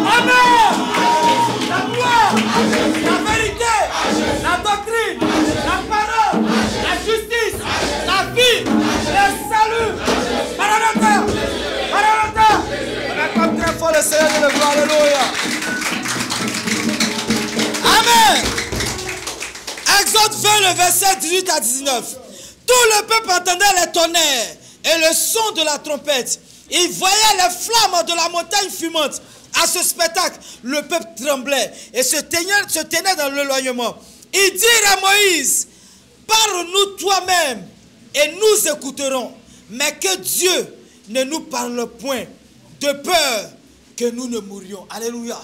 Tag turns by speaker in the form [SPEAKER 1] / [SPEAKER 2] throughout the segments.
[SPEAKER 1] Amen. La gloire, la vérité, la doctrine, la parole, la justice, la vie, le salut. Maranatha, Maranatha. On acclame très fort le Seigneur de le voir. Alléluia. Amen. Exode 20, le verset 18 à 19. Tout le peuple entendait les tonnerres et le son de la trompette. Il voyait les flammes de la montagne fumante. À ce spectacle, le peuple tremblait et se tenait dans l'éloignement. Ils dirent à Moïse, parle-nous toi-même et nous écouterons. Mais que Dieu ne nous parle point, de peur que nous ne mourions. Alléluia.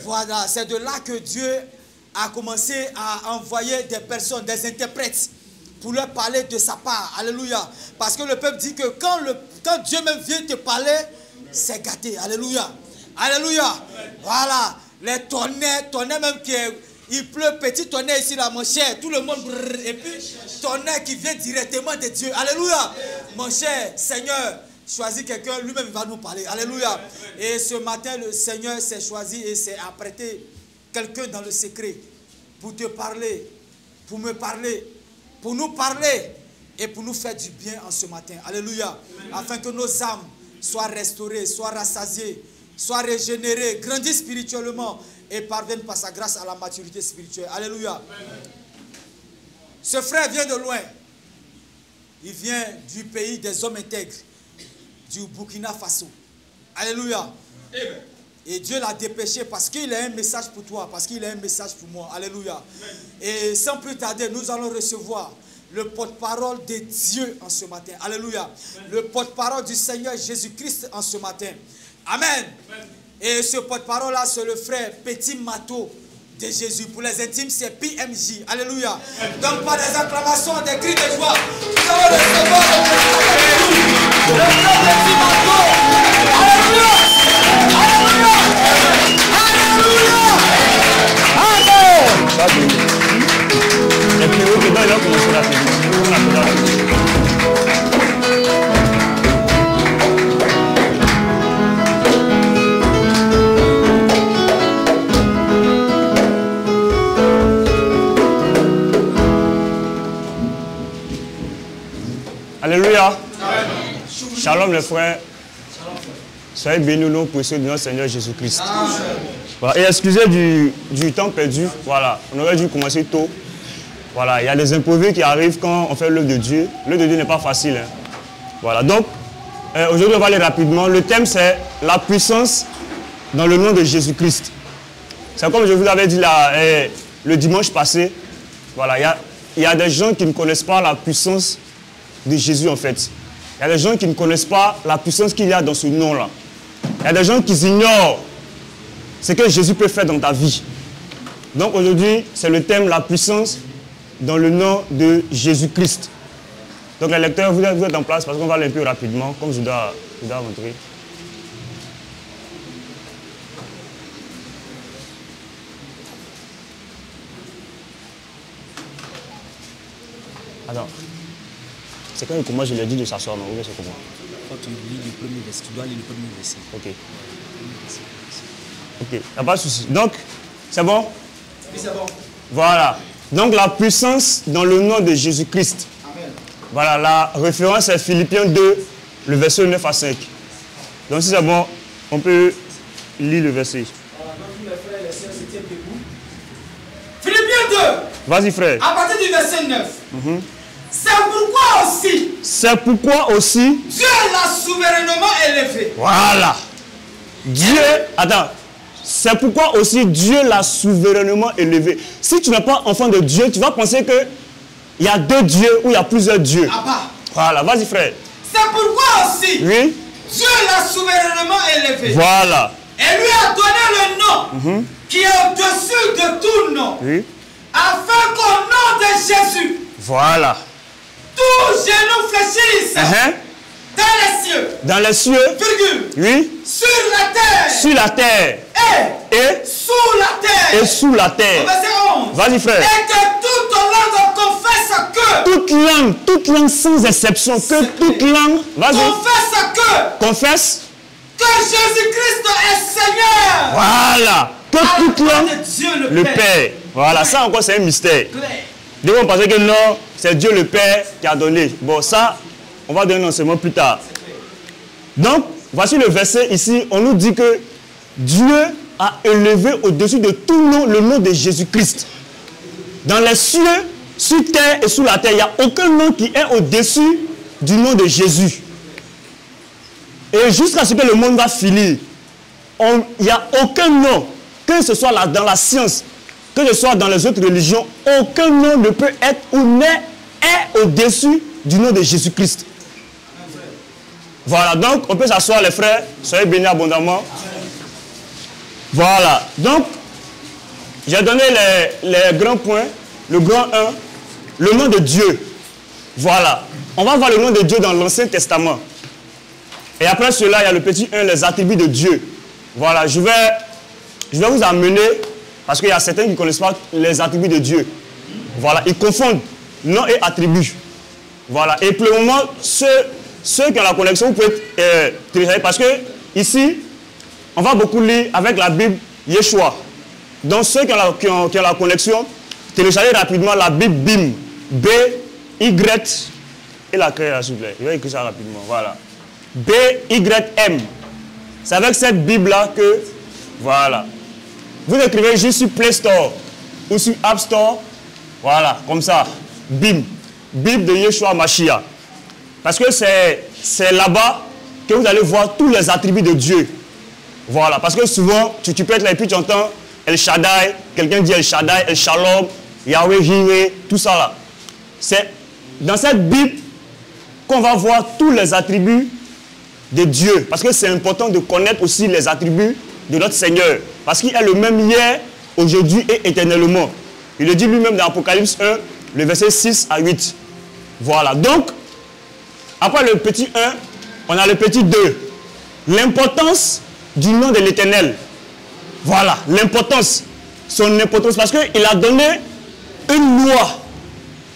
[SPEAKER 1] Voilà, c'est de là que Dieu a commencé à envoyer des personnes, des interprètes, pour leur parler de sa part. Alléluia. Parce que le peuple dit que quand Dieu même vient te parler, c'est gâté. Alléluia. Alléluia. Voilà. Les tonnerres même il pleut, petit tonnerre ici là, mon cher. Tout le monde. Et puis, tonnerre qui vient directement de Dieu. Alléluia. Mon cher Seigneur, choisis quelqu'un, lui-même va nous parler. Alléluia. Et ce matin, le Seigneur s'est choisi et s'est apprêté quelqu'un dans le secret pour te parler, pour me parler, pour nous parler et pour nous faire du bien en ce matin. Alléluia. Afin que nos âmes soient restaurées, soient rassasiées, soient régénérées, grandissent spirituellement et parviennent par sa grâce à la maturité spirituelle. Alléluia. Ce frère vient de loin. Il vient du pays des hommes intègres, du Burkina Faso. Alléluia. Et Dieu l'a dépêché parce qu'il a un message pour toi, parce qu'il a un message pour moi. Alléluia. Et sans plus tarder, nous allons recevoir le porte-parole de Dieu en ce matin. Alléluia. Le porte-parole du Seigneur Jésus-Christ en ce matin. Amen. Et ce porte-parole-là, c'est le frère Petit Mato de Jésus. Pour les intimes, c'est PMJ. Alléluia. Donc, par des acclamations, des cris de joie, nous allons recevoir le frère Petit Mato. Alléluia. Alléluia. Alléluia. Amen.
[SPEAKER 2] Et puis, au dedans, il a commencé la félicité. Alléluia. Shalom les frères. Soyez bénis au nom précieux de notre Seigneur Jésus-Christ. Voilà. Et excusez du temps perdu. Voilà. On aurait dû commencer tôt. Voilà. Il y a des imprévus qui arrivent quand on fait l'œuvre de Dieu. L'œuvre de Dieu n'est pas facile. Hein. Voilà. Donc, aujourd'hui, on va aller rapidement. Le thème, c'est la puissance dans le nom de Jésus-Christ. C'est comme je vous l'avais dit là, le dimanche passé. Voilà. Il y a des gens qui ne connaissent pas la puissance de Jésus en fait. Il y a des gens qui ne connaissent pas la puissance qu'il y a dans ce nom-là. Il y a des gens qui ignorent ce que Jésus peut faire dans ta vie. Donc aujourd'hui, c'est le thème la puissance dans le nom de Jésus-Christ. Donc les lecteurs, vous êtes en place parce qu'on va aller un peu rapidement, comme je dois montrer. Alors. C'est quand comment je l'ai dit de s'asseoir, non? C'est comment?
[SPEAKER 3] Quand tu lis le premier verset, tu dois lire le premier verset.
[SPEAKER 2] Ok. Ok, il n'y a pas de souci. Donc, c'est bon?
[SPEAKER 1] Oui, c'est bon.
[SPEAKER 2] Voilà. Donc, la puissance dans le nom de Jésus-Christ.
[SPEAKER 1] Amen.
[SPEAKER 2] Voilà, la référence est Philippiens 2, le verset 9 à 5. Donc, si c'est bon, on peut lire le verset.
[SPEAKER 1] Voilà, donc tous les frères et les sœurs se tiennent debout. Philippiens 2.
[SPEAKER 2] Vas-y, frère.
[SPEAKER 1] À partir du verset 9. C'est pourquoi aussi Dieu l'a souverainement élevé.
[SPEAKER 2] Voilà. Dieu, attends. C'est pourquoi aussi Dieu l'a souverainement élevé. Si tu n'es pas enfant de Dieu, tu vas penser qu'il y a deux dieux ou il y a plusieurs dieux.
[SPEAKER 1] Ah bah.
[SPEAKER 2] Voilà, vas-y frère.
[SPEAKER 1] C'est pourquoi aussi
[SPEAKER 2] oui.
[SPEAKER 1] Dieu l'a souverainement élevé.
[SPEAKER 2] Voilà.
[SPEAKER 1] Et lui a donné le nom qui est au-dessus de tout nom.
[SPEAKER 2] Oui.
[SPEAKER 1] Afin qu'au nom de Jésus,
[SPEAKER 2] voilà.
[SPEAKER 1] Tout genou fléchisse dans les cieux.
[SPEAKER 2] Dans les cieux.
[SPEAKER 1] Virgule.
[SPEAKER 2] Oui.
[SPEAKER 1] Sur la terre.
[SPEAKER 2] Sur la terre.
[SPEAKER 1] Et sous la terre.
[SPEAKER 2] Et sous la terre.
[SPEAKER 1] Verset 11.
[SPEAKER 2] Vas-y frère.
[SPEAKER 1] Et que toute langue confesse que.
[SPEAKER 2] Toute langue sans exception. Que toute langue. Vas-y.
[SPEAKER 1] Confesse que.
[SPEAKER 2] Confesse.
[SPEAKER 1] Que Jésus-Christ est Seigneur.
[SPEAKER 2] Voilà. Que toute langue,
[SPEAKER 1] Dieu
[SPEAKER 2] le Père. Voilà, ça encore c'est un mystère. Des gens pensaient que non, c'est Dieu le Père qui a donné. Bon, ça, on va donner un enseignement plus tard. Donc, voici le verset ici. On nous dit que Dieu a élevé au-dessus de tout nom le nom de Jésus-Christ. Dans les cieux, sur terre et sous la terre, il n'y a aucun nom qui est au-dessus du nom de Jésus. Et jusqu'à ce que le monde va finir, il n'y a aucun nom, que ce soit dans la science, que ce soit dans les autres religions, aucun nom ne peut être ou n'est au-dessus du nom de Jésus-Christ. Voilà, donc on peut s'asseoir les frères, soyez bénis abondamment. Voilà, donc j'ai donné les grands points, le grand 1, le nom de Dieu. Voilà, on va voir le nom de Dieu dans l'Ancien Testament. Et après cela, il y a le petit 1, les attributs de Dieu. Voilà, je vais vous amener, parce qu'il y a certains qui ne connaissent pas les attributs de Dieu. Voilà, ils confondent nom et attribut. Voilà, et pour le moment, ceux qui ont la connexion, vous pouvez télécharger, parce que ici, on va beaucoup lire avec la Bible Yeshua. Donc ceux qui ont la connexion, téléchargez rapidement la Bible BIM. B-Y, et la créer, s'il vous plaît. Je vais écrire ça rapidement, voilà. B-Y-M. C'est avec cette Bible-là que, voilà. Vous écrivez juste sur Play Store ou sur App Store, voilà, comme ça. BIM. Bible de Yeshua Mashiach. Parce que c'est là-bas que vous allez voir tous les attributs de Dieu. Voilà, parce que souvent, tu peux être là et puis tu entends El Shaddai, quelqu'un dit El Shaddai, El Shalom, Yahweh, Jireh, tout ça là. C'est dans cette Bible qu'on va voir tous les attributs de Dieu. Parce que c'est important de connaître aussi les attributs de notre Seigneur. Parce qu'il est le même hier, aujourd'hui et éternellement. Il le dit lui-même dans Apocalypse 1, le verset 6 à 8. Voilà, donc, après le petit 1, on a le petit 2. L'importance du nom de l'Éternel. Voilà, l'importance. Son importance, parce qu'il a donné une loi.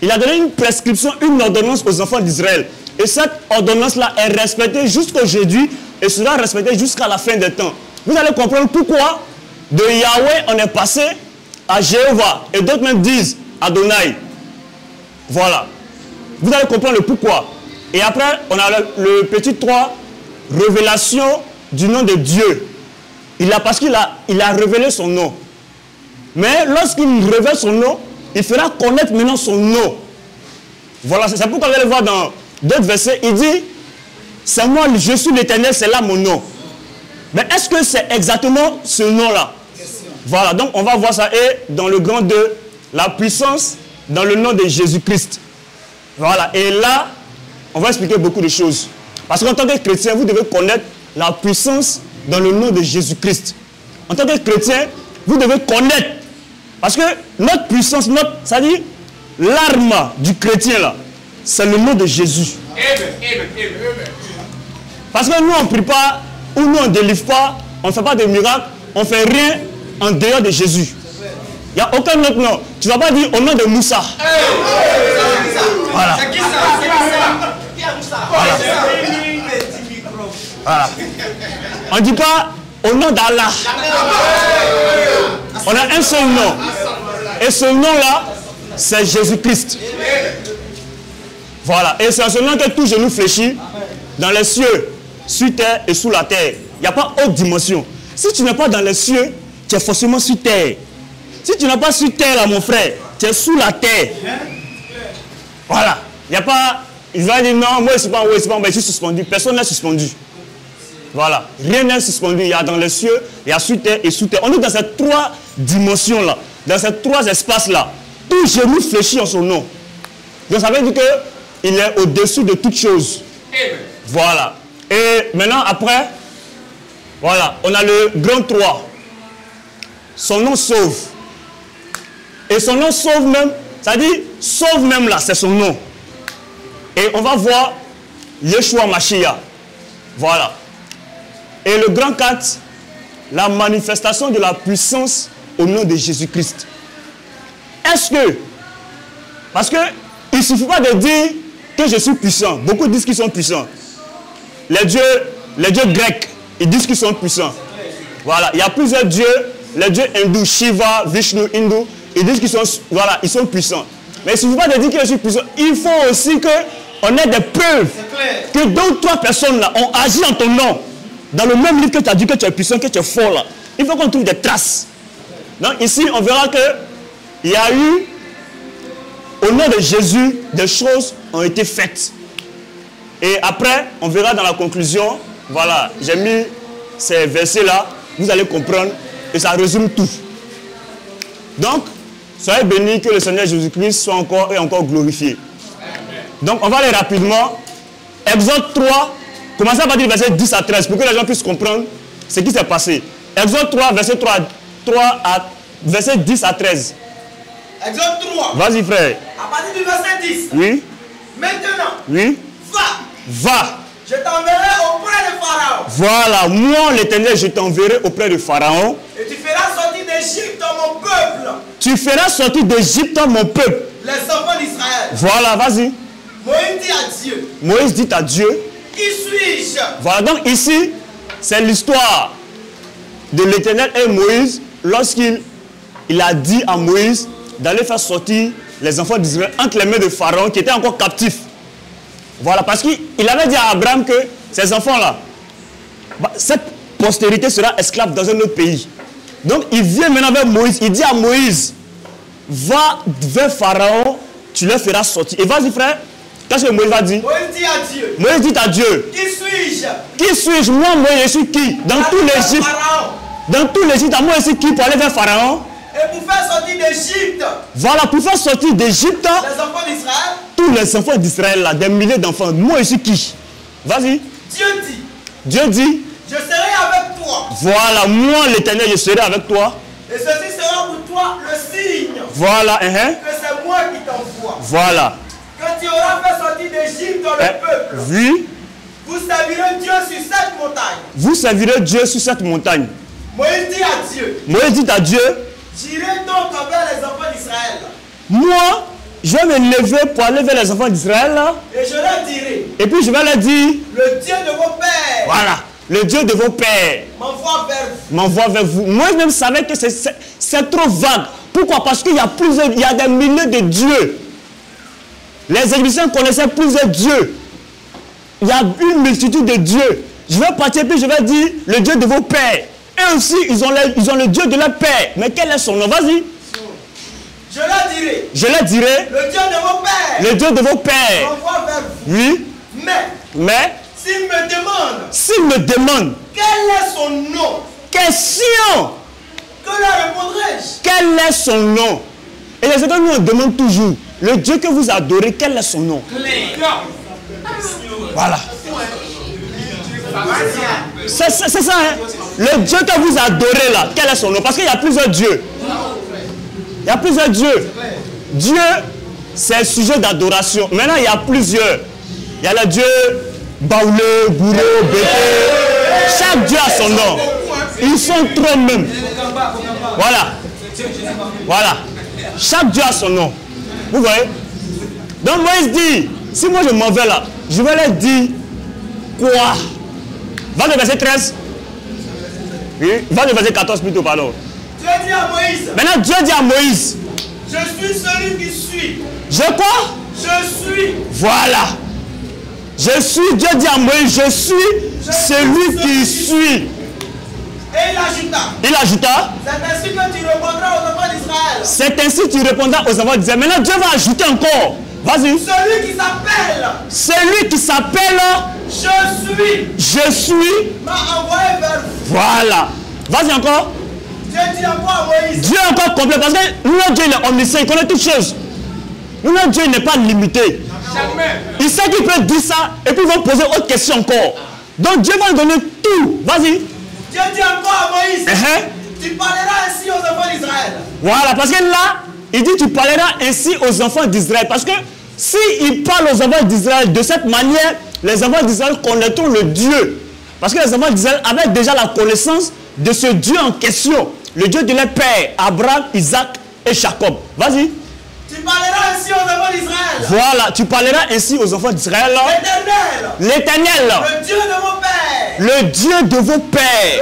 [SPEAKER 2] Il a donné une prescription, une ordonnance aux enfants d'Israël. Et cette ordonnance-là est respectée jusqu'aujourd'hui et sera respectée jusqu'à la fin des temps. Vous allez comprendre pourquoi de Yahweh on est passé à Jéhovah. Et d'autres même disent Adonai. Voilà. Vous allez comprendre le pourquoi. Et après, on a le petit 3, révélation du nom de Dieu. Parce qu'il a révélé son nom. Mais lorsqu'il révèle son nom, il fera connaître maintenant son nom. Voilà, c'est pourquoi vous allez voir dans d'autres versets, il dit, c'est moi, je suis l'Éternel, c'est là mon nom. Mais est-ce que c'est exactement ce nom-là? Voilà, donc on va voir ça. Et dans le grand 2, la puissance dans le nom de Jésus-Christ. Voilà, et là, on va expliquer beaucoup de choses. Parce qu'en tant que chrétien, vous devez connaître la puissance dans le nom de Jésus-Christ. En tant que chrétien, vous devez connaître. Parce que notre puissance, ça dit, l'arme du chrétien là, c'est le nom de Jésus. Parce que nous, on ne prie pas, ou nous, on ne délivre pas, on ne fait pas de miracles, on ne fait rien en dehors de Jésus. Il n'y a aucun autre nom. Tu ne vas pas dire au nom de Moussa. Voilà. Voilà. On ne dit pas au nom d'Allah. On a un seul nom. Et ce nom-là, c'est Jésus-Christ. Voilà. Et c'est en ce nom que tout genou fléchit dans les cieux, sur terre et sous la terre. Il n'y a pas autre dimension. Si tu n'es pas dans les cieux, tu es forcément sur terre. Si tu n'es pas sur terre, là, mon frère, tu es sous la terre. Voilà. Il n'y a pas... Ils vont dire non, moi je ne suis pas en haut, je suis suspendu. Personne n'est suspendu. Voilà. Rien n'est suspendu. Il y a dans les cieux, il y a sur terre et sous terre. On est dans ces trois dimensions-là, dans ces trois espaces-là. Tout genou fléchit en son nom. Donc ça veut dire qu'il est au-dessus de toutes choses. Voilà. Et maintenant, après, voilà, on a le grand 3. Son nom sauve. Et son nom sauve même, ça dit sauve même là, c'est son nom. Et on va voir Yeshua Mashiach. Voilà. Et le grand 4, la manifestation de la puissance au nom de Jésus-Christ. Est-ce que, parce que il ne suffit pas de dire que je suis puissant. Beaucoup disent qu'ils sont puissants. Les dieux grecs, ils disent qu'ils sont puissants. Voilà, il y a plusieurs dieux, les dieux hindous, Shiva, Vishnu, Hindu, ils disent qu'ils sont, voilà, ils sont puissants. Mais il ne suffit pas de dire que je suis puissant, il faut aussi qu'on ait des preuves que 2 ou 3 personnes là ont agi en ton nom. Dans le même livre que tu as dit que tu es puissant, que tu es fort là. Il faut qu'on trouve des traces. Donc ici, on verra qu'il y a eu, au nom de Jésus, des choses ont été faites. Et après, on verra dans la conclusion, voilà, j'ai mis ces versets-là, vous allez comprendre, et ça résume tout. Donc, soyez bénis, que le Seigneur Jésus-Christ soit encore et encore glorifié. Donc, on va aller rapidement. Exode 3, commencez à partir du verset 10 à 13, pour que les gens puissent comprendre ce qui s'est passé. Exode 3, verset verset 10 à 13.
[SPEAKER 4] Exode 3.
[SPEAKER 2] Vas-y, frère.
[SPEAKER 4] À partir du verset 10.
[SPEAKER 2] Oui.
[SPEAKER 4] Maintenant,
[SPEAKER 2] Oui.
[SPEAKER 4] va. Je t'enverrai auprès de Pharaon.
[SPEAKER 2] Voilà, moi l'Éternel, je t'enverrai auprès de Pharaon.
[SPEAKER 4] Et tu feras sortir d'Égypte mon peuple.
[SPEAKER 2] Tu feras sortir d'Égypte mon peuple.
[SPEAKER 4] Les enfants d'Israël.
[SPEAKER 2] Voilà, vas-y.
[SPEAKER 4] Moïse dit à Dieu.
[SPEAKER 2] Moïse dit à Dieu.
[SPEAKER 4] Qui suis-je?
[SPEAKER 2] Voilà, donc ici, c'est l'histoire de l'Éternel et Moïse lorsqu'il a dit à Moïse d'aller faire sortir les enfants d'Israël entre les mains de Pharaon qui était encore captif. Voilà, parce qu'il avait dit à Abraham que ces enfants-là, cette postérité sera esclave dans un autre pays. Donc il vient maintenant vers Moïse, il dit à Moïse, va vers Pharaon, tu leur feras sortir. Et vas-y frère, qu'est-ce que Moïse va dire?
[SPEAKER 4] Moïse dit à Dieu.
[SPEAKER 2] Moïse dit à Dieu.
[SPEAKER 4] Qui suis-je?
[SPEAKER 2] Qui suis-je? Moi, Moïse, je suis qui? Dans tout l'Égypte. Dans tout l'Égypte, moi, je suis qui pour aller vers Pharaon?
[SPEAKER 4] Et pour faire sortir d'Égypte.
[SPEAKER 2] Voilà, pour faire sortir d'Égypte.
[SPEAKER 4] Les enfants d'Israël.
[SPEAKER 2] Tous les enfants d'Israël, là, des milliers d'enfants. Moi, je suis qui? Vas-y.
[SPEAKER 4] Dieu dit.
[SPEAKER 2] Dieu dit.
[SPEAKER 4] Je serai avec toi.
[SPEAKER 2] Voilà, moi, l'Éternel, je serai avec toi.
[SPEAKER 4] Et ceci sera pour toi le signe.
[SPEAKER 2] Voilà,
[SPEAKER 4] que c'est moi qui t'envoie.
[SPEAKER 2] Voilà.
[SPEAKER 4] Quand tu auras fait sortir d'Égypte dans le peuple.
[SPEAKER 2] Oui.
[SPEAKER 4] Vous servirez Dieu sur cette montagne.
[SPEAKER 2] Vous servirez Dieu sur cette montagne.
[SPEAKER 4] Moïse dit à Dieu.
[SPEAKER 2] Moïse dit à Dieu.
[SPEAKER 4] J'irai donc envers les enfants d'Israël.
[SPEAKER 2] Moi, je vais me lever pour aller vers les enfants d'Israël.
[SPEAKER 4] Et je leur dirai.
[SPEAKER 2] Et puis je vais leur dire.
[SPEAKER 4] Le Dieu de vos pères.
[SPEAKER 2] Voilà. Le Dieu de vos pères.
[SPEAKER 4] M'envoie vers vous.
[SPEAKER 2] M'envoie vers vous. Moi-même savais que c'est trop vague. Pourquoi? Parce qu'il y a plusieurs, il y a des milliers de dieux. Les Égyptiens connaissaient plusieurs dieux. Il y a une multitude de dieux. Je vais partir puis je vais dire le Dieu de vos pères. Et aussi, ils ont le Dieu de leur père. Mais quel est son nom? Vas-y.
[SPEAKER 4] Je leur dirai.
[SPEAKER 2] Je leur dirai.
[SPEAKER 4] Le Dieu de vos pères.
[SPEAKER 2] Le Dieu de vos pères.
[SPEAKER 4] M'envoie vers vous.
[SPEAKER 2] Oui. Mais. S'il me demande.
[SPEAKER 4] Quel est son nom?
[SPEAKER 2] Question.
[SPEAKER 4] Que leur répondrai-je?
[SPEAKER 2] Quel est son nom? Et c'est ce que nous on demande toujours. Le Dieu que vous adorez, quel est son nom? Voilà. C'est ça, hein? Le Dieu que vous adorez là, quel est son nom? Parce qu'il y a plusieurs dieux. Il y a plusieurs dieux. Dieu, c'est un sujet d'adoration. Maintenant, il y a plusieurs. Il y a le Dieu Baoulé, Bourreau, Bété. Chaque Dieu a son nom. Ils sont trop même. Voilà. Voilà. Chaque Dieu a son nom. Vous voyez? Donc Moïse dit, si moi je m'en vais là, je vais leur dire quoi? Va le verset 13. Oui, va le verset 14 plutôt, pardon.
[SPEAKER 4] Dieu dit à Moïse.
[SPEAKER 2] Maintenant Dieu dit à Moïse.
[SPEAKER 4] Je suis celui qui suis.
[SPEAKER 2] Je quoi?
[SPEAKER 4] Je suis.
[SPEAKER 2] Voilà. Je suis, Dieu dit à Moïse, je suis celui qui suis.
[SPEAKER 4] Et il
[SPEAKER 2] ajouta.
[SPEAKER 4] C'est ainsi que tu répondras aux enfants d'Israël.
[SPEAKER 2] C'est ainsi que tu répondras aux enfants d'Israël. Maintenant Dieu va ajouter encore. Vas-y.
[SPEAKER 4] Celui qui s'appelle.
[SPEAKER 2] Celui qui s'appelle. Je suis.
[SPEAKER 4] M'a envoyé vers vous.
[SPEAKER 2] Voilà. Vas-y encore.
[SPEAKER 4] Dieu dit encore à Moïse.
[SPEAKER 2] Dieu est encore complet parce que notre Dieu il est omniscient, il connaît toutes choses. Notre Dieu n'est pas limité.
[SPEAKER 4] Jamais.
[SPEAKER 2] Il sait qu'il peut dire ça et puis il va poser autre question encore. Donc Dieu va lui donner tout. Vas-y.
[SPEAKER 4] Dieu dit encore à Moïse. Tu parleras ainsi aux enfants d'Israël.
[SPEAKER 2] Voilà, parce que là, il dit tu parleras ainsi aux enfants d'Israël. Parce que s'il parle aux enfants d'Israël de cette manière, les enfants d'Israël connaîtront le Dieu. Parce que les enfants d'Israël avaient déjà la connaissance de ce Dieu en question. Le Dieu de leur père, Abraham, Isaac et Jacob. Vas-y.
[SPEAKER 4] Tu Tu parleras ainsi aux enfants d'Israël.
[SPEAKER 2] Voilà, tu parleras ainsi aux enfants d'Israël. L'Éternel.
[SPEAKER 4] Le Dieu de vos pères.
[SPEAKER 2] Le Dieu de vos pères.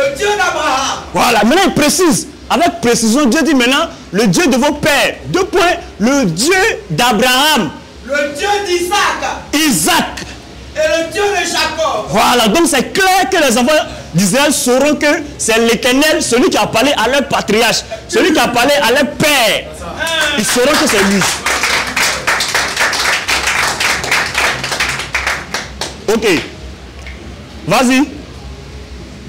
[SPEAKER 4] Le Dieu d'Abraham.
[SPEAKER 2] Voilà, maintenant il précise. Avec précision, Dieu dit maintenant, le Dieu de vos pères. 2 points, le Dieu d'Abraham.
[SPEAKER 4] Le Dieu d'Isaac.
[SPEAKER 2] Isaac.
[SPEAKER 4] Et le Dieu de Jacob.
[SPEAKER 2] Voilà, donc c'est clair que les enfants d'Israël sauront que c'est l'Éternel, celui qui a parlé à leur patriarche, celui qui a parlé à leur père. Ils sauront que c'est lui. Ok. Vas-y.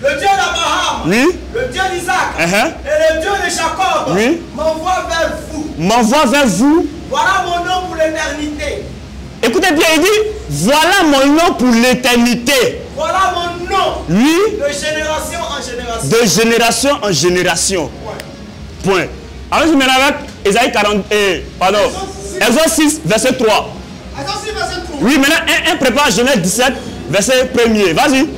[SPEAKER 4] Le Dieu d'Abraham.
[SPEAKER 2] Oui.
[SPEAKER 4] Le Dieu d'Isaac.
[SPEAKER 2] Et
[SPEAKER 4] le Dieu de Jacob.
[SPEAKER 2] Oui.
[SPEAKER 4] M'envoie vers vous.
[SPEAKER 2] M'envoie vers vous.
[SPEAKER 4] Voilà mon nom pour l'éternité.
[SPEAKER 2] Écoutez bien, il dit, voilà mon nom pour l'éternité.
[SPEAKER 4] Voilà mon nom.
[SPEAKER 2] Oui.
[SPEAKER 4] De génération en génération.
[SPEAKER 2] De génération en génération. Point. Alors je maintenant avec Ésaïe 40, pardon, Exode 6, verset 3.
[SPEAKER 4] Exode 6, verset 3.
[SPEAKER 2] Oui, maintenant, un prépare Genèse 17, verset 1er. Vas-y.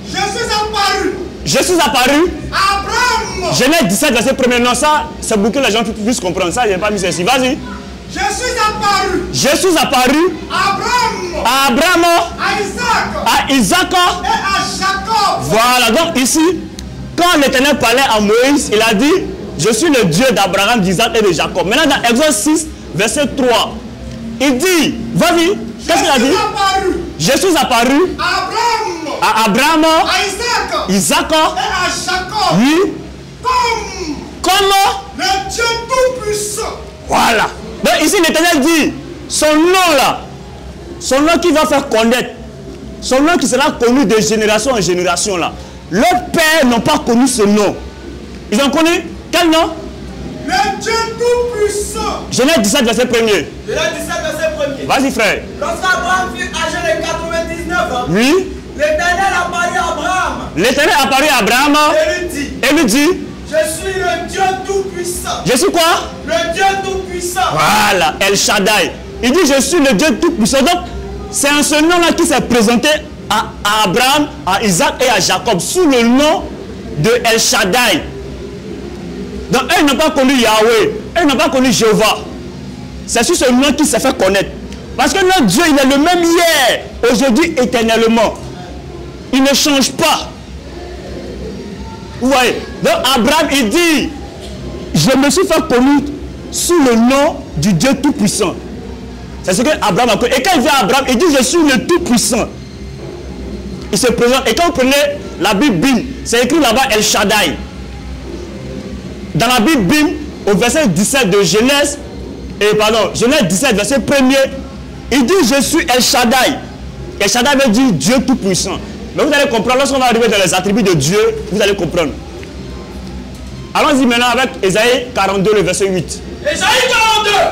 [SPEAKER 4] Je suis apparu.
[SPEAKER 2] Je suis apparu.
[SPEAKER 4] Abraham.
[SPEAKER 2] Genèse 17, verset 1er. Non, ça, c'est pour que les gens puissent comprendre. Ça, je n'ai pas mis ceci. Vas-y.
[SPEAKER 4] Je suis apparu.
[SPEAKER 2] Je suis apparu.
[SPEAKER 4] Abraham.
[SPEAKER 2] À Abraham.
[SPEAKER 4] À Isaac.
[SPEAKER 2] À Isaac.
[SPEAKER 4] Et à Jacob.
[SPEAKER 2] Voilà, donc ici, quand l'Éternel parlait à Moïse, il a dit, je suis le Dieu d'Abraham, d'Isaac et de Jacob. Maintenant, dans Exode 6, verset 3, il dit, vas-y, qu'est-ce qu'il a dit? Je suis apparu à Abraham, à Isaac et
[SPEAKER 4] à Jacob.
[SPEAKER 2] Oui. Comme
[SPEAKER 4] le Dieu tout-puissant.
[SPEAKER 2] Voilà. Donc ici, l'Éternel dit, son nom là, son nom qui va faire connaître, son nom qui sera connu de génération en génération là. Leurs pères n'ont pas connu ce nom. Ils ont connu quel nom?
[SPEAKER 4] Le Dieu tout-puissant.
[SPEAKER 2] Genèse 17, verset 1er.
[SPEAKER 4] Genèse 17, verset 1er.
[SPEAKER 2] Vas-y, frère.
[SPEAKER 4] Lorsqu'Abraham fut âgé de 99 ans,
[SPEAKER 2] oui.
[SPEAKER 4] L'Éternel apparut à Abraham.
[SPEAKER 2] L'Éternel apparut à Abraham. Et lui dit,
[SPEAKER 4] je suis le Dieu tout-puissant.
[SPEAKER 2] Je suis quoi?
[SPEAKER 4] Le Dieu tout-puissant.
[SPEAKER 2] Voilà, El Shaddai. Il dit, je suis le Dieu tout-puissant. Donc, c'est en ce nom-là qui s'est présenté à Abraham, à Isaac et à Jacob, sous le nom de El Shaddai. Donc, eux n'ont pas connu Yahweh, eux n'ont pas connu Jéhovah. C'est sur ce nom qui s'est fait connaître. Parce que notre Dieu, il est le même hier, aujourd'hui, éternellement. Il ne change pas. Vous voyez? Donc, Abraham, il dit, je me suis fait connaître sous le nom du Dieu Tout-Puissant. C'est ce que Abraham a connu. Et quand il vient à Abraham, il dit, je suis le Tout-Puissant. Il se présente. Et quand vous prenez la Bible Bim, c'est écrit là-bas El Shaddai. Dans la Bible Bim, au verset 17 de Genèse, Genèse 17, verset 1er, il dit, je suis El Shaddai. El Shaddai veut dire Dieu Tout-Puissant. Mais vous allez comprendre, lorsqu'on va arriver dans les attributs de Dieu, vous allez comprendre. Allons-y maintenant avec Ésaïe 42, le verset 8.
[SPEAKER 4] Ésaïe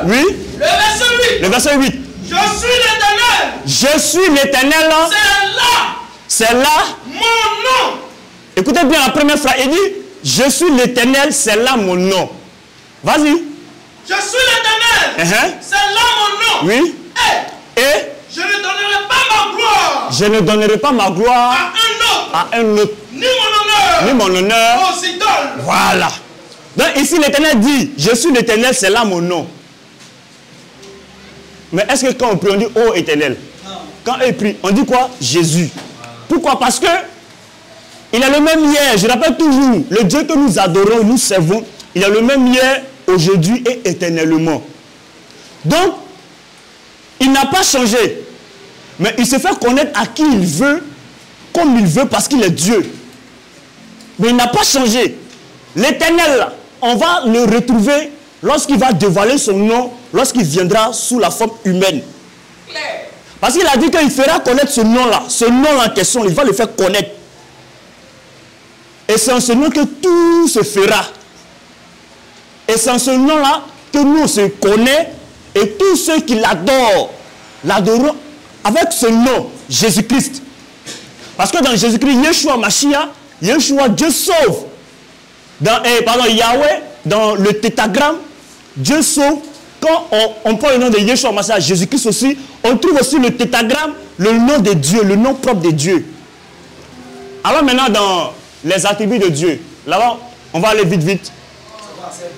[SPEAKER 4] 42.
[SPEAKER 2] Oui.
[SPEAKER 4] Le verset 8.
[SPEAKER 2] Le verset 8.
[SPEAKER 4] Je suis l'Éternel.
[SPEAKER 2] Je suis l'Éternel.
[SPEAKER 4] C'est là.
[SPEAKER 2] C'est là.
[SPEAKER 4] Mon nom.
[SPEAKER 2] Écoutez bien la première phrase. Il dit, je suis l'Éternel, c'est là mon nom. Vas-y.
[SPEAKER 4] Je suis l'Éternel. C'est là mon nom.
[SPEAKER 2] Oui. Et
[SPEAKER 4] je ne donnerai pas ma gloire.
[SPEAKER 2] Je ne donnerai pas ma gloire à un autre. Ni mon honneur.
[SPEAKER 4] Aux idoles.
[SPEAKER 2] Voilà. Donc ici l'Éternel dit, je suis l'Éternel, c'est là mon nom. Mais est-ce que quand on prie, on dit oh Éternel? Non. Quand eux prient, on dit quoi? Jésus. Pourquoi? Parce que il est le même hier. Je rappelle toujours, le Dieu que nous adorons, nous servons, il est le même hier, aujourd'hui et éternellement. Donc, il n'a pas changé. Mais il se fait connaître à qui il veut, comme il veut, parce qu'il est Dieu. Mais il n'a pas changé. L'Éternel, on va le retrouver lorsqu'il va dévoiler son nom, lorsqu'il viendra sous la forme humaine. Parce qu'il a dit qu'il fera connaître ce nom-là en question, il va le faire connaître. Et c'est en ce nom que tout se fera. Et c'est en ce nom-là que nous on se connaît et tous ceux qui l'adorent, l'adoreront avec ce nom, Jésus-Christ. Parce que dans Jésus-Christ, Yeshua Mashiach, Yeshua, Dieu sauve. Dans Yahweh, dans le tétragramme, Dieu sauve. Quand on prend le nom de Yeshua Mashiach, Jésus-Christ aussi, on trouve aussi le tétragramme, le nom de Dieu, le nom propre de Dieu. Alors maintenant, dans les attributs de Dieu, là-bas, on va aller vite.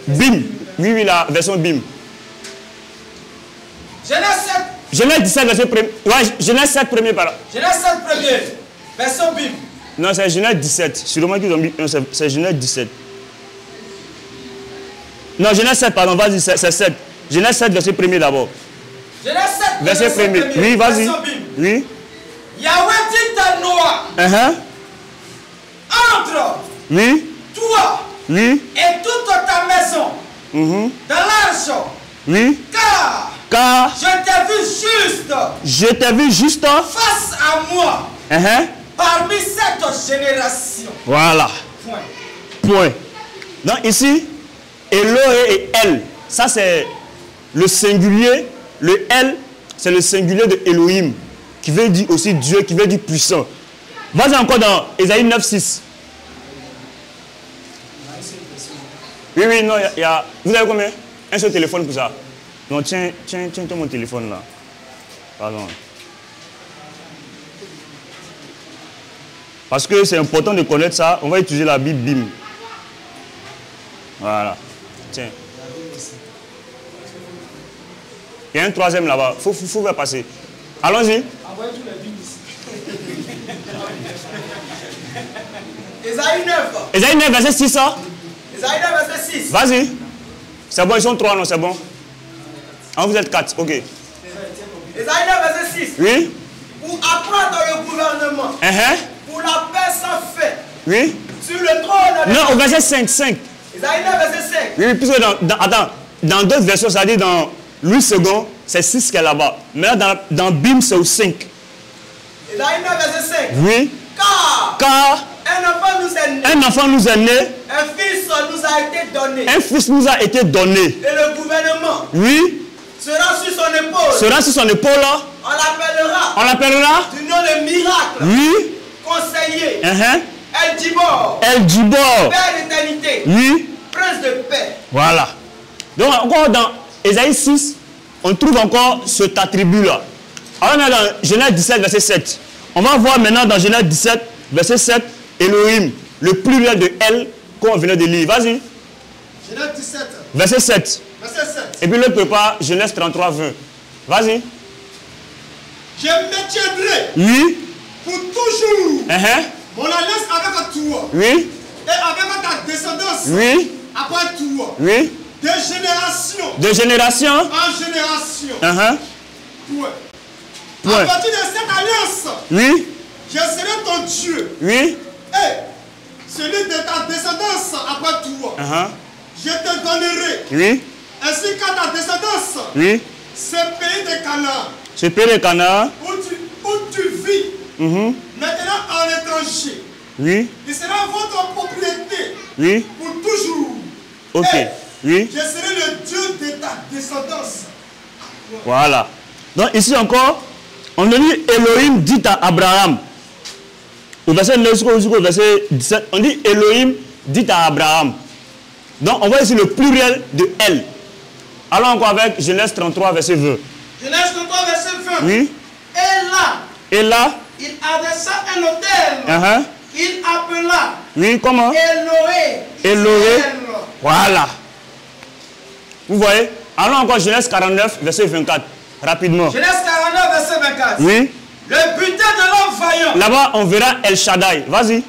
[SPEAKER 2] Bim. Oui, la version Bim. Genèse 17, verset 1. Ouais, Genèse 7, premier par là.
[SPEAKER 1] Genèse 7, premier. Version Bible.
[SPEAKER 2] Non, c'est Genèse 17. Sûrement qu'ils ont mis un, c'est Genèse 17. Non, Genèse 7, pardon, vas-y, c'est 7. Genèse 7, verset 1 d'abord.
[SPEAKER 1] Genèse 7,
[SPEAKER 2] verset 1. Oui, vas-y. Oui.
[SPEAKER 1] Yahweh dit à Noah, entre
[SPEAKER 2] oui.
[SPEAKER 1] toi
[SPEAKER 2] oui.
[SPEAKER 1] et toute ta maison dans l'arche.
[SPEAKER 2] Oui. Car
[SPEAKER 1] je t'ai vu juste.
[SPEAKER 2] Je t'ai vu juste
[SPEAKER 1] face à moi. Parmi cette génération.
[SPEAKER 2] Voilà. Point. Donc ici, Eloé et El, ça c'est le singulier. Le El, c'est le singulier de Elohim, qui veut dire aussi Dieu, qui veut dire puissant. Vas-y encore dans Ésaïe 9, 6. Oui, non, il y a... Vous avez combien? Un seul téléphone pour ça. Non, tiens mon téléphone là. Pardon. Parce que c'est important de connaître ça. On va utiliser la Bible BIM. Voilà. Tiens. Il y a un troisième là-bas. Faut faire passer. Allons-y.
[SPEAKER 1] Ésaïe 9.
[SPEAKER 2] Ésaïe 9, verset 6. Hein?
[SPEAKER 1] Ésaïe 9, verset 6.
[SPEAKER 2] Vas-y. C'est bon, ils sont 3, non, c'est bon. Ah, vous êtes 4, ok.
[SPEAKER 1] Ésaïe 9, verset 6.
[SPEAKER 2] Oui.
[SPEAKER 1] Pour apprendre le gouvernement. Pour la paix sans fin.
[SPEAKER 2] Oui.
[SPEAKER 1] Sur le trône.
[SPEAKER 2] Non, au verset 5.
[SPEAKER 1] Ésaïe 9, verset 5.
[SPEAKER 2] Oui, puisque dans d'autres versions, ça dit dans Louis II, c'est 6 qui est là-bas. Mais là, dans BIM, c'est au 5.
[SPEAKER 1] Ésaïe 9, verset 5.
[SPEAKER 2] Oui. Car un enfant nous est né.
[SPEAKER 1] Un fils nous a été donné.
[SPEAKER 2] Un fils nous a été donné.
[SPEAKER 1] Et le gouvernement.
[SPEAKER 2] Oui.
[SPEAKER 1] Sera sur son épaule. On l'appellera. Du nom de miracle.
[SPEAKER 2] Oui.
[SPEAKER 1] Conseiller. El Djibor. Père d'éternité.
[SPEAKER 2] Oui.
[SPEAKER 1] Prince de paix.
[SPEAKER 2] Voilà. Donc encore dans Ésaïe 6, on trouve encore cet attribut-là. Alors on est dans Genèse 17, verset 7. On va voir maintenant dans Genèse 17, verset 7, Elohim, le pluriel de El, qu'on venait de lire. Vas-y.
[SPEAKER 1] Genèse 17.
[SPEAKER 2] Verset 7.
[SPEAKER 1] Verset 7.
[SPEAKER 2] Et puis le prépare, Genèse 33, 20. Vas-y.
[SPEAKER 1] Je me tiendrai.
[SPEAKER 2] Oui.
[SPEAKER 1] Pour toujours. Mon alliance avec toi.
[SPEAKER 2] Oui.
[SPEAKER 1] Et avec ta descendance.
[SPEAKER 2] Oui.
[SPEAKER 1] Après toi.
[SPEAKER 2] Oui.
[SPEAKER 1] De génération.
[SPEAKER 2] De génération.
[SPEAKER 1] En génération.
[SPEAKER 2] Point.
[SPEAKER 1] À partir de cette alliance.
[SPEAKER 2] Oui.
[SPEAKER 1] Je serai ton Dieu.
[SPEAKER 2] Oui.
[SPEAKER 1] Et celui de ta descendance après toi. Je te donnerai.
[SPEAKER 2] Oui.
[SPEAKER 1] Ainsi qu'à ta descendance.
[SPEAKER 2] Oui.
[SPEAKER 1] Ce pays de Canaan.
[SPEAKER 2] Ce pays de Canaan.
[SPEAKER 1] Où tu vis. Maintenant en étranger.
[SPEAKER 2] Oui.
[SPEAKER 1] Il sera votre propriété.
[SPEAKER 2] Oui.
[SPEAKER 1] Pour toujours.
[SPEAKER 2] Ok. Oui.
[SPEAKER 1] Je serai le Dieu de ta descendance.
[SPEAKER 2] Voilà. Donc ici encore, on dit Elohim dit à Abraham. Au verset 9 jusqu'au verset 17, on dit Elohim dit à Abraham. Donc on voit ici le pluriel de El. Allons encore avec Genèse 33, verset 20.
[SPEAKER 1] Genèse 33, verset 20.
[SPEAKER 2] Oui.
[SPEAKER 1] Et là,
[SPEAKER 2] il
[SPEAKER 1] adressa un autel. Il appela.
[SPEAKER 2] Oui, comment?
[SPEAKER 1] Elohé.
[SPEAKER 2] Voilà. Vous voyez? Allons encore Genèse 49, verset 24. Rapidement.
[SPEAKER 1] Genèse 49, verset 24.
[SPEAKER 2] Oui.
[SPEAKER 1] Le butin de l'homme vaillant.
[SPEAKER 2] Là-bas, on verra El Shaddai. Vas-y.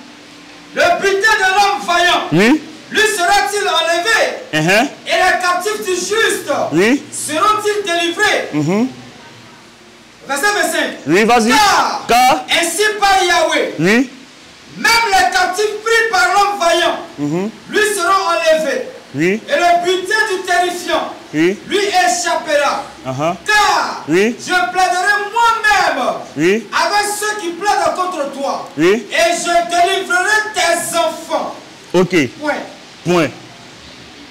[SPEAKER 1] Le butin de l'homme vaillant.
[SPEAKER 2] Oui.
[SPEAKER 1] Lui sera-t-il enlevé? Et les captifs du juste.
[SPEAKER 2] Oui.
[SPEAKER 1] Seront-ils délivrés? Verset 25.
[SPEAKER 2] Oui, vas-y. Car
[SPEAKER 1] ainsi par Yahweh.
[SPEAKER 2] Oui.
[SPEAKER 1] Même les captifs pris par l'homme vaillant. Lui seront enlevés.
[SPEAKER 2] Oui.
[SPEAKER 1] Et le butin du terrifiant.
[SPEAKER 2] Oui.
[SPEAKER 1] Lui échappera. Car
[SPEAKER 2] oui.
[SPEAKER 1] je plaiderai moi-même.
[SPEAKER 2] Oui.
[SPEAKER 1] Avec ceux qui plaident contre toi.
[SPEAKER 2] Oui.
[SPEAKER 1] Et je délivrerai tes enfants.
[SPEAKER 2] Ok. Point.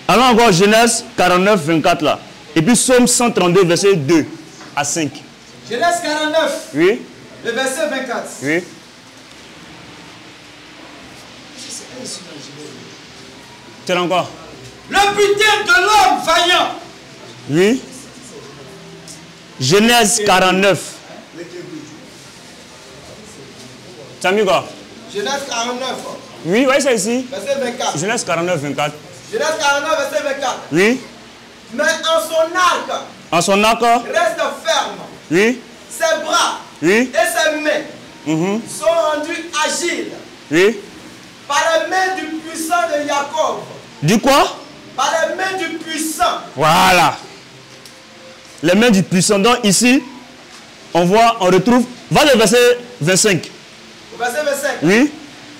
[SPEAKER 2] Alors encore Genèse 49, 24 là. Et puis Psaume 132, verset 2 à 5.
[SPEAKER 1] Genèse 49.
[SPEAKER 2] Oui.
[SPEAKER 1] Le verset 24.
[SPEAKER 2] Oui. Tiens encore.
[SPEAKER 1] Le butin de l'homme vaillant.
[SPEAKER 2] Oui. Genèse 49. Tu as mis quoi?
[SPEAKER 1] Genèse 49.
[SPEAKER 2] Oui, oui, c'est ici.
[SPEAKER 1] Verset 24.
[SPEAKER 2] Genèse 49, 24.
[SPEAKER 1] Genèse 49, verset 24.
[SPEAKER 2] Oui.
[SPEAKER 1] Mais en son arc.
[SPEAKER 2] En son arc.
[SPEAKER 4] Reste ferme.
[SPEAKER 2] Oui.
[SPEAKER 4] Ses bras.
[SPEAKER 2] Oui.
[SPEAKER 4] Et ses mains. Sont rendus agiles.
[SPEAKER 2] Oui.
[SPEAKER 4] Par les mains du puissant de Jacob.
[SPEAKER 2] Du quoi?
[SPEAKER 4] Par les mains du puissant.
[SPEAKER 2] Voilà. Les mains du puissant. Donc ici, on retrouve. Va le verset 25.
[SPEAKER 4] Verset 25.
[SPEAKER 2] Oui.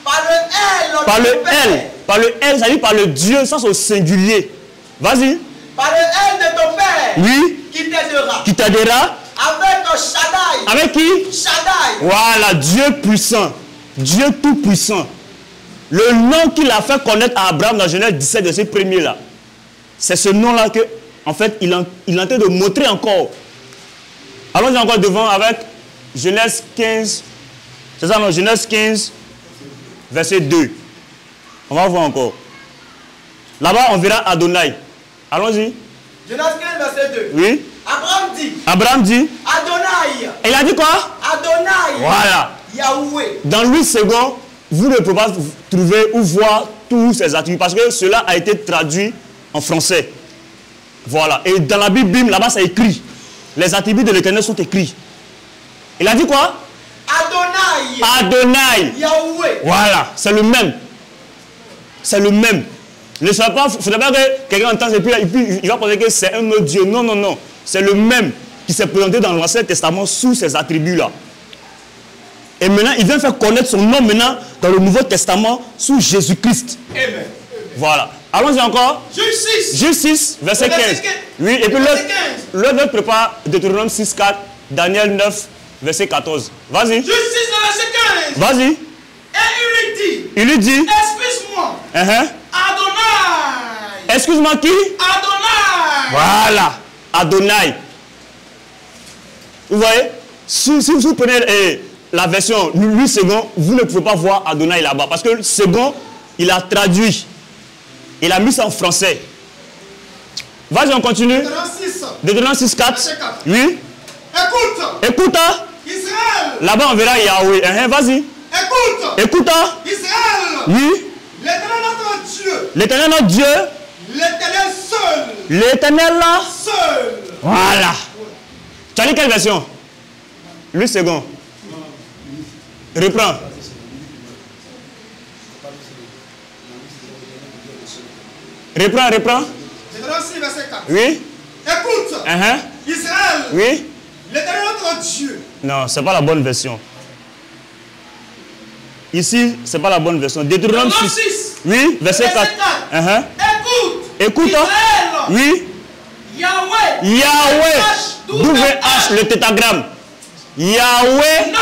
[SPEAKER 4] Par le L.
[SPEAKER 2] Par le L. Par le L, ça dit par le Dieu, ça c'est au singulier. Vas-y.
[SPEAKER 4] Par le L de ton père.
[SPEAKER 2] Oui.
[SPEAKER 4] Qui t'aidera.
[SPEAKER 2] Qui t'aidera.
[SPEAKER 4] Avec Shaddai.
[SPEAKER 2] Avec qui?
[SPEAKER 4] Shaddai.
[SPEAKER 2] Voilà, Dieu puissant. Dieu tout puissant. Le nom qu'il a fait connaître à Abraham dans Genèse 17 de ces premiers là. C'est ce nom-là que, en fait, il est en train de montrer encore. Allons-y encore devant avec Genèse 15. C'est ça, non? Genèse 15, verset 2. On va voir encore. Là-bas, on verra Adonai. Allons-y.
[SPEAKER 4] Genèse 15, verset 2.
[SPEAKER 2] Oui.
[SPEAKER 4] Abraham dit.
[SPEAKER 2] Adonai. Et il a dit quoi?
[SPEAKER 4] Adonai.
[SPEAKER 2] Voilà.
[SPEAKER 4] Yahweh.
[SPEAKER 2] Dans 8 secondes, vous ne pouvez pas trouver ou voir tous ces attributs parce que cela a été traduit en français. Voilà. Et dans la Bible, là-bas, c'est écrit. Les attributs de l'Éternel sont écrits. Il a dit quoi?
[SPEAKER 4] Adonai.
[SPEAKER 2] Adonai.
[SPEAKER 4] Yahweh.
[SPEAKER 2] Voilà. C'est le même. C'est le même. Ne faudrait pas que quelqu'un entende et puis il va penser que c'est un autre Dieu. Non, non, non. C'est le même qui s'est présenté dans l'Ancien Testament sous ces attributs-là. Et maintenant, il vient faire connaître son nom maintenant dans le Nouveau Testament sous Jésus-Christ.
[SPEAKER 4] Amen.
[SPEAKER 2] Voilà. Allons-y encore.
[SPEAKER 4] Juge
[SPEAKER 2] 6, verset 15. Oui, et puis l'autre prépare Deutéronome 6, 4, Daniel 9, verset 14. Vas-y.
[SPEAKER 4] Juge 6, verset 15.
[SPEAKER 2] Vas-y.
[SPEAKER 4] Et
[SPEAKER 2] il lui dit.
[SPEAKER 4] Excuse-moi. Adonai.
[SPEAKER 2] Excuse-moi qui?
[SPEAKER 4] Adonai.
[SPEAKER 2] Voilà. Adonai. Vous voyez? Si vous prenez la version 8 secondes, vous ne pouvez pas voir Adonai là-bas. Parce que le second, il a traduit. Il a mis ça en français. Vas-y, on continue. Deutéronome 6, 4. Oui. Écoute.
[SPEAKER 4] Israël.
[SPEAKER 2] Là-bas, on verra Yahweh. Vas-y. Écoute.
[SPEAKER 4] Israël.
[SPEAKER 2] Oui.
[SPEAKER 4] L'Éternel notre Dieu.
[SPEAKER 2] L'éternel notre Dieu.
[SPEAKER 4] L'éternel seul.
[SPEAKER 2] L'éternel là.
[SPEAKER 4] Seul.
[SPEAKER 2] Voilà. Tu as lu quelle version? 8 secondes. Reprends. Reprends.
[SPEAKER 4] Deutéronome 6, verset 4.
[SPEAKER 2] Oui.
[SPEAKER 4] Écoute. Israël.
[SPEAKER 2] Oui.
[SPEAKER 4] L'éternel notre Dieu.
[SPEAKER 2] Non, c'est pas la bonne version. Ici, c'est pas la bonne version. Deutéronome 6. Oui, verset 4. Écoute.
[SPEAKER 4] Israël.
[SPEAKER 2] Oui. Yahweh. WH, le tétragramme. Yahweh.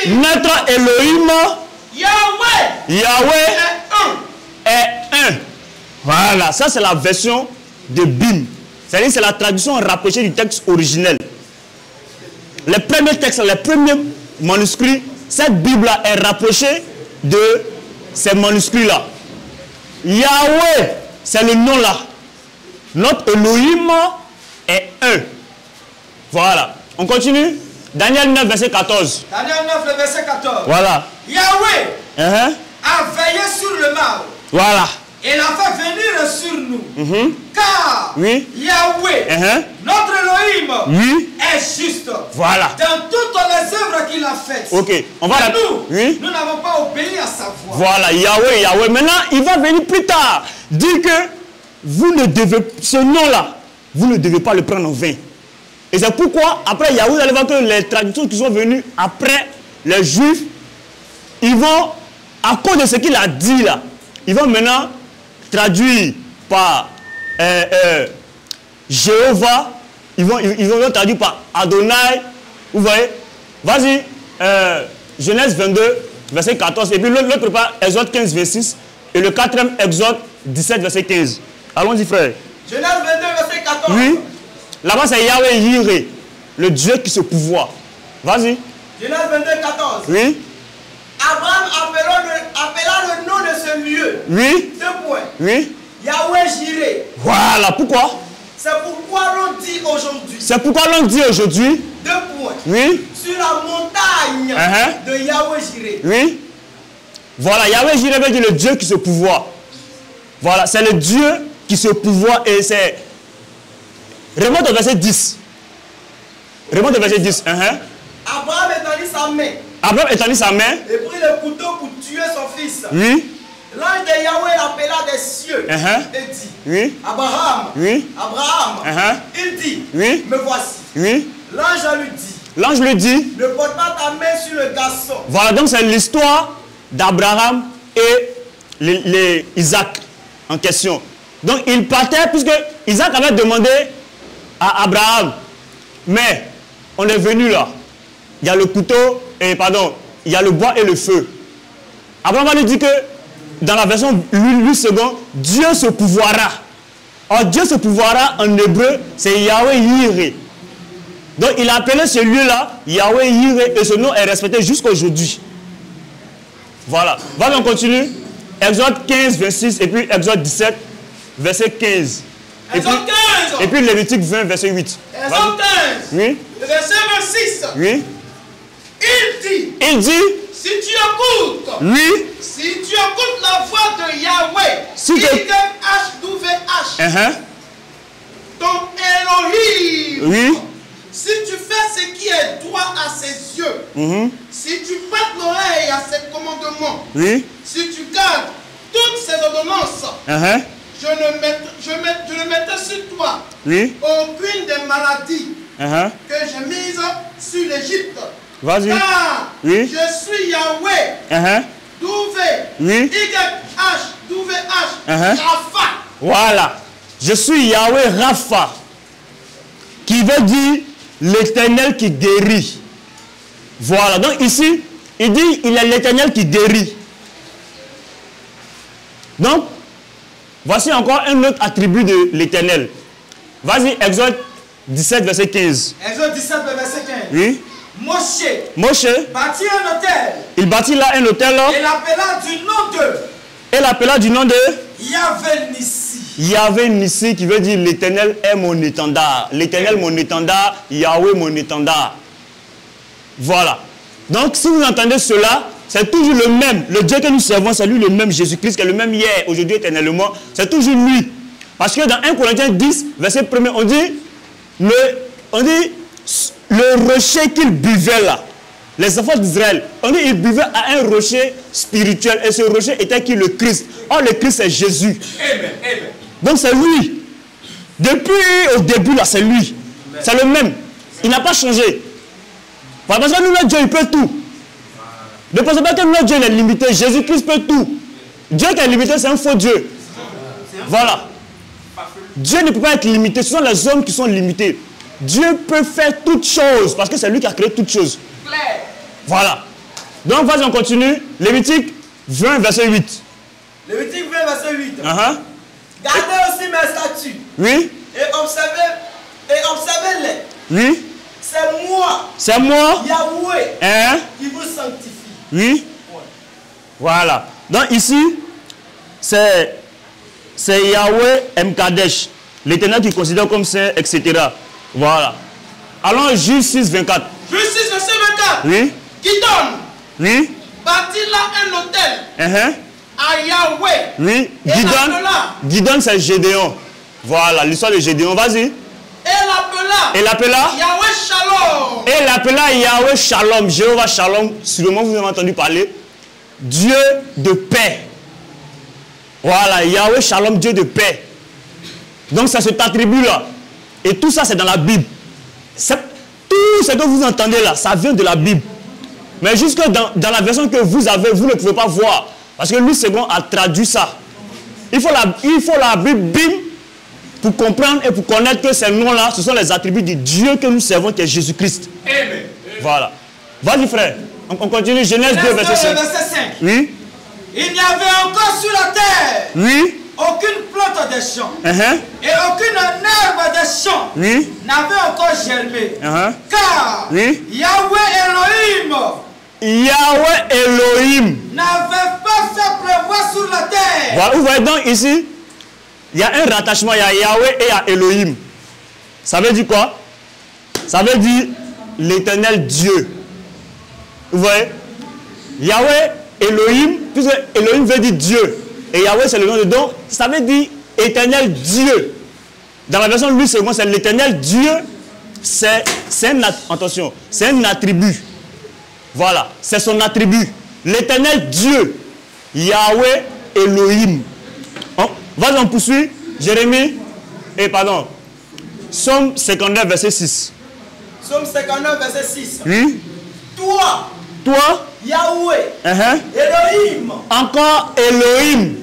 [SPEAKER 2] Notre Elohim. Yahweh est un. Voilà, ça c'est la version de BIM. C'est-à-dire c'est la traduction rapprochée du texte originel. Les premiers textes, les premiers manuscrits, cette Bible-là est rapprochée de ces manuscrits-là. Yahweh, c'est le nom là. Notre Elohim est un. Voilà. On continue. Daniel 9, verset 14.
[SPEAKER 4] Daniel 9, le verset 14.
[SPEAKER 2] Voilà.
[SPEAKER 4] Yahweh a veillé sur le mal.
[SPEAKER 2] Voilà.
[SPEAKER 4] Et l'a fait venir sur nous. Car Yahweh, notre Elohim, est juste.
[SPEAKER 2] Voilà.
[SPEAKER 4] Dans toutes les œuvres qu'il a faites.
[SPEAKER 2] Ok. On va
[SPEAKER 4] nous n'avons pas obéi à sa voix.
[SPEAKER 2] Voilà. Yahweh. Maintenant, il va venir plus tard dire que vous ne devez, ce nom-là, vous ne devez pas le prendre en vain. Et c'est pourquoi, après Yahweh, vous allez voir que les traductions qui sont venues après les Juifs, ils vont, à cause de ce qu'il a dit là, ils vont maintenant traduire par Jéhovah, ils vont traduire par Adonai. Vous voyez? Vas-y, Genèse 22, verset 14. Et puis l'autre part, Exode 15, verset 6. Et le quatrième, Exode 17, verset 15. Allons-y, frère.
[SPEAKER 4] Genèse 22, verset 14.
[SPEAKER 2] Oui. Là-bas, c'est Yahweh Yireh, le Dieu qui se pouvoit. Vas-y.
[SPEAKER 4] Genèse 22, 14.
[SPEAKER 2] Oui.
[SPEAKER 4] Abraham appela le nom de ce lieu.
[SPEAKER 2] Oui.
[SPEAKER 4] 2 points.
[SPEAKER 2] Oui.
[SPEAKER 4] Yahweh Jireh.
[SPEAKER 2] Voilà. Pourquoi?
[SPEAKER 4] C'est pourquoi l'on dit aujourd'hui.
[SPEAKER 2] C'est pourquoi l'on dit aujourd'hui.
[SPEAKER 4] 2 points.
[SPEAKER 2] Oui.
[SPEAKER 4] Sur la montagne de Yahweh Jireh.
[SPEAKER 2] Oui. Voilà. Yahweh Jireh veut dire le Dieu qui se pouvoit. Voilà. C'est le Dieu qui se pouvoit et c'est Remonte au verset 10. Remonte au verset 10.
[SPEAKER 4] Abraham étendit sa main.
[SPEAKER 2] Abraham étendit sa main.
[SPEAKER 4] Et prit le couteau pour tuer son fils.
[SPEAKER 2] Oui.
[SPEAKER 4] L'ange de Yahweh l'appela des cieux et dit,
[SPEAKER 2] oui.
[SPEAKER 4] Abraham,
[SPEAKER 2] oui.
[SPEAKER 4] Abraham, il dit,
[SPEAKER 2] oui.
[SPEAKER 4] me voici.
[SPEAKER 2] Oui.
[SPEAKER 4] L'ange lui dit,
[SPEAKER 2] ne
[SPEAKER 4] porte pas ta main sur le garçon.
[SPEAKER 2] Voilà, donc c'est l'histoire d'Abraham et Isaac en question. Donc il partait, puisque Isaac avait demandé à Abraham, mais on est venu là, il y a le couteau, il y a le bois et le feu. Abraham lui dit que dans la version 8 secondes, Dieu se pouvoira. Or Dieu se pouvoira en hébreu, c'est Yahweh Yireh. Donc il a appelé ce lieu-là Yahweh Yireh et ce nom est respecté jusqu'à aujourd'hui. Voilà. Voilà, on continue. Exode 15, 26 et puis Exode 17, verset 15. Et puis Lévitique 20, verset 8.
[SPEAKER 4] Exode 15,
[SPEAKER 2] oui.
[SPEAKER 4] Verset 26.
[SPEAKER 2] Oui.
[SPEAKER 4] Il dit,
[SPEAKER 2] si tu écoutes, oui.
[SPEAKER 4] Si tu écoutes la voix de Yahweh, YHWH, ton Elohim,
[SPEAKER 2] oui.
[SPEAKER 4] Si tu fais ce qui est droit à ses yeux, si tu prêtes l'oreille à ses commandements, oui. Si tu gardes toutes ses ordonnances, je ne mettrai sur toi aucune des maladies que j'ai mises sur l'Égypte.
[SPEAKER 2] Vas-y.
[SPEAKER 4] Car je suis Yahweh, YHWH, Rapha.
[SPEAKER 2] Voilà. Je suis Yahweh Rapha, qui veut dire l'Éternel qui guérit. Voilà. Donc ici, il dit il est l'Éternel qui guérit. Donc, voici encore un autre attribut de l'Éternel. Vas-y, Exode 17, verset 15.
[SPEAKER 4] Exode 17, verset 15.
[SPEAKER 2] Oui.
[SPEAKER 4] Moshe bâtit un hôtel.
[SPEAKER 2] Il bâtit là un hôtel.
[SPEAKER 4] Et l'appela du nom de.
[SPEAKER 2] Et l'appela du nom de.
[SPEAKER 4] Yahvé Nissi.
[SPEAKER 2] Yahvé Nissi, qui veut dire l'Éternel est mon étendard. L'Éternel mon étendard, Yahweh mon étendard. Voilà. Donc si vous entendez cela, c'est toujours le même. Le Dieu que nous servons, c'est lui le même Jésus-Christ, qui est le même hier, aujourd'hui, éternellement. C'est toujours lui. Parce que dans 1 Corinthiens 10, verset 1er, on dit le rocher qu'il buvait là. Les enfants d'Israël, on dit qu'ils buvaient à un rocher spirituel. Et ce rocher était qui? Le Christ. Or, le Christ, c'est Jésus.
[SPEAKER 4] Amen.
[SPEAKER 2] Donc, c'est lui. Depuis au début, là, c'est lui. C'est le même. Il n'a pas changé. Parce que nous, notre Dieu, il peut tout. Ne pensez pas que notre Dieu est limité. Jésus-Christ peut tout. Dieu qui est limité, c'est un faux Dieu. Voilà. Dieu ne peut pas être limité. Ce sont les hommes qui sont limités. Dieu peut faire toutes choses parce que c'est lui qui a créé toutes choses. Voilà. Donc, vas-y, on continue. Lévitique 20, verset 8.
[SPEAKER 4] Lévitique 20, verset 8. Gardez aussi mes statuts.
[SPEAKER 2] Oui.
[SPEAKER 4] Et observez-les.
[SPEAKER 2] Oui.
[SPEAKER 4] C'est moi.
[SPEAKER 2] C'est moi.
[SPEAKER 4] Yahweh. Qui vous sanctifie.
[SPEAKER 2] Oui. Ouais. Voilà. Donc, ici, c'est Yahweh Mkadesh. L'Éternel qui considère comme saint, etc. Voilà. Allons à Juge 6, 24.
[SPEAKER 4] Juge 6, verset 24.
[SPEAKER 2] Oui.
[SPEAKER 4] Qui donne.
[SPEAKER 2] Oui.
[SPEAKER 4] Bâtit là un hôtel. À Yahweh.
[SPEAKER 2] Oui. Gidon, c'est Gédéon. Voilà, l'histoire de Gédéon. Vas-y.
[SPEAKER 4] Et l'appela.
[SPEAKER 2] Yahweh Shalom. Et l'appela Yahweh Shalom. Jéhovah Shalom. Sûrement vous avez entendu parler. Dieu de paix. Voilà, Yahweh Shalom, Dieu de paix. Donc c'est cet attribut-là. Et tout ça, c'est dans la Bible. Tout ce que vous entendez là, ça vient de la Bible. Mais jusque dans la version que vous avez, vous ne pouvez pas voir. Parce que Louis II a traduit ça. Il faut la Bible pour comprendre et pour connaître que ces noms-là, ce sont les attributs de Dieu que nous servons, qui est Jésus-Christ.
[SPEAKER 4] Amen.
[SPEAKER 2] Voilà. Vas-y frère. On continue. Genèse 2, verset 5. Oui.
[SPEAKER 4] Il n'y avait encore sur la terre.
[SPEAKER 2] Oui.
[SPEAKER 4] Aucune plante des champs et aucune herbe des champs n'avait encore germé. Car Yahweh Elohim n'avait pas fait pleuvoir sur la terre.
[SPEAKER 2] Voilà, vous voyez donc ici, il y a un rattachement, il y a Yahweh et il y a Elohim. Ça veut dire quoi? Ça veut dire l'éternel Dieu. Vous voyez? Yahweh, Elohim, puisque Elohim veut dire Dieu. Et Yahweh, c'est le nom de don. Ça veut dire éternel Dieu. Dans la version Louis II, c'est l'Éternel Dieu. C'est attention, c'est un attribut. Voilà, c'est son attribut. L'Éternel Dieu, Yahweh Elohim. Vas-y, on poursuit. Jérémie, Psaume 59, verset 6.
[SPEAKER 1] Psaume 59, verset 6.
[SPEAKER 2] Oui.
[SPEAKER 1] Toi, Yahweh, Elohim.
[SPEAKER 2] Encore Elohim.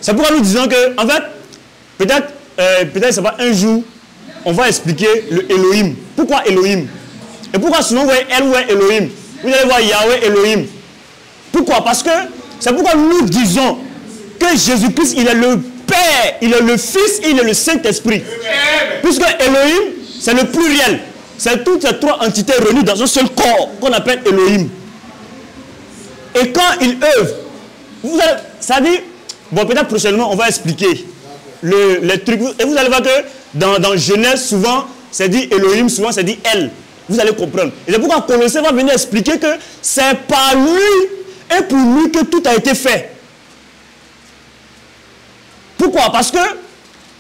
[SPEAKER 2] C'est pourquoi nous disons que, en fait, peut-être c'est pas un jour, on va expliquer le Elohim. Pourquoi Elohim? Et pourquoi souvent vous voyez Elohim? Vous allez voir Yahweh Elohim. Pourquoi? Parce que c'est pourquoi nous disons que Jésus-Christ, il est le Père, il est le Fils, il est le Saint-Esprit. Puisque Elohim, c'est le pluriel. C'est toutes ces trois entités réunies dans un seul corps qu'on appelle Elohim. Et quand il œuvre, ça dit, bon, peut-être prochainement, on va expliquer les trucs. Et vous allez voir que dans Genèse, souvent, c'est dit Elohim, souvent, c'est dit Elle. Vous allez comprendre. Et c'est pourquoi Colossiens va venir expliquer que c'est par lui et pour lui que tout a été fait. Pourquoi? Parce que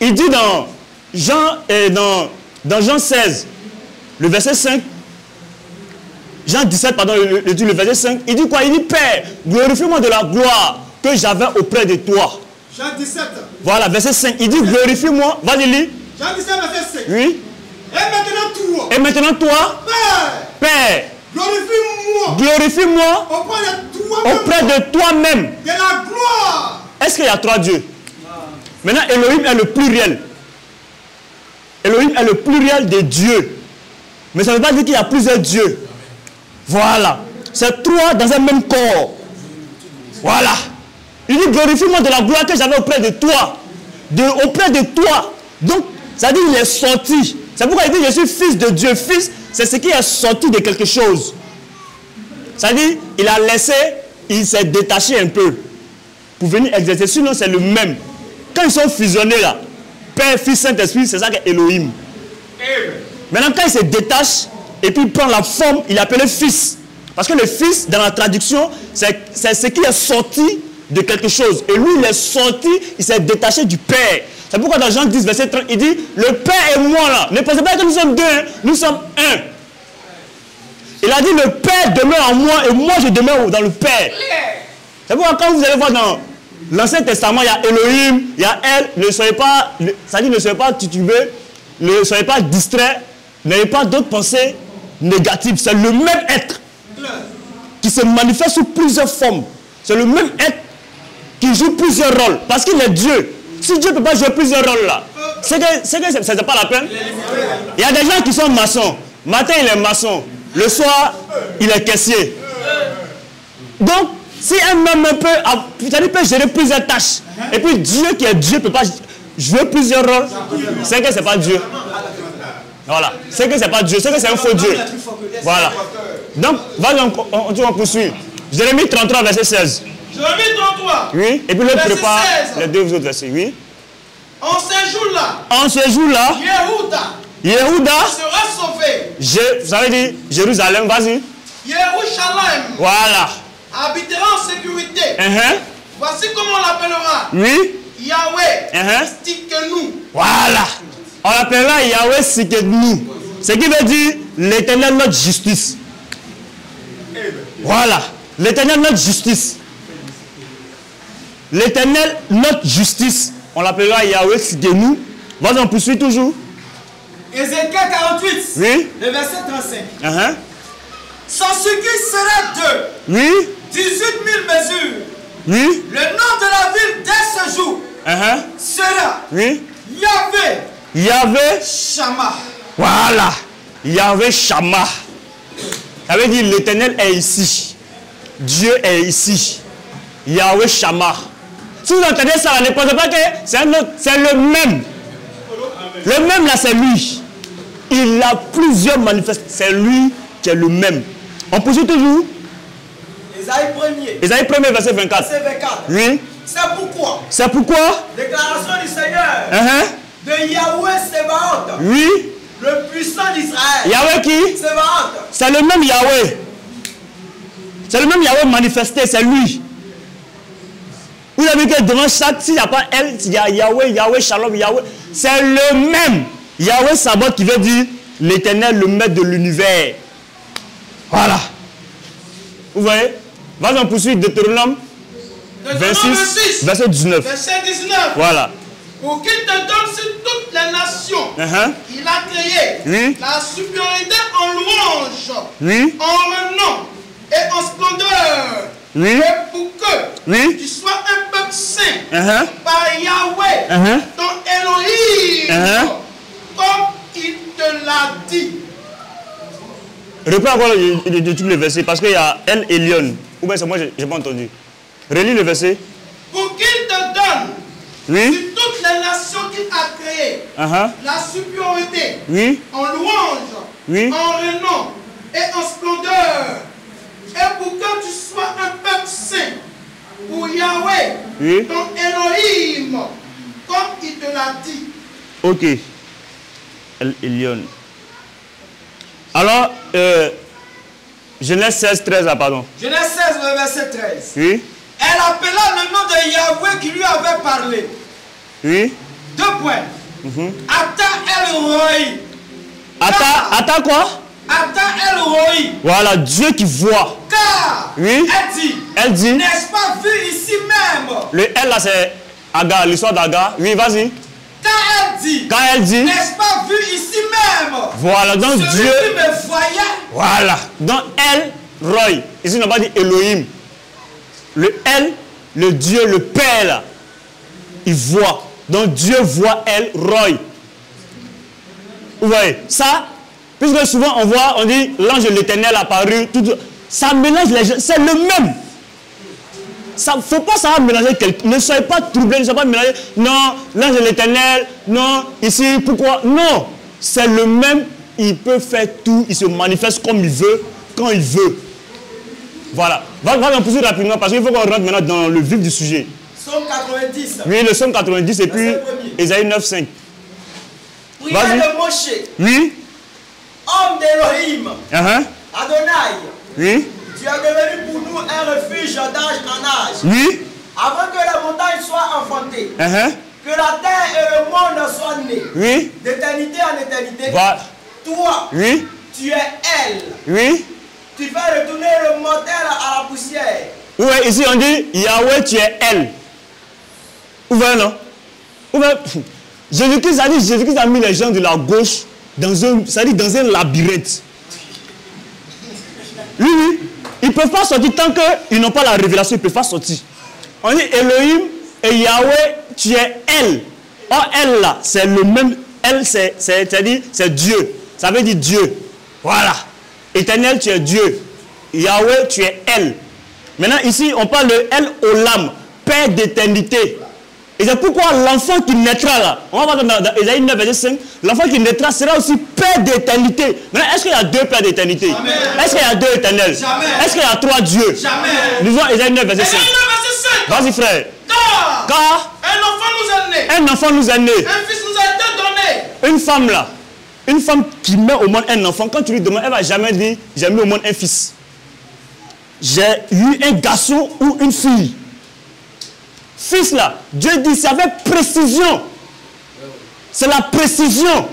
[SPEAKER 2] il dit dans Jean 16, le verset 5, Jean 17, pardon, le verset 5, il dit quoi? Il dit, Père, glorifie-moi de la gloire que j'avais auprès de toi.
[SPEAKER 4] Jean 17.
[SPEAKER 2] Voilà, verset 5, il dit, glorifie-moi, vas-y, lis.
[SPEAKER 4] Jean 17, verset 5.
[SPEAKER 2] Oui.
[SPEAKER 4] Et maintenant toi,
[SPEAKER 2] Père,
[SPEAKER 4] glorifie-moi
[SPEAKER 2] auprès de toi-même.
[SPEAKER 4] De la gloire.
[SPEAKER 2] Est-ce qu'il y a trois dieux? Maintenant, Elohim est le pluriel. Elohim est le pluriel des dieux. Mais ça ne veut pas dire qu'il y a plusieurs dieux. Voilà. C'est trois dans un même corps. Voilà. Il dit, glorifie-moi de la gloire que j'avais auprès de toi. Auprès de toi. Donc, ça dit qu'il est sorti. C'est pourquoi il dit, je suis fils de Dieu. Fils, c'est ce qui est sorti de quelque chose. Ça dit, il a laissé, il s'est détaché un peu pour venir exercer. Sinon, c'est le même. Quand ils sont fusionnés là, Père, Fils, Saint-Esprit, c'est ça qu'est Elohim. Maintenant, quand il se détache et puis il prend la forme, il est appelé Fils. Parce que le Fils, dans la traduction, c'est ce qui est sorti de quelque chose. Et lui, il est sorti, il s'est détaché du Père. C'est pourquoi dans Jean 10, verset 30, il dit, le Père et moi là, ne pensez pas que nous sommes deux, hein, nous sommes un. Il a dit, le Père demeure en moi et moi je demeure dans le Père. C'est pourquoi quand vous allez voir dans l'Ancien Testament, il y a Elohim, il y a Elle, ne soyez pas, ça dit ne soyez pas titubés, ne soyez pas distraits, n'ayez pas d'autres pensées négatives. C'est le même être qui se manifeste sous plusieurs formes. C'est le même être qui joue plusieurs rôles. Parce qu'il est Dieu. Si Dieu ne peut pas jouer plusieurs rôles là, c'est que ce n'est pas la peine. Il y a des gens qui sont maçons. Matin, il est maçon. Le soir, il est caissier. Donc, si un même peut gérer plusieurs tâches, et puis Dieu qui est Dieu ne peut pas jouer plusieurs rôles, c'est que ce n'est pas Dieu. Voilà. C'est que ce n'est pas Dieu, c'est que c'est un faux Dieu. Voilà. Donc, on poursuit. Jérémie 33, verset 16.
[SPEAKER 4] Jérémie 33.
[SPEAKER 2] Oui. Et puis le prépare les deux autres versets. Oui.
[SPEAKER 4] En ce
[SPEAKER 2] jour-là, Yehuda
[SPEAKER 4] sera sauvé.
[SPEAKER 2] Ça veut dire Jérusalem, vas-y.
[SPEAKER 4] Jérusalem.
[SPEAKER 2] Voilà.
[SPEAKER 4] Habitera en sécurité. Voici comment on l'appellera.
[SPEAKER 2] Oui.
[SPEAKER 4] Yahweh. Sikenu.
[SPEAKER 2] Voilà. On l'appellera Yahweh Sikenu. Ce qui veut dire l'Éternel notre justice. Voilà. L'Éternel notre justice. L'Éternel notre justice. On l'appellera Yahweh Sikenu. Vas-y, on poursuit toujours.
[SPEAKER 1] Ézéchiel 48.
[SPEAKER 2] Oui.
[SPEAKER 1] Le verset 35. Sans ce qui sera de 18 000 mesures.
[SPEAKER 2] Oui.
[SPEAKER 1] Le nom de la ville dès ce jour sera
[SPEAKER 2] Yahweh
[SPEAKER 1] Shammah.
[SPEAKER 2] Voilà. Yahweh Shammah. Ça veut dire l'Éternel est ici. Dieu est ici. Yahweh Shammah. Si vous entendez ça, ne pensez pas que c'est le même. Le même là, c'est lui. Il a plusieurs manifestations. C'est lui qui est le même. On poursuit toujours. Ésaïe 1er, verset 24. Oui. C'est pourquoi.
[SPEAKER 1] Déclaration du Seigneur. De Yahweh Sébaoth.
[SPEAKER 2] Oui.
[SPEAKER 1] Le puissant d'Israël.
[SPEAKER 2] Yahweh qui?
[SPEAKER 1] Sébaoth.
[SPEAKER 2] C'est le même Yahweh. C'est le même Yahweh manifesté, c'est lui. Vous a vu que devant chaque, s'il n'y a pas elle, il y a Yahweh, Yahweh, Shalom, Yahweh. C'est le même. Yahweh Sabaoth qui veut dire l'Éternel, le maître de l'univers. Voilà. Vous voyez? Vas-y, on poursuit Deutéronome 26, verset 19.
[SPEAKER 4] Verset 19.
[SPEAKER 2] Voilà.
[SPEAKER 4] Pour qu'il te donne sur toutes les nations qu'il a créées la supériorité en louange, en renom et en splendeur. Et pour que tu sois un peuple saint par Yahweh, ton Elohim, comme il te l'a dit.
[SPEAKER 2] Reprends encore le verset parce qu'il y a El Elyon. Ou bien c'est moi, je n'ai pas entendu. Relis le verset.
[SPEAKER 4] Pour qu'il te donne sur toutes les nations qu'il a créées la supériorité en louange, en renom et en splendeur. Et pour que tu sois un peuple saint pour Yahweh, ton Elohim, comme il te l'a dit.
[SPEAKER 2] Ok. El Elyon. Alors, Genèse 16, 13, pardon.
[SPEAKER 1] Genèse 16, verset 13.
[SPEAKER 2] Oui.
[SPEAKER 1] Elle appela le nom de Yahweh qui lui avait parlé.
[SPEAKER 2] Oui.
[SPEAKER 1] 2 points. Ata El Roi.
[SPEAKER 2] Ata quoi?
[SPEAKER 1] Ata El Roi.
[SPEAKER 2] Voilà, Dieu qui voit.
[SPEAKER 1] Car, elle dit, n'est-ce pas vu ici même?
[SPEAKER 2] Le L là c'est Agar, l'histoire d'Agar. Oui, vas-y.
[SPEAKER 1] Quand elle dit, n'est-ce pas vu ici même?
[SPEAKER 2] Voilà, donc
[SPEAKER 1] celui
[SPEAKER 2] Dieu
[SPEAKER 1] qui me voyait.
[SPEAKER 2] Voilà, donc El Roi. Ici on n'a pas dit Elohim. Le El, le Dieu, le Père là, il voit. Donc Dieu voit El Roi. Vous voyez, ça, puisque souvent on voit, on dit l'ange de l'Éternel apparu, ça mélange les gens, c'est le même. Il ne faut pas savoir mélanger quelqu'un. Ne soyez pas troublés, ne soyez pas mélangés. Non, l'ange de l'Éternel, non, ici, pourquoi? Non, c'est le même. Il peut faire tout, il se manifeste comme il veut, quand il veut. Voilà. On poursuit rapidement parce qu'il faut qu'on rentre maintenant dans le vif du sujet.
[SPEAKER 1] Psaume 90.
[SPEAKER 2] Oui, le psaume 90 et puis Ésaïe 9, 5.
[SPEAKER 1] Prière de Moshe.
[SPEAKER 2] Oui.
[SPEAKER 1] Homme d'Elohim. Adonai.
[SPEAKER 2] Oui.
[SPEAKER 1] Tu es devenu pour nous un refuge d'âge en âge.
[SPEAKER 2] Oui.
[SPEAKER 1] Avant que les montagnes soient enfantées. Que la terre et le monde soient nés.
[SPEAKER 2] Oui.
[SPEAKER 1] D'éternité en éternité.
[SPEAKER 2] Voilà.
[SPEAKER 1] Toi.
[SPEAKER 2] Oui.
[SPEAKER 1] Tu es elle.
[SPEAKER 2] Oui.
[SPEAKER 1] Tu fais retourner le mortel à la poussière.
[SPEAKER 2] Oui, ici on dit Yahweh, tu es elle. Vous voyez, non? Vous voyez? Jésus-Christ a mis les gens de la gauche dans un labyrinthe. Oui. Ils ne peuvent pas sortir tant qu'ils n'ont pas la révélation, ils ne peuvent pas sortir. On dit Elohim et Yahweh, tu es elle. Or, elle là, c'est le même. Elle, c'est-à-dire, c'est Dieu. Ça veut dire Dieu. Voilà. Éternel, tu es Dieu. Yahweh, tu es elle. Maintenant, ici, on parle de El Olam, Père d'éternité. Et c'est pourquoi l'enfant qui naîtra là, on va voir dans Ésaïe 9, verset 5, l'enfant qui naîtra sera aussi Père d'éternité. Maintenant, est-ce qu'il y a 2 Pères d'éternité? Est-ce qu'il y a 2 éternels? Est-ce qu'il y a 3 dieux?
[SPEAKER 1] Jamais.
[SPEAKER 2] Lisons Ésaïe 9, verset 5. Vas-y, frère. Car un enfant nous est né.
[SPEAKER 4] Un fils nous a été donné.
[SPEAKER 2] Une femme là, une femme qui met au monde un enfant, quand tu lui demandes, elle ne va jamais dire j'ai mis au monde un fils. J'ai eu un garçon ou une fille. Fils là, Dieu dit c'est avec précision. C'est la précision.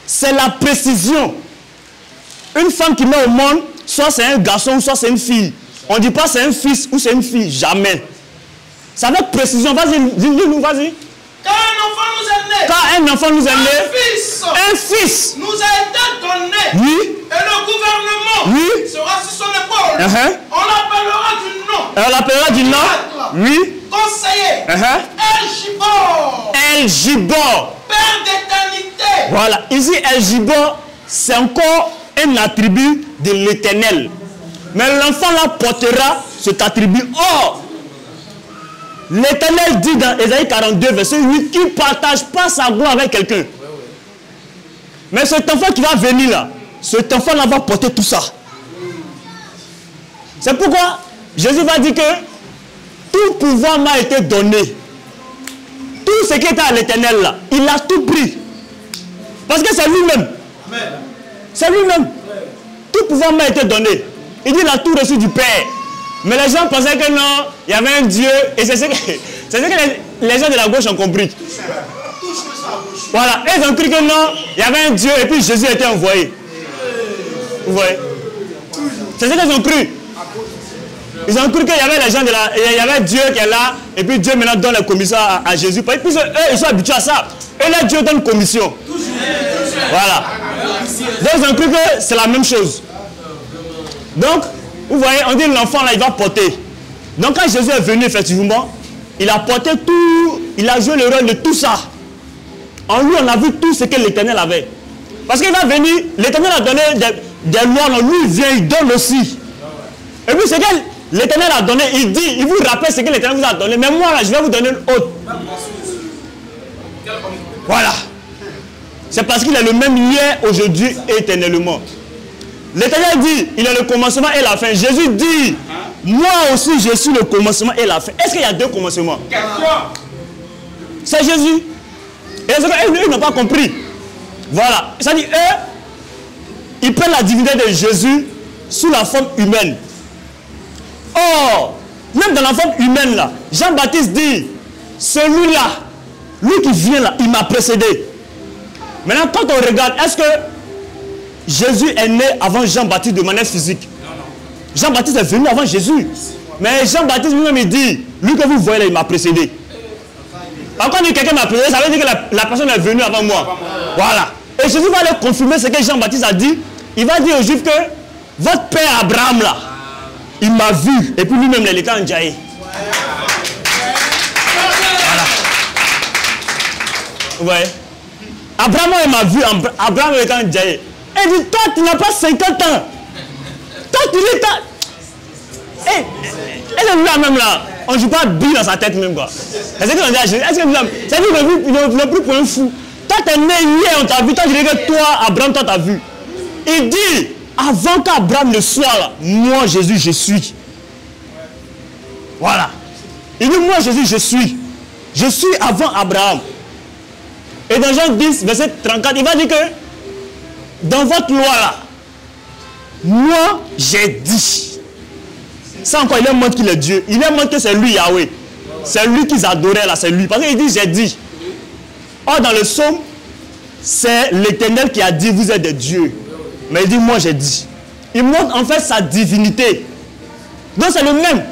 [SPEAKER 2] C'est la précision. Une femme qui met au monde, soit c'est un garçon, soit c'est une fille. On ne dit pas c'est un fils ou c'est une fille, jamais. C'est avec précision. Vas-y, dis-nous, vas-y.
[SPEAKER 4] Car un enfant nous est né.
[SPEAKER 2] Car un enfant nous est né.
[SPEAKER 4] Un fils nous a été donné.
[SPEAKER 2] Oui.
[SPEAKER 4] Et le gouvernement sera sur son épaule. On l'appellera du nom.
[SPEAKER 2] On l'appellera du nom. Oui.
[SPEAKER 4] Conseiller. El Gibor.
[SPEAKER 2] El Gibor.
[SPEAKER 4] Père d'éternité.
[SPEAKER 2] Voilà. Ici, El Gibor, c'est encore un attribut de l'Éternel. Mais l'enfant là portera cet attribut. Or, l'Éternel dit dans Ésaïe 42, verset 8, qu'il ne partage pas sa gloire avec quelqu'un. Mais cet enfant qui va venir là, cet enfant là va porter tout ça. C'est pourquoi Jésus va dire que tout pouvoir m'a été donné. Tout ce qui était à l'Éternel là, il a tout pris. Parce que c'est lui-même. C'est lui-même. Tout pouvoir m'a été donné. Il dit il a tout reçu du Père. Mais les gens pensaient que non, il y avait un Dieu. Et c'est ce que les gens de la gauche ont compris. Voilà, ils ont cru que non, il y avait un Dieu et puis Jésus était envoyé. Vous voyez? C'est ce qu'ils ont cru. Ils ont cru qu'il y avait les gens il y avait Dieu qui est là, et puis Dieu maintenant donne la commission à Jésus. Et puis eux, ils sont habitués à ça. Et là, Dieu donne commission. Voilà. Donc ils ont cru que c'est la même chose. Donc, vous voyez, on dit l'enfant là, il va porter. Donc quand Jésus est venu, effectivement, il a porté tout, il a joué le rôle de tout ça. En lui, on a vu tout ce que l'Éternel avait. Parce qu'il va venir, l'Éternel a donné des lois, lui il vient, il donne aussi. Et puis ce que l'Éternel a donné, il dit, il vous rappelle ce que l'Éternel vous a donné. Mais moi là, je vais vous donner une autre. Voilà. C'est parce qu'il est le même hier, aujourd'hui et éternellement. L'Éternel dit, il est le commencement et la fin. Jésus dit, moi aussi je suis le commencement et la fin. Est-ce qu'il y a deux commencements? C'est Jésus. Et ils n'ont pas compris. Voilà. C'est-à-dire, eux, ils prennent la divinité de Jésus sous la forme humaine. Or, même dans la forme humaine, là, Jean-Baptiste dit, celui-là, lui qui vient là, il m'a précédé. Maintenant, quand on regarde, est-ce que Jésus est né avant Jean-Baptiste de manière physique? Jean-Baptiste est venu avant Jésus. Mais Jean-Baptiste lui-même, il dit, lui que vous voyez là, il m'a précédé. Quand on dit quelqu'un m'a précédé, ça veut dire que la personne est venue avant moi. Voilà. Et Jésus va aller confirmer ce que Jean-Baptiste a dit. Il va dire aux Juifs que votre père Abraham là, il m'a vu. Et puis lui-même, il était en Djaï. Voilà. Vous voyez? Abraham, il m'a vu. Abraham était en Djaï. Et il dit, toi, tu n'as pas 50 ans. Toi, tu l'es pas. Et là même là, on ne joue pas bien dans sa tête même quoi. C'est ce qu'on dit à Jésus. Est-ce que vous n'avez plus pour un fou? Toi, tu es né hier, on t'a vu. Toi, tu dis que toi, Abraham, toi, t'as vu. Il dit, avant qu'Abraham ne soit là, moi, Jésus, je suis. Voilà. Il dit, moi, Jésus, je suis. Je suis avant Abraham. Et dans Jean 10, verset 34, il va dire que dans votre loi là, moi, j'ai dit. Ça encore, il leur montre qu'il est Dieu. Il leur montre que c'est lui, Yahweh. C'est lui qu'ils adoraient là, c'est lui. Parce qu'il dit, j'ai dit. Or, dans le psaume, c'est l'Éternel qui a dit, vous êtes des dieux. Mais il dit, moi j'ai dit. Il montre en fait sa divinité. Donc c'est le même.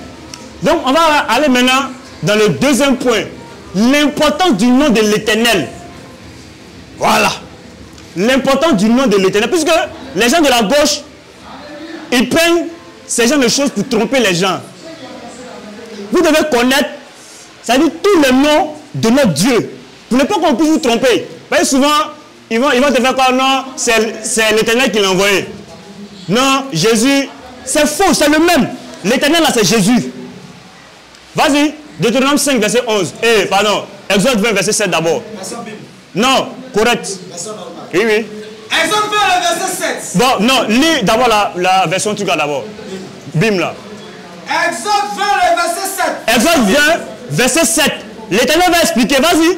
[SPEAKER 2] Donc on va aller maintenant dans le deuxième point. L'importance du nom de l'Éternel. Voilà. L'importance du nom de l'Éternel. Puisque les gens de la gauche, ils prennent ces genres de choses pour tromper les gens. Vous devez connaître, ça dit tous les noms de notre Dieu. Pour ne pas qu'on puisse vous tromper. Parce que souvent, ils vont te faire quoi? Non, c'est l'Éternel qui l'a envoyé. Non, Jésus, c'est faux, c'est le même. L'Éternel là, c'est Jésus. Vas-y, Deutéronome 5, verset 11. Pardon, Exode 20, verset 7 d'abord. Non, correct. Oui, oui.
[SPEAKER 1] Exode 20, verset 7.
[SPEAKER 2] Bon, non, lis d'abord la version truc là d'abord. Bim là.
[SPEAKER 1] Exode 20, verset 7.
[SPEAKER 2] Exode 20, verset 7. L'Éternel va expliquer, vas-y.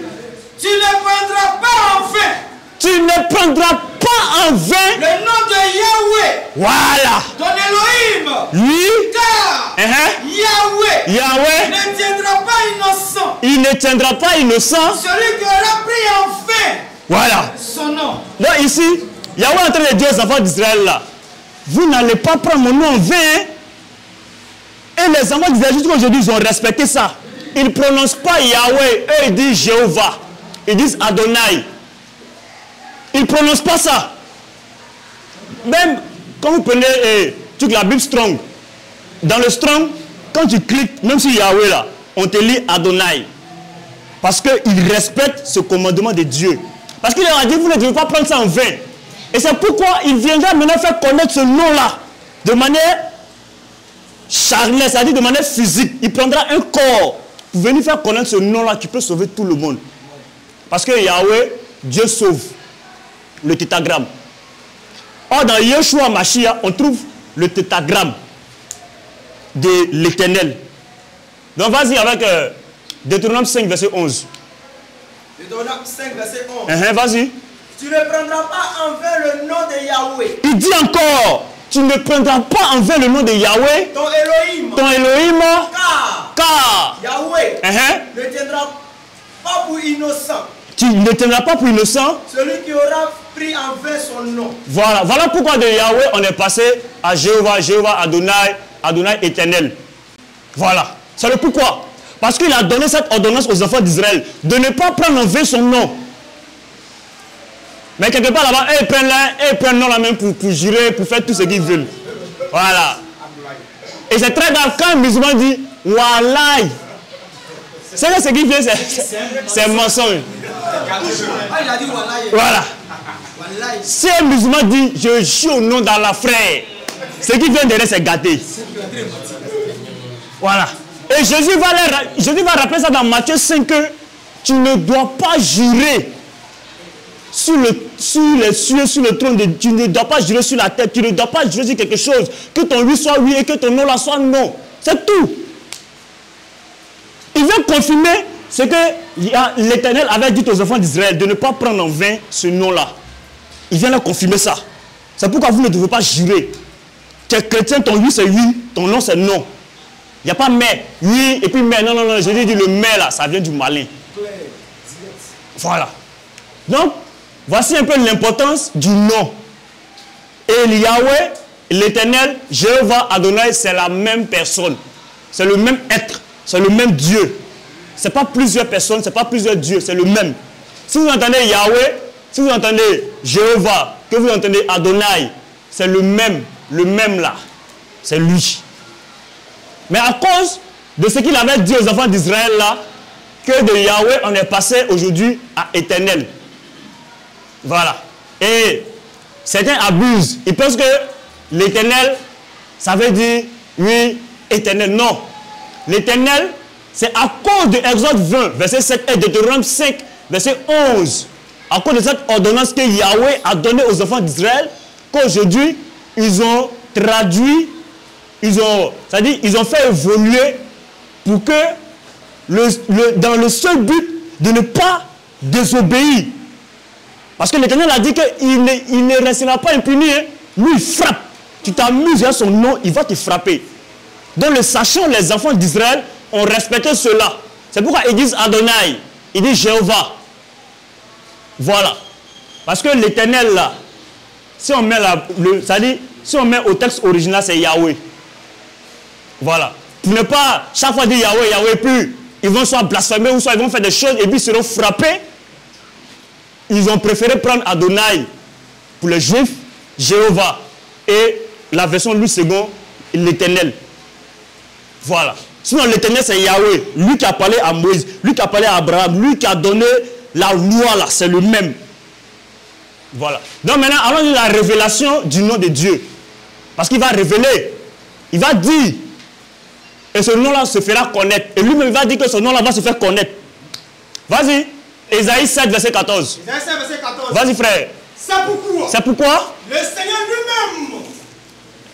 [SPEAKER 1] Tu ne prendras pas en vain.
[SPEAKER 2] Tu ne prendras pas en vain
[SPEAKER 1] le nom de Yahweh.
[SPEAKER 2] Voilà.
[SPEAKER 1] Ton Elohim.
[SPEAKER 2] Oui.
[SPEAKER 1] Car Yahweh ne tiendra pas innocent.
[SPEAKER 2] Il ne tiendra pas innocent
[SPEAKER 1] celui qui aura pris en vain.
[SPEAKER 2] Voilà.
[SPEAKER 1] Son nom.
[SPEAKER 2] Donc ici, Yahweh est en train de dire aux enfants d'Israël là, vous n'allez pas prendre mon nom en vain. Et les enfants d'Israël jusqu'aujourd'hui, ils ont respecté ça. Ils ne prononcent pas Yahweh. Eux, ils disent Jéhovah. Ils disent Adonai. Ils ne prononcent pas ça. Même quand vous prenez la Bible Strong, dans le Strong, quand tu cliques, même sur Yahweh là, on te lit Adonai. Parce qu'ils respectent ce commandement de Dieu. Parce qu'il leur a dit, vous ne devez pas prendre ça en vain. Et c'est pourquoi il viendra maintenant faire connaître ce nom-là de manière charnelle, c'est-à-dire de manière physique. Il prendra un corps pour venir faire connaître ce nom-là qui peut sauver tout le monde. Parce que Yahweh, Dieu sauve. Le tétragramme. Or, dans Yeshua Mashiach, on trouve le tétragramme de l'Éternel. Donc, vas-y avec Deutéronome 5, verset 11.
[SPEAKER 1] Deutéronome 5, verset 11.
[SPEAKER 2] Vas-y.
[SPEAKER 1] Tu ne prendras pas en vain le nom de Yahweh.
[SPEAKER 2] Il dit encore, tu ne prendras pas en vain le nom de Yahweh, ton Elohim, car
[SPEAKER 5] Yahweh ne tiendra pas pour innocent.
[SPEAKER 2] Tu ne tiendras pas pour innocent
[SPEAKER 5] celui qui aura pris en vain son nom.
[SPEAKER 2] Voilà pourquoi de Yahweh on est passé à Jéhovah, Adonai éternel. Voilà, c'est le pourquoi. Parce qu'il a donné cette ordonnance aux enfants d'Israël de ne pas prendre en vain son nom. Mais quelque part là-bas, ils prennent nom la même pour jurer, pour faire tout ce qu'ils veulent. Voilà. Et c'est très grave quand un musulman dit Wallahi. C'est ce qu'il fait, c'est un mensonge. Voilà. Si un musulman dit je jure au nom d'Allah, frère, ce qui vient derrière c'est gâté. Voilà. Et Jésus va rappeler ça dans Matthieu 5 que tu ne dois pas jurer sur les cieux, sur le trône de Dieu. Tu ne dois pas jurer sur la terre. Tu ne dois pas jurer sur quelque chose. Que ton oui soit oui et que ton non là soit non. C'est tout. Il vient confirmer ce que l'Éternel avait dit aux enfants d'Israël de ne pas prendre en vain ce nom-là. Il vient leur confirmer ça. C'est pourquoi vous ne devez pas jurer. Tu es chrétien, ton oui c'est oui, ton non c'est non. Il n'y a pas mais, oui, et puis mais, non, je dis le mais là, ça vient du malin. Voilà. Donc, voici un peu l'importance du nom. Et Yahweh, l'Éternel, Jéhovah, Adonai, c'est la même personne. C'est le même être, c'est le même Dieu. Ce n'est pas plusieurs personnes, ce n'est pas plusieurs dieux, c'est le même. Si vous entendez Yahweh, si vous entendez Jéhovah, que vous entendez Adonai, c'est le même là. C'est lui. Mais à cause de ce qu'il avait dit aux enfants d'Israël là, que de Yahweh, on est passé aujourd'hui à éternel. Voilà. Et certains abusent. Ils pensent que l'éternel, ça veut dire, oui, éternel. Non. L'éternel, c'est à cause de Exode 20, verset 7 et Deutéronome 5, verset 11. À cause de cette ordonnance que Yahweh a donnée aux enfants d'Israël, qu'aujourd'hui, ils ont traduit, c'est-à-dire, ils ont fait évoluer pour que, dans le seul but de ne pas désobéir. Parce que l'Éternel a dit qu'il ne restera pas impuni. Hein. Lui, il frappe. Tu t'amuses à son nom, il va te frapper. Donc, le sachant, les enfants d'Israël ont respecté cela. C'est pourquoi ils disent Adonai, ils disent Jéhovah. Voilà. Parce que l'Éternel, là, si on met si on met au texte original, c'est Yahweh. Voilà. Pour ne pas chaque fois dire Yahweh, Yahweh, plus ils vont soit blasphémer ou soit ils vont faire des choses et puis ils seront frappés. Ils ont préféré prendre Adonai pour les Juifs, Jéhovah. Et la version Louis II, l'Éternel. Voilà. Sinon, l'Éternel, c'est Yahweh. Lui qui a parlé à Moïse, lui qui a parlé à Abraham, lui qui a donné la loi, là, c'est le même. Voilà. Donc maintenant, allons dire la révélation du nom de Dieu. Parce qu'il va révéler. Il va dire. Et ce nom-là se fera connaître. Et lui-même, il va dire que ce nom-là va se faire connaître. Vas-y. Ésaïe 7, verset 14.
[SPEAKER 4] Ésaïe 7, verset 14.
[SPEAKER 2] Vas-y, frère.
[SPEAKER 4] C'est pourquoi
[SPEAKER 2] le
[SPEAKER 4] Seigneur lui-même.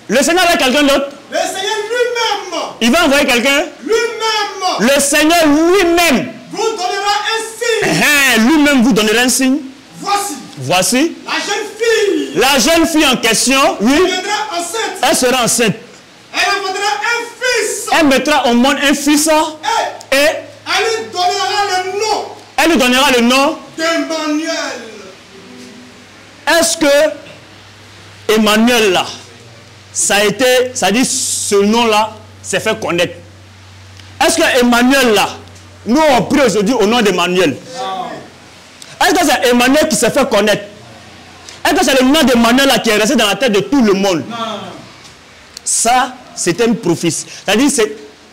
[SPEAKER 2] Le Seigneur avec quelqu'un d'autre.
[SPEAKER 4] Le Seigneur lui-même.
[SPEAKER 2] Il va envoyer quelqu'un.
[SPEAKER 4] Lui-même.
[SPEAKER 2] Le Seigneur lui-même.
[SPEAKER 4] Vous donnera un signe.
[SPEAKER 2] Lui-même vous donnera un signe.
[SPEAKER 4] Voici.
[SPEAKER 2] La jeune fille. La jeune fille en question, oui. Elle sera enceinte.
[SPEAKER 4] Elle engendrera un fils.
[SPEAKER 2] Elle mettra au monde un fils. Et
[SPEAKER 4] elle lui donnera le nom.
[SPEAKER 2] Elle lui donnera le nom
[SPEAKER 4] d'Emmanuel.
[SPEAKER 2] Est-ce que Emmanuel là, ça dit ce nom-là s'est fait connaître? Est-ce que Emmanuel là, nous on prie aujourd'hui au nom d'Emmanuel? Est-ce que c'est Emmanuel qui s'est fait connaître? Est-ce que c'est le nom d'Emmanuel là qui est resté dans la tête de tout le monde? Non. Ça, c'était une prophétie. C'est-à-dire,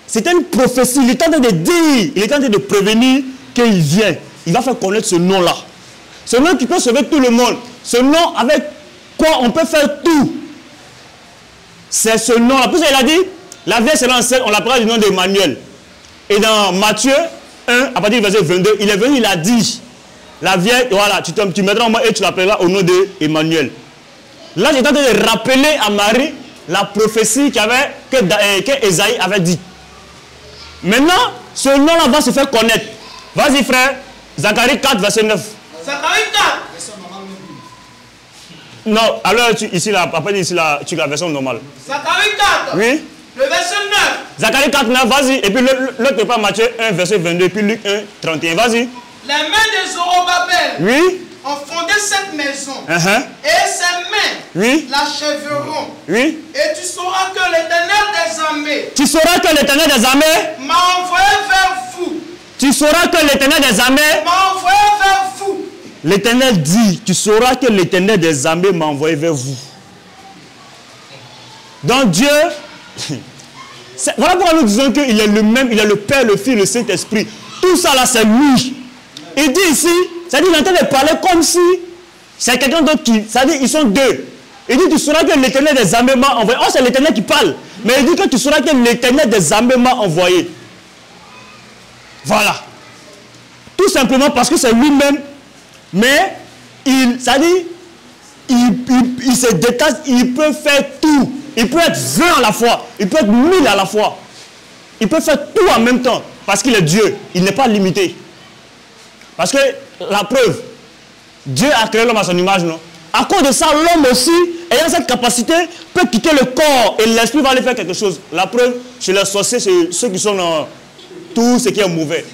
[SPEAKER 2] c'était une prophétie. Il est en train de dire, il est en train de prévenir qu'il vient. Il va faire connaître ce nom-là. Ce nom qui peut sauver tout le monde. Ce nom avec quoi on peut faire tout. C'est ce nom-là. Pour ça, il a dit, la Vierge sera enceinte, on l'appellera du nom d'Emmanuel. Et dans Matthieu 1, à partir du verset 22, il est venu, il a dit, la Vierge, voilà, tu mettras en moi et tu l'appelleras au nom d'Emmanuel. Là, j'étais en train de rappeler à Marie la prophétie que Esaïe avait dit. Maintenant, ce nom-là va se faire connaître. Vas-y, frère. Zacharie 4, verset 9.
[SPEAKER 4] Zacharie 4.
[SPEAKER 2] Non, alors ici, là, après ici, là, tu as la version normale.
[SPEAKER 4] Zacharie 4.
[SPEAKER 2] Oui.
[SPEAKER 4] Le verset 9.
[SPEAKER 2] Zacharie 4, 9, vas-y. Et puis l'autre pas Matthieu 1, verset 22, puis Luc 1, 31, vas-y.
[SPEAKER 4] Les mains de Zorobabel
[SPEAKER 2] Oui.
[SPEAKER 4] ont fondé cette maison. Et ses mains
[SPEAKER 2] oui.
[SPEAKER 4] l'achèveront.
[SPEAKER 2] Oui.
[SPEAKER 4] Et tu sauras que l'Éternel des armées.
[SPEAKER 2] Tu sauras que l'Éternel des armées
[SPEAKER 4] m'a envoyé vers vous.
[SPEAKER 2] Tu sauras que l'Éternel des armées
[SPEAKER 4] m'a envoyé vers vous.
[SPEAKER 2] L'Éternel dit, tu sauras que l'Éternel des armées m'a envoyé vers vous. Donc Dieu, voilà pourquoi nous disons qu'il est le même, il est le Père, le Fils, le Saint-Esprit. Tout ça là, c'est lui. Il dit ici, c'est-à-dire qu'il est en train de parler comme si c'est quelqu'un d'autre qui, c'est-à-dire ils sont deux. Il dit, tu sauras que l'Éternel des armées m'a envoyé. Oh, c'est l'Éternel qui parle. Mais il dit que tu sauras que l'Éternel des armées m'a envoyé. Voilà. Tout simplement parce que c'est lui-même. Mais, c'est-à-dire, il se détache, il peut faire tout. Il peut être 20 à la fois. Il peut être 1000 à la fois. Il peut faire tout en même temps. Parce qu'il est Dieu. Il n'est pas limité. Parce que, la preuve, Dieu a créé l'homme à son image, non? À cause de ça, l'homme aussi, ayant cette capacité, peut quitter le corps et l'esprit va aller faire quelque chose. La preuve, chez les sorciers, c'est ceux qui sont dans tout ce qui est mauvais.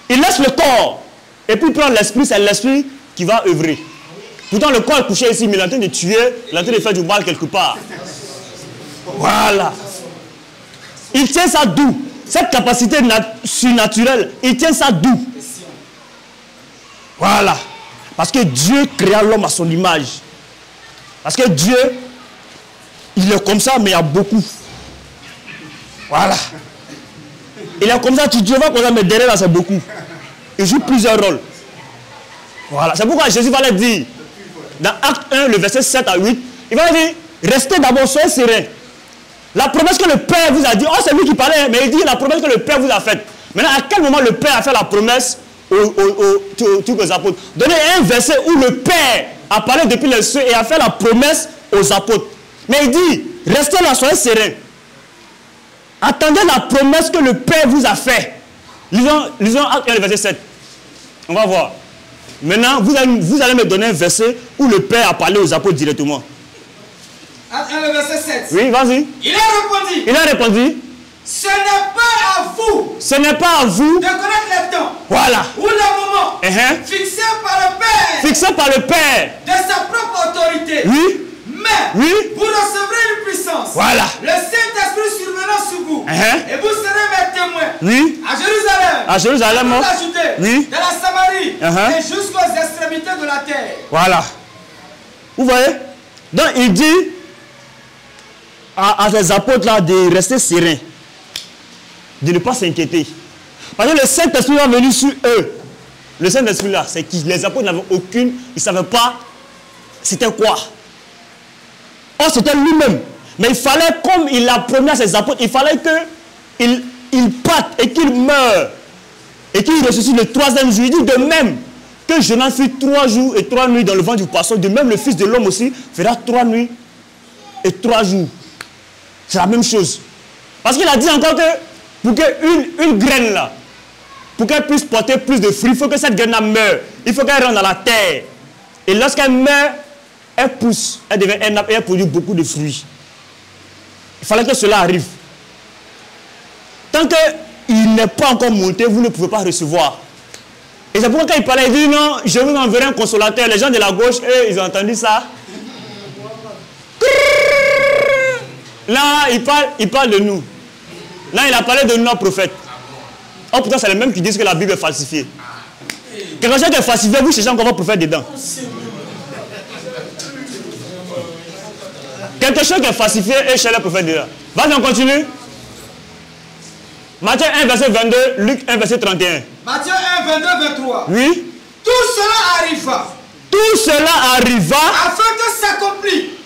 [SPEAKER 2] Il laisse le corps et puis il prend l'esprit, c'est l'esprit qui va œuvrer. Pourtant, le corps est couché ici, mais il est en train de tuer, il est en train de faire du mal quelque part. Voilà. Il tient ça d'où? Cette capacité surnaturelle, il tient ça d'où? Voilà. Parce que Dieu créa l'homme à son image. Parce que Dieu, il est comme ça, mais il y a beaucoup. Voilà. Il est comme ça, tu vois comme ça, mais derrière là, c'est beaucoup. Il joue plusieurs rôles. Voilà. C'est pourquoi Jésus va le dire. Dans Acte 1, le verset 7 à 8, il va dire, restez d'abord, soyez sereins. La promesse que le Père vous a dit, oh c'est lui qui parlait, mais il dit la promesse que le Père vous a faite. Maintenant, à quel moment le Père a fait la promesse aux apôtres? Donnez un verset où le Père a parlé depuis les cieux et a fait la promesse aux apôtres. Mais il dit, restez là, soyez sereins. Attendez la promesse que le Père vous a faite. Lisons Acte 1, le verset 7. On va voir. Maintenant, vous allez me donner un verset où le Père a parlé aux apôtres directement.
[SPEAKER 5] Acte 1, le verset 7.
[SPEAKER 2] Oui, vas-y.
[SPEAKER 5] Il a répondu. Ce n'est pas à vous.
[SPEAKER 2] Ce n'est pas à vous
[SPEAKER 5] de connaître les temps.
[SPEAKER 2] Voilà.
[SPEAKER 5] Ou le moment. Fixé par le Père.
[SPEAKER 2] Fixé par le Père.
[SPEAKER 5] De sa propre autorité.
[SPEAKER 2] Oui.
[SPEAKER 5] Mais vous recevrez une puissance.
[SPEAKER 2] Voilà.
[SPEAKER 5] Le Saint-Esprit survenant sur vous. Et vous serez mes témoins.
[SPEAKER 2] Oui.
[SPEAKER 5] À Jérusalem.
[SPEAKER 2] À Jérusalem.
[SPEAKER 5] Dans la Judée.
[SPEAKER 2] Oui.
[SPEAKER 5] Dans la Samarie. Et jusqu'aux extrémités de la terre.
[SPEAKER 2] Voilà. Vous voyez? Donc il dit à ses apôtres là de rester sereins. De ne pas s'inquiéter. Parce que le Saint-Esprit va venir sur eux. Le Saint-Esprit là, c'est qui? Les apôtres n'avaient aucune, ils ne savaient pas c'était quoi. Oh, c'était lui-même. Mais il fallait, comme il l'a promis à ses apôtres, il fallait qu'il parte et qu'il meure. Et qu'il ressuscite le troisième jour. Il dit de même que Jonas fut 3 jours et 3 nuits dans le ventre du poisson, de même le Fils de l'homme aussi fera 3 nuits et 3 jours. C'est la même chose. Parce qu'il a dit encore que pour qu'une graine là, pour qu'elle puisse porter plus de fruits, il faut que cette graine là meure. Il faut qu'elle rentre dans la terre. Et lorsqu'elle meurt, elle pousse, elle devient un arbre et elle produit beaucoup de fruits. Il fallait que cela arrive. Tant qu'il n'est pas encore monté, vous ne pouvez pas recevoir. Et c'est pourquoi quand il parlait, il dit non, je vous enverrai un consolateur. Les gens de la gauche, eux, ils ont entendu ça. Là, il parle de nous. Là, il a parlé de nos prophètes. Oh, pourtant, c'est les mêmes qui disent que la Bible est falsifiée. Quelque chose qui est falsifié, vous cherchez encore votre prophète dedans. Quelque chose qui est falsifié et chez le prophète dedans. Vas-y, on continue. Matthieu 1, verset 22, Luc 1, verset 31.
[SPEAKER 5] Matthieu 1, 22, 23.
[SPEAKER 2] Oui.
[SPEAKER 5] Tout cela arriva.
[SPEAKER 2] Tout cela arriva.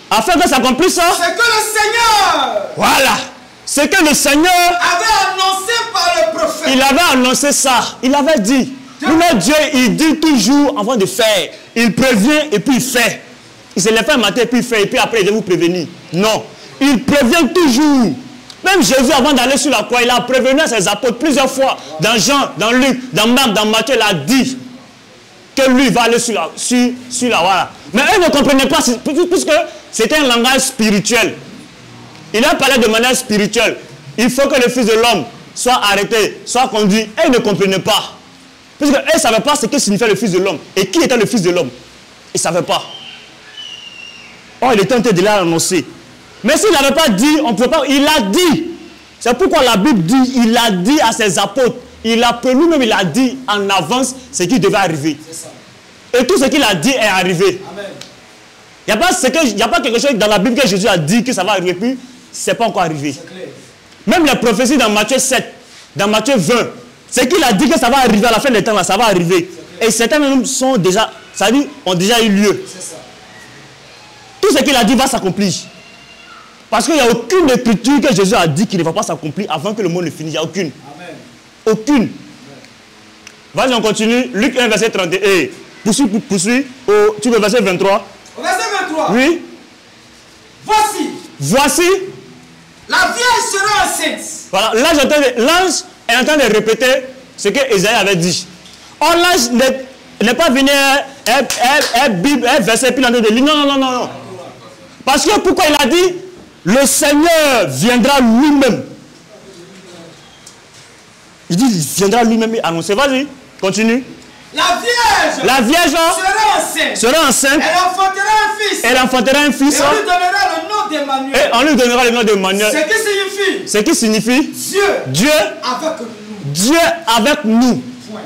[SPEAKER 5] Afin que s'accomplisse.
[SPEAKER 2] Ça.
[SPEAKER 5] C'est que le Seigneur.
[SPEAKER 2] Voilà. C'est que le Seigneur
[SPEAKER 5] avait annoncé par le prophète.
[SPEAKER 2] Il avait annoncé ça. Il avait dit. Nous, Dieu, il dit toujours avant de faire. Il prévient et puis il fait. Il se lève un matin et puis il fait. Et puis après, il va vous prévenir. Non. Il prévient toujours. Même Jésus, avant d'aller sur la croix, il a prévenu à ses apôtres plusieurs fois. Dans Jean, dans Luc, dans Marc, dans Matthieu, il a dit que lui va aller sur la voilà. Mais eux ne comprenaient pas, puisque c'était un langage spirituel. Il a parlé de manière spirituelle. Il faut que le Fils de l'homme soit arrêté, soit conduit. Et ils ne comprenaient pas. Puisque eux ne savaient pas ce que signifiait le Fils de l'homme. Et qui était le Fils de l'homme. Ils ne savaient pas. Oh, il était en train de l'annoncer. Mais s'il n'avait pas dit, on ne pouvait pas. Il a dit. C'est pourquoi la Bible dit, il a dit à ses apôtres. Il a lui-même, il a dit en avance ce qui devait arriver. Et tout ce qu'il a dit est arrivé. Il n'y a pas quelque chose dans la Bible que Jésus a dit que ça va arriver, puis ce n'est pas encore arrivé. Même les prophéties dans Matthieu 7, dans Matthieu 20, ce qu'il a dit que ça va arriver à la fin des temps, là, ça va arriver. Et certains même sont déjà, ça dit, ont déjà eu lieu. Tout ce qu'il a dit va s'accomplir. Parce qu'il n'y a aucune écriture que Jésus a dit qui ne va pas s'accomplir avant que le monde ne finisse. Il n'y a aucune. Amen. Aucune. Vas-y, on continue. Luc 1, verset 31. Poursuis. Tu veux verset 23.
[SPEAKER 5] Au verset 23.
[SPEAKER 2] Oui. Voici.
[SPEAKER 5] La vierge sera enceinte.
[SPEAKER 2] Voilà. L'ange est en train de répéter ce que Isaïe avait dit. Or, l'ange n'est pas venu un verset puis il est en train de lire. Non. Parce que pourquoi il a dit le Seigneur viendra lui-même. Il dit, il viendra lui-même annoncer. Vas-y, continue.
[SPEAKER 5] La vierge
[SPEAKER 2] sera enceinte. Elle enfantera un fils.
[SPEAKER 5] Et on lui donnera le nom d'Emmanuel.
[SPEAKER 2] Et on lui donnera le nom d'Emmanuel.
[SPEAKER 5] Ce qui signifie
[SPEAKER 2] Dieu avec nous. Point.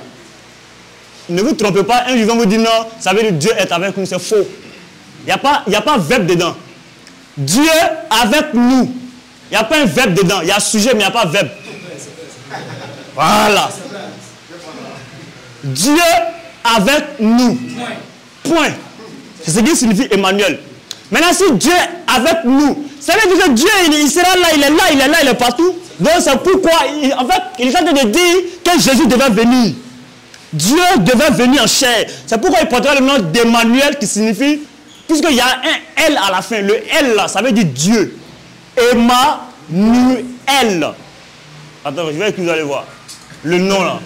[SPEAKER 2] Ne vous trompez pas, un jour on vous dit non, ça veut dire Dieu est avec nous, c'est faux. Il n'y a pas verbe dedans. Dieu avec nous. Il n'y a pas un verbe dedans. Il y a sujet, mais il n'y a pas verbe. Voilà. Dieu avec nous. Point. C'est ce qui signifie Emmanuel. Maintenant, si Dieu est avec nous, ça veut dire que Dieu, il sera là, il est partout. Donc, c'est pourquoi, en fait, il est en train de dire que Jésus devait venir. Dieu devait venir en chair. C'est pourquoi il portera le nom d'Emmanuel qui signifie, puisqu'il y a un L à la fin. Le L là, ça veut dire Dieu. Emmanuel. Attends, je vais que vous allez voir. Le nom là.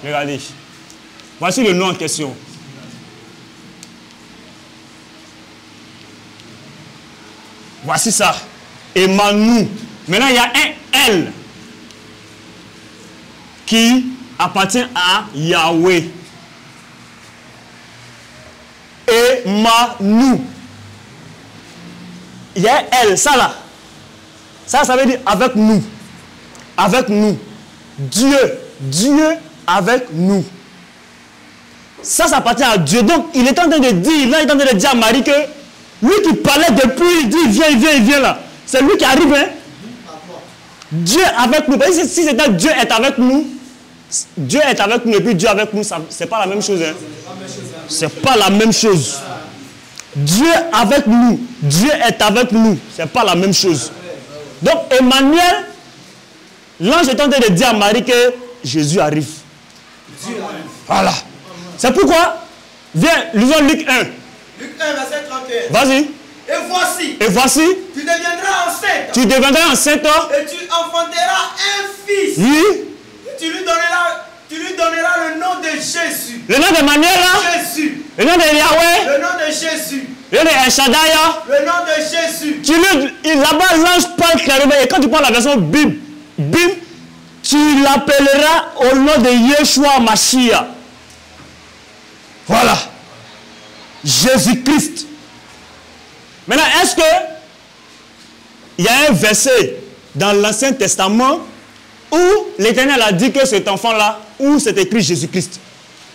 [SPEAKER 2] Regardez. Voici le nom en question. Voici ça. Emmanuel. Maintenant, il y a un L qui appartient à Yahweh. Emmanuel. Il y a un L, ça là. Ça veut dire avec nous. Avec nous. Dieu avec nous. Ça appartient à Dieu. Donc, il est en train de dire, là, il est en train de dire à Marie que lui qui parlait depuis, il dit, il vient là. C'est lui qui arrive, hein. Dieu avec nous. Si c'était Dieu est avec nous, Dieu est avec nous et puis Dieu avec nous, c'est pas la même chose, hein. C'est pas la même chose. Dieu avec nous, Dieu est avec nous, c'est pas la même chose. Donc, Emmanuel, l'ange est en train de dire à Marie que Jésus arrive. Voilà. C'est pourquoi, viens, lisons Luc 1.
[SPEAKER 5] Luc 1, verset 31.
[SPEAKER 2] Vas-y.
[SPEAKER 5] Et voici.
[SPEAKER 2] Tu deviendras enceinte.
[SPEAKER 5] Et tu enfanteras un fils.
[SPEAKER 2] Oui.
[SPEAKER 5] Tu lui donneras le nom de Jésus.
[SPEAKER 2] Le nom d'Emmanuel là.
[SPEAKER 5] Jésus.
[SPEAKER 2] Le nom de Yahweh.
[SPEAKER 5] Le nom de Jésus.
[SPEAKER 2] Le nom de El Shaddai.
[SPEAKER 5] Le nom de Jésus.
[SPEAKER 2] Là-bas, l'ange parle clairement. Et quand tu prends la version Bim, tu l'appelleras au nom de Yeshua Mashiach. Voilà. Jésus-Christ. Maintenant, est-ce que il y a un verset dans l'Ancien Testament où l'Éternel a dit que cet enfant-là, où c'est écrit Jésus-Christ?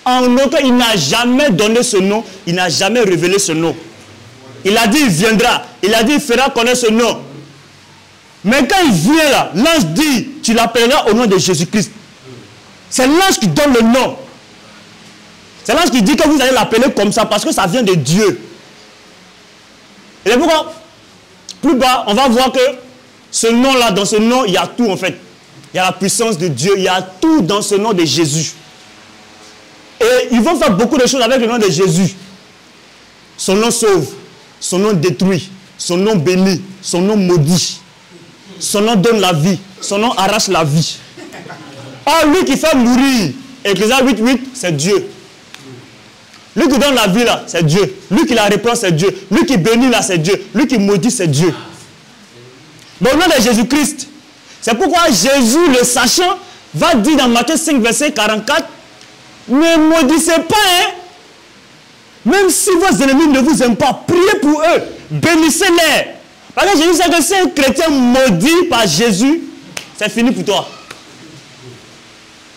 [SPEAKER 2] En aucun, il n'a jamais donné ce nom, il n'a jamais révélé ce nom. Il a dit, il viendra. Il a dit, il fera connaître ce nom. Mais quand il vient là, l'ange dit, tu l'appelleras au nom de Jésus-Christ. C'est l'ange qui donne le nom. C'est l'ange qui dit que vous allez l'appeler comme ça parce que ça vient de Dieu. Et c'est pourquoi, plus bas, on va voir que ce nom-là, dans ce nom, il y a tout en fait. Il y a la puissance de Dieu, il y a tout dans ce nom de Jésus. Et ils vont faire beaucoup de choses avec le nom de Jésus. Son nom sauve, son nom détruit, son nom bénit, son nom maudit. Son nom donne la vie, son nom arrache la vie. Or, lui qui fait mourir, Ecclésiaste 8:8, c'est Dieu. Lui qui donne la vie là, c'est Dieu. Lui qui la reprend, c'est Dieu. Lui qui bénit là, c'est Dieu. Lui qui maudit, c'est Dieu. Mais au nom de Jésus-Christ, c'est pourquoi Jésus, le sachant, va dire dans Matthieu 5, verset 44, ne maudissez pas, hein. Même si vos ennemis ne vous aiment pas, priez pour eux, bénissez-les. Parce que Jésus sait que si un chrétien maudit par Jésus, c'est fini pour toi.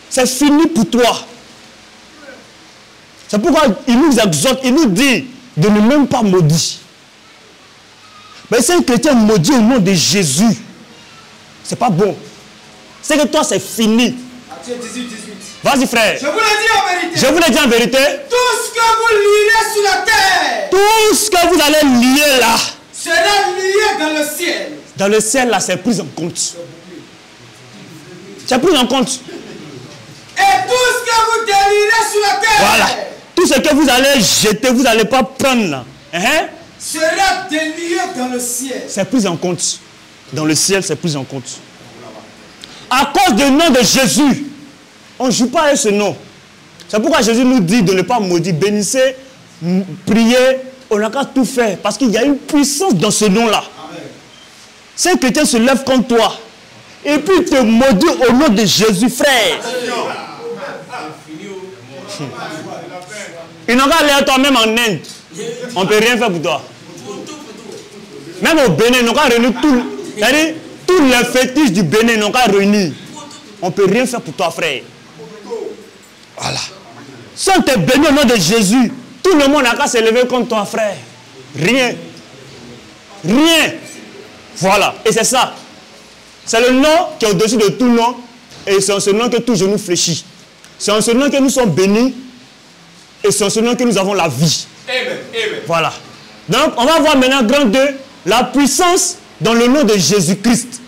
[SPEAKER 2] C'est fini pour toi. C'est pourquoi il nous exhorte, il nous dit de ne même pas maudire. Mais si un chrétien maudit au nom de Jésus, c'est pas bon. C'est que toi, c'est fini.
[SPEAKER 5] Matthieu 18, 18.
[SPEAKER 2] Vas-y, frère.
[SPEAKER 5] Je vous le dis en vérité.
[SPEAKER 2] Je vous le dis en vérité.
[SPEAKER 5] Tout ce que vous lirez sur la terre,
[SPEAKER 2] Tout ce que vous allez lier là,
[SPEAKER 5] sera lié dans le ciel.
[SPEAKER 2] dans le ciel là, c'est pris en compte. C'est pris en compte.
[SPEAKER 5] Et tout ce que vous délirez sur la terre,
[SPEAKER 2] Voilà. Tout ce que vous allez jeter, vous n'allez pas prendre là. Hein?
[SPEAKER 5] sera délié dans le ciel.
[SPEAKER 2] C'est pris en compte. Dans le ciel, c'est pris en compte. À cause du nom de Jésus, on ne joue pas avec ce nom. C'est pourquoi Jésus nous dit de ne pas maudire. Bénissez, priez, on n'a qu'à tout faire. Parce qu'il y a une puissance dans ce nom-là. Si un chrétien se lève contre toi, et puis te maudit au nom de Jésus, frère. Il n'a qu'à aller à toi-même en Inde. On ne peut rien faire pour toi. Même au Bénin, ils n'ont qu'à réunir tous les fétiches du Bénin, ils n'ont qu'à réunir. On ne peut rien faire pour toi, frère. Voilà. Si on te bénit au nom de Jésus, tout le monde n'a qu'à se lever contre toi, frère. Rien. Rien. Voilà. Et c'est ça. C'est le nom qui est au-dessus de tout nom. Et c'est en ce nom que tout genou fléchit. C'est en ce nom que nous sommes bénis. Et c'est en ce nom que nous avons la vie.
[SPEAKER 5] Amen. Amen.
[SPEAKER 2] Voilà. Donc, on va voir maintenant, grand 2, la puissance dans le nom de Jésus-Christ.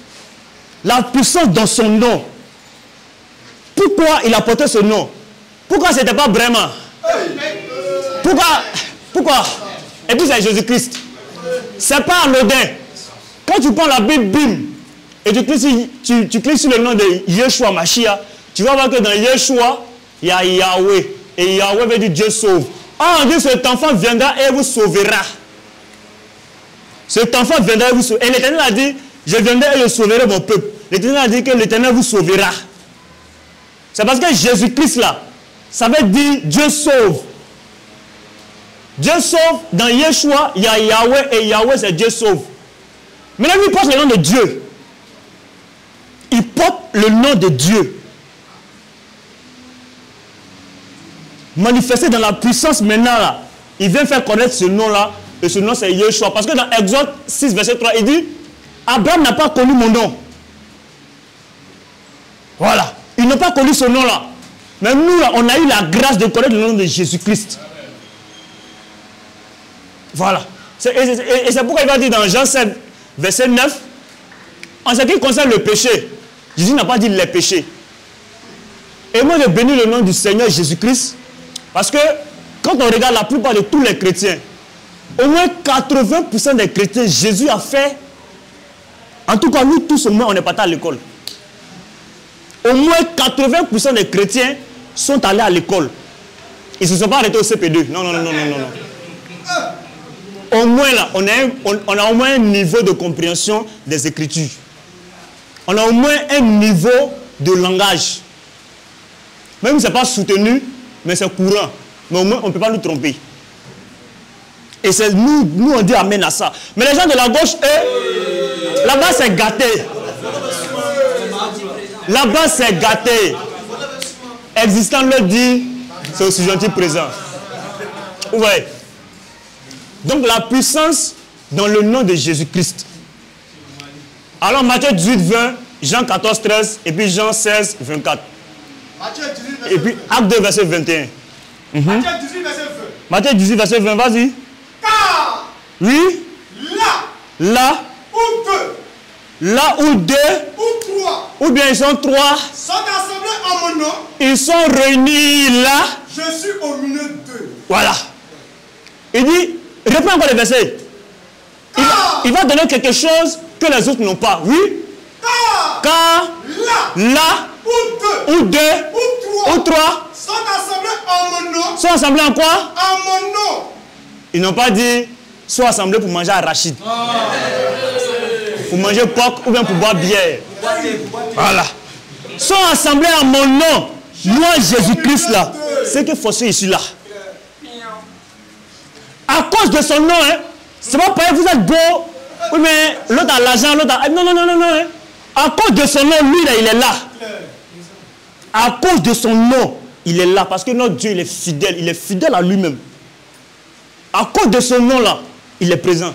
[SPEAKER 2] La puissance dans son nom. Pourquoi il a porté ce nom? Pourquoi ce n'était pas vraiment? Pourquoi? Et puis c'est Jésus-Christ. C'est pas anodin. Quand tu prends la Bible, bim, et tu cliques sur le nom de Yeshua Mashiach, tu vas voir que dans Yeshua, il y a Yahweh. Et Yahweh veut dire Dieu sauve. Ah, on dit cet enfant viendra et vous sauvera. Cet enfant viendra et vous sauvera. Et l'Éternel a dit, je viendrai et je sauverai mon peuple. L'Éternel a dit que l'Éternel vous sauvera. C'est parce que Jésus-Christ là, ça veut dire Dieu sauve. Dieu sauve, dans Yeshua, il y a Yahweh et Yahweh c'est Dieu sauve. Maintenant, lui porte le nom de Dieu. Il porte le nom de Dieu. Manifesté dans la puissance maintenant là. Il vient faire connaître ce nom là. Et ce nom c'est Yeshua. Parce que dans Exode 6 verset 3, il dit, Abraham n'a pas connu mon nom. Voilà. Il n'a pas connu ce nom là. Mais nous là, on a eu la grâce de connaître le nom de Jésus-Christ. Voilà. Et c'est pourquoi il va dire dans Jean 7 verset 9, en ce qui concerne le péché, Jésus n'a pas dit les péchés. Et moi je bénis le nom du Seigneur Jésus-Christ. Parce que quand on regarde la plupart de tous les chrétiens, au moins 80% des chrétiens, Jésus a fait, en tout cas nous tous au moins on n'est pas allés à l'école. Au moins 80% des chrétiens sont allés à l'école. Ils ne se sont pas arrêtés au CP2. Non. Au moins là, on a au moins un niveau de compréhension des Écritures. On a au moins un niveau de langage. Même si ce n'est pas soutenu, mais c'est courant. Mais au moins, on ne peut pas nous tromper. Et c'est nous on dit amen à ça. Mais les gens de la gauche, eux, là-bas c'est gâté. Là-bas c'est gâté. Existant le dit, c'est aussi gentil présent. Ouais. Donc la puissance dans le nom de Jésus-Christ. Alors Matthieu 18, 20, Jean 14, 13, et puis Jean 16, 24. Et puis Acte 2, verset 21.
[SPEAKER 5] Matthieu 18, verset 20.
[SPEAKER 2] Matthieu 18, verset 20, vas-y.
[SPEAKER 5] Car
[SPEAKER 2] Oui. Là où deux
[SPEAKER 5] ou trois,
[SPEAKER 2] ou bien ils sont trois,
[SPEAKER 5] sont assemblés en mon nom,
[SPEAKER 2] ils sont réunis là.
[SPEAKER 5] je suis au milieu d'eux.
[SPEAKER 2] Voilà. Il dit, reprends encore le verset. Il va donner quelque chose que les autres n'ont pas. Oui. Car là
[SPEAKER 5] ou deux
[SPEAKER 2] ou trois
[SPEAKER 5] sont assemblés en mon nom,
[SPEAKER 2] Sont assemblés en quoi?
[SPEAKER 4] En mon nom.
[SPEAKER 2] Ils n'ont pas dit sont assemblés pour manger arachide. Pour manger porc ou bien pour boire bière. Voilà. Sont assemblés en mon nom. Moi, Jésus-Christ, là. C'est que forcé ici, là. À cause de son nom, hein. C'est pas pareil, vous êtes beau. Oui, mais l'autre a l'argent, l'autre a... Non, non, non, non, non. Hein. À cause de son nom, lui, là, il est là. À cause de son nom, il est là. Parce que notre Dieu, il est fidèle. Il est fidèle à lui-même. À cause de ce nom-là, il est présent.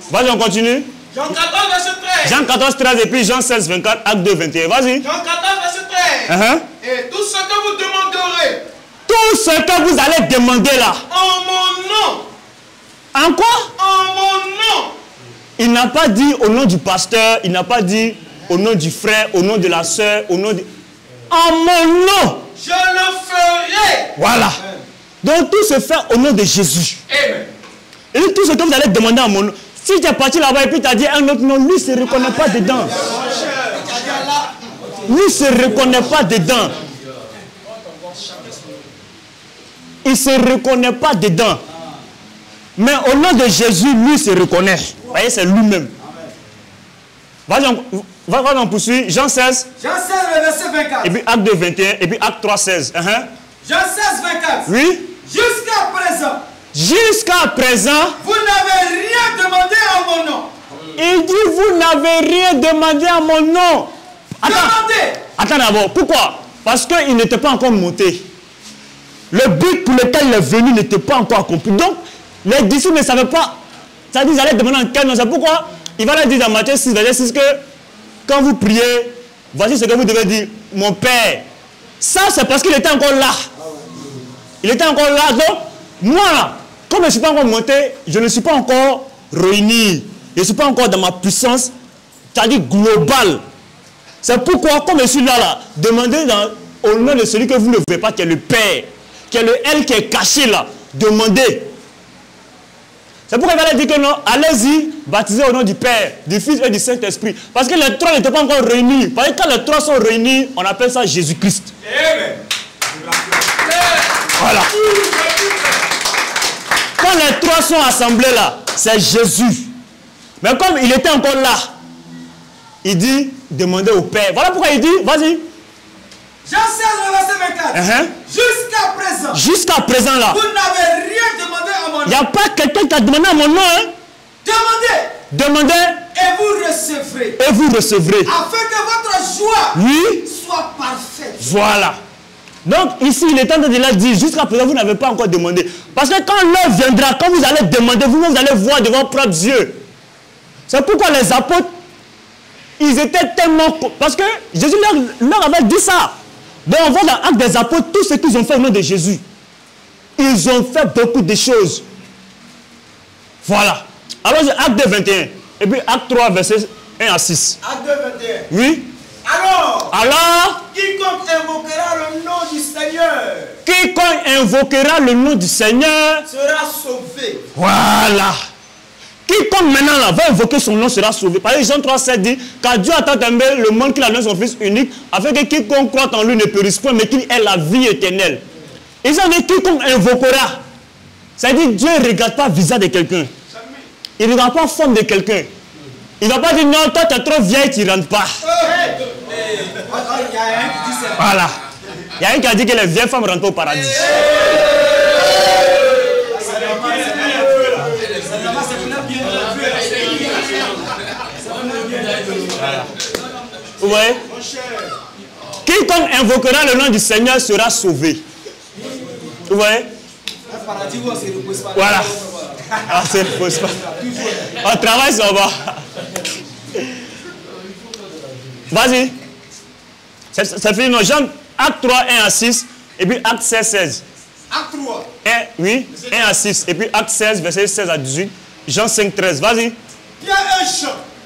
[SPEAKER 2] Vas-y, on continue.
[SPEAKER 4] Jean 14, verset 13.
[SPEAKER 2] Jean 14, 13 et puis Jean 16, 24, acte 2, 21. Vas-y.
[SPEAKER 4] Jean 14, verset 13. Et tout ce que vous demanderez.
[SPEAKER 2] Tout ce que vous allez demander là.
[SPEAKER 4] En mon nom.
[SPEAKER 2] En quoi?
[SPEAKER 4] En mon nom.
[SPEAKER 2] Il n'a pas dit au nom du pasteur, il n'a pas dit au nom du frère, au nom de la soeur, au nom de... En mon nom.
[SPEAKER 4] Je le ferai.
[SPEAKER 2] Voilà. Donc tout se fait au nom de Jésus.
[SPEAKER 4] Amen.
[SPEAKER 2] Et tout ce que vous allez demander en mon nom. Si tu es parti là-bas et puis tu as dit un autre nom, lui ne se reconnaît pas dedans. Lui ne se reconnaît pas dedans. Il ne se reconnaît pas dedans. Mais au nom de Jésus, lui se reconnaît. Vous voyez, c'est lui-même. Vas-y, on poursuit. Jean 16.
[SPEAKER 5] Jean 16, le verset 24.
[SPEAKER 2] Et puis acte 2, 21. Et puis acte 3, 16.
[SPEAKER 5] Jean 16, 24.
[SPEAKER 2] Oui.
[SPEAKER 5] Jusqu'à présent.
[SPEAKER 2] Jusqu'à présent.
[SPEAKER 5] Vous n'avez rien demandé en mon nom.
[SPEAKER 2] Il dit, vous n'avez rien demandé en mon nom.
[SPEAKER 5] Demandez.
[SPEAKER 2] Attends d'abord. Pourquoi? Parce qu'il n'était pas encore monté. Le but pour lequel il est venu n'était pas encore accompli. Donc, les disciples ne savaient pas. Ça dit, ils allaient demander en quel nom. C'est pourquoi il va leur dire dans Matthieu 6, verset 6 que quand vous priez, voici ce que vous devez dire. Mon Père. Ça, c'est parce qu'il était encore là. Il était encore là. Donc, moi, là, comme je ne suis pas encore monté, je ne suis pas encore réuni. Je ne suis pas encore dans ma puissance, c'est-à-dire globale. C'est pourquoi, comme je suis là, demandez au nom de celui que vous ne voyez pas, qui est le Père, qui est le L qui est caché là. Demandez. C'est pourquoi il va leur dire que non, allez-y, baptisez au nom du Père, du Fils et du Saint-Esprit. Parce que les trois n'étaient pas encore réunis. Parce que quand les trois sont réunis, on appelle ça Jésus-Christ. Voilà. Quand les trois sont assemblés là, c'est Jésus. Mais comme il était encore là, il dit, demandez au Père. Voilà pourquoi il dit, vas-y.
[SPEAKER 5] Jean 16, le verset 24. Jusqu'à présent.
[SPEAKER 2] Jusqu'à présent là.
[SPEAKER 5] Vous n'avez rien demandé à mon nom.
[SPEAKER 2] Il n'y a pas quelqu'un qui a demandé à mon nom. Hein?
[SPEAKER 5] Demandez.
[SPEAKER 2] Demandez.
[SPEAKER 5] Et vous recevrez.
[SPEAKER 2] Et vous recevrez.
[SPEAKER 5] Afin que votre joie soit parfaite.
[SPEAKER 2] Voilà. Donc ici, il est en train de leur dire, jusqu'à présent, vous n'avez pas encore demandé. Parce que quand l'heure viendra, quand vous allez demander, vous allez voir de vos propres yeux. C'est pourquoi les apôtres, ils étaient tellement... Parce que Jésus leur avait dit ça. Donc on voit dans l'acte des apôtres tout ce qu'ils ont fait au nom de Jésus. Ils ont fait beaucoup de choses. Voilà. Alors acte 2, 21. Et puis acte 3, verset 1 à 6.
[SPEAKER 5] Acte 2, 21.
[SPEAKER 2] Oui. Alors,
[SPEAKER 5] quiconque invoquera le nom du Seigneur.
[SPEAKER 2] Quiconque invoquera le nom du Seigneur
[SPEAKER 5] sera sauvé.
[SPEAKER 2] Voilà. Quiconque maintenant là, va invoquer son nom sera sauvé. Par exemple, Jean 3, 7 dit, car Dieu a tant aimé le monde qu'il a donné son Fils unique, afin que quiconque croit en lui ne périsse point, mais qu'il ait la vie éternelle. Ils ont dit quiconque invoquera. C'est-à-dire Dieu ne regarde pas le visage de quelqu'un. Il ne regarde pas la forme de quelqu'un. Il ne va pas dire non, toi tu es trop vieille, tu ne rentres pas. Voilà. Il y a un qui a dit que les vieilles femmes rentrent au paradis. Vous voyez? Quiconque invoquera le nom du Seigneur sera sauvé. Vous voyez? Voilà. Ah, c'est repose pas. On travaille sur bas. Vas-y. C'est fini. Non, Jean, acte 3, 1 à 6. Et puis acte 16, 16.
[SPEAKER 4] Acte 3.
[SPEAKER 2] 1 à 6. Et puis acte 16, verset 16 à 18. Jean 5, 13. Vas-y.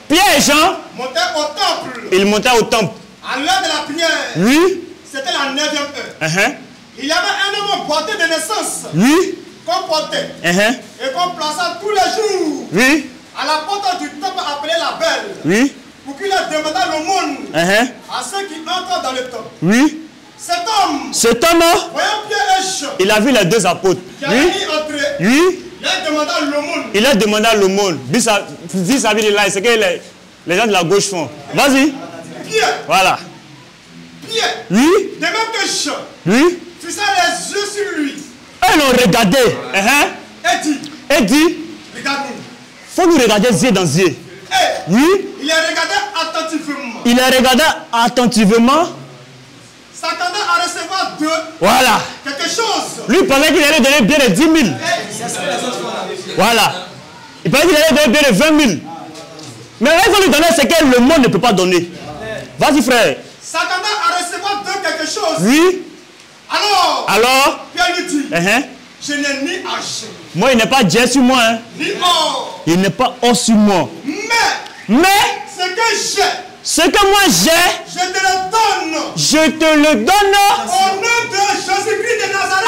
[SPEAKER 2] Pierre et Jean
[SPEAKER 4] montaient au temple.
[SPEAKER 2] Ils montaient au temple.
[SPEAKER 4] À l'heure de la prière.
[SPEAKER 2] Oui.
[SPEAKER 4] C'était la 9e heure. Il y avait un homme porté de naissance.
[SPEAKER 2] Oui.
[SPEAKER 4] Qu'on portait. Et qu'on plaça tous les jours.
[SPEAKER 2] Oui.
[SPEAKER 4] À la porte du temple appelé la Belle.
[SPEAKER 2] Oui.
[SPEAKER 4] Pour qu'il leur demandât l'aumône. À ceux qui entrent dans le temple.
[SPEAKER 2] Oui.
[SPEAKER 4] Cet homme
[SPEAKER 2] Cet homme, il a vu les deux apôtres. Oui. Il a demandé à l'aumône. Vis-à-vis de là, c'est que les gens de la gauche font. Vas-y. Voilà. Oui. Oui.
[SPEAKER 4] Fixant les yeux sur lui.
[SPEAKER 2] Ils l'ont regardé. Et dit. Faut nous regarder yeux dans yeux. Oui.
[SPEAKER 4] Il a regardé attentivement.
[SPEAKER 2] Il a regardé attentivement.
[SPEAKER 4] S'attendait à recevoir de.
[SPEAKER 2] Voilà.
[SPEAKER 4] Quelque chose.
[SPEAKER 2] Lui pensait qu'il allait donner bien les 10 000. Voilà. Il pensait qu'il allait donner bien les 20 000. Mais il faut lui donner ce que le monde ne peut pas donner. Vas-y, frère.
[SPEAKER 4] S'attendait à recevoir de quelque chose.
[SPEAKER 2] Oui. Alors.
[SPEAKER 4] Pierre lui dit. Je n'ai ni argent.
[SPEAKER 2] Moi, il n'est pas Dieu sur moi. Hein.
[SPEAKER 4] Ni or.
[SPEAKER 2] Il n'est pas or sur moi. Mais. Ce que moi j'ai.
[SPEAKER 4] Je te le donne.
[SPEAKER 2] Je te le donne.
[SPEAKER 4] Au nom de Jésus-Christ de Nazareth.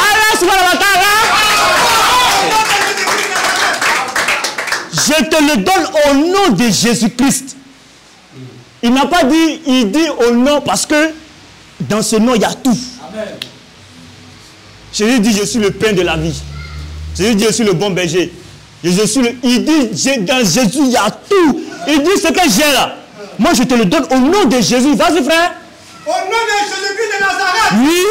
[SPEAKER 2] Je te le donne au nom de Jésus-Christ. Il n'a pas dit, il dit au nom parce que dans ce nom il y a tout. Amen. Jésus dit, je suis le pain de la vie. Jésus dit, je suis le bon berger. Il dit, dans Jésus il y a tout. Il dit, ce que j'ai là, moi je te le donne au nom de Jésus. Vas-y frère.
[SPEAKER 4] Au nom de Jésus-Christ de Nazareth.
[SPEAKER 2] Oui.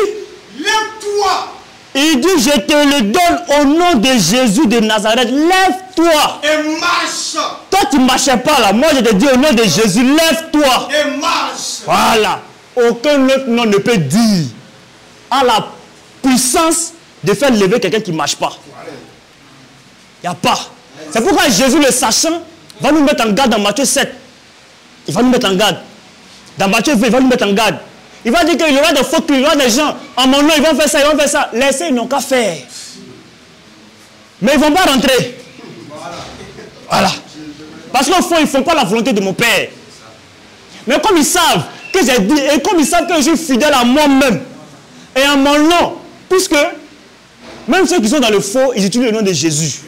[SPEAKER 4] Lève-toi.
[SPEAKER 2] Il dit, je te le donne au nom de Jésus de Nazareth. Lève-toi.
[SPEAKER 4] Et marche.
[SPEAKER 2] Toi, tu ne marchais pas là. Moi, je te dis au nom de Jésus, lève-toi.
[SPEAKER 4] Et marche.
[SPEAKER 2] Voilà. Aucun autre nom ne peut dire à la puissance de faire lever quelqu'un qui ne marche pas. Il n'y a pas. C'est pourquoi Jésus, le sachant, va nous mettre en garde dans Matthieu 7. Il va nous mettre en garde. Dans Matthieu 20, il va nous mettre en garde. Il va dire qu'il y aura des faux cris, il y aura des gens, en mon nom, ils vont faire ça, ils vont faire ça. Laissez, ils n'ont qu'à faire. Mais ils ne vont pas rentrer. Voilà. Parce qu'au fond, ils ne font pas la volonté de mon Père. Mais comme ils savent que j'ai dit, et comme ils savent que je suis fidèle à moi-même, et à mon nom, puisque même ceux qui sont dans le faux, ils utilisent le nom de Jésus.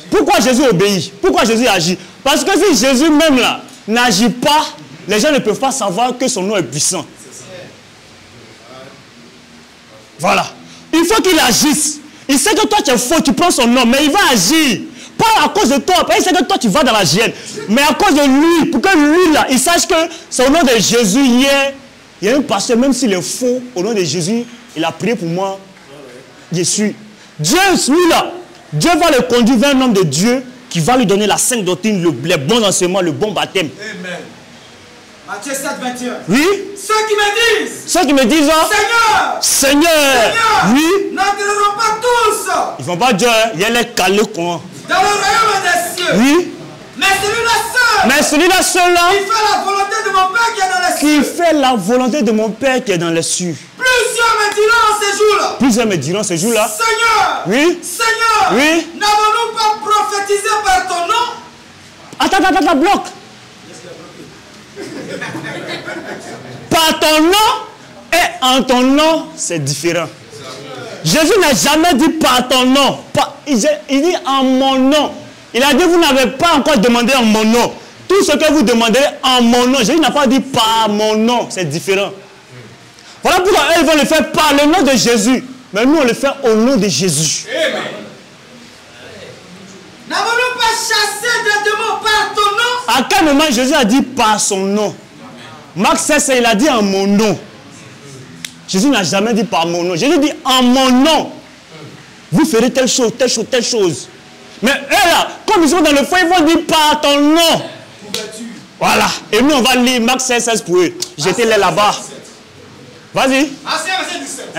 [SPEAKER 2] Pourquoi Jésus obéit? Pourquoi Jésus agit? Parce que si Jésus même là n'agit pas, les gens ne peuvent pas savoir que son nom est puissant. Voilà. Il faut qu'il agisse. Il sait que toi tu es faux, tu prends son nom, mais il va agir. Pas à cause de toi, il sait que toi tu vas dans la gêne, mais à cause de lui, pour que lui là, il sache que c'est au nom de Jésus. Hier, il y a un pasteur, même s'il est faux, au nom de Jésus, il a prié pour moi. Je suis. Dieu, lui là, Dieu va le conduire vers un homme de Dieu qui va lui donner la sainte doctrine, les bons enseignements, le bon baptême.
[SPEAKER 5] Amen. Matthieu 7, 21.
[SPEAKER 2] Oui. Ceux qui me disent, Seigneur, oui.
[SPEAKER 5] N'entreront pas tous.
[SPEAKER 2] Ils ne vont pas dire, il y a les calés quoi.
[SPEAKER 5] Dans le royaume des cieux.
[SPEAKER 2] Oui.
[SPEAKER 5] Mais celui-là seul. Qui fait la volonté de mon Père qui est dans les cieux.
[SPEAKER 2] Qui fait la volonté de mon Père qui est dans les cieux.
[SPEAKER 5] Plusieurs me diront ces jours-là.
[SPEAKER 2] Plusieurs me diront ces jours-là.
[SPEAKER 5] Seigneur.
[SPEAKER 2] Oui.
[SPEAKER 5] Seigneur.
[SPEAKER 2] Oui.
[SPEAKER 5] N'avons-nous pas prophétisé par ton nom?
[SPEAKER 2] Attends, bloque. Par ton nom et en ton nom, c'est différent. Jésus n'a jamais dit par ton nom. Il dit en mon nom. Il a dit vous n'avez pas encore demandé en mon nom. Tout ce que vous demandez en mon nom. Jésus n'a pas dit par mon nom. C'est différent. Voilà pourquoi eux, ils vont le faire par le nom de Jésus. Mais nous, on le fait au nom de Jésus.
[SPEAKER 5] Amen. N'avons-nous pas chassé des démons par ton nom?
[SPEAKER 2] À quel moment Jésus a dit par son nom? Marc 16, il a dit en mon nom. Jésus n'a jamais dit par mon nom. Jésus dit en mon nom. Vous ferez telle chose, telle chose, telle chose. Mais eux là, comme ils sont dans le feu, ils vont dire par ton nom. Voilà. Et nous, on va lire Marc 16 pour eux. J'étais là-bas. Vas-y.
[SPEAKER 4] Verset 17.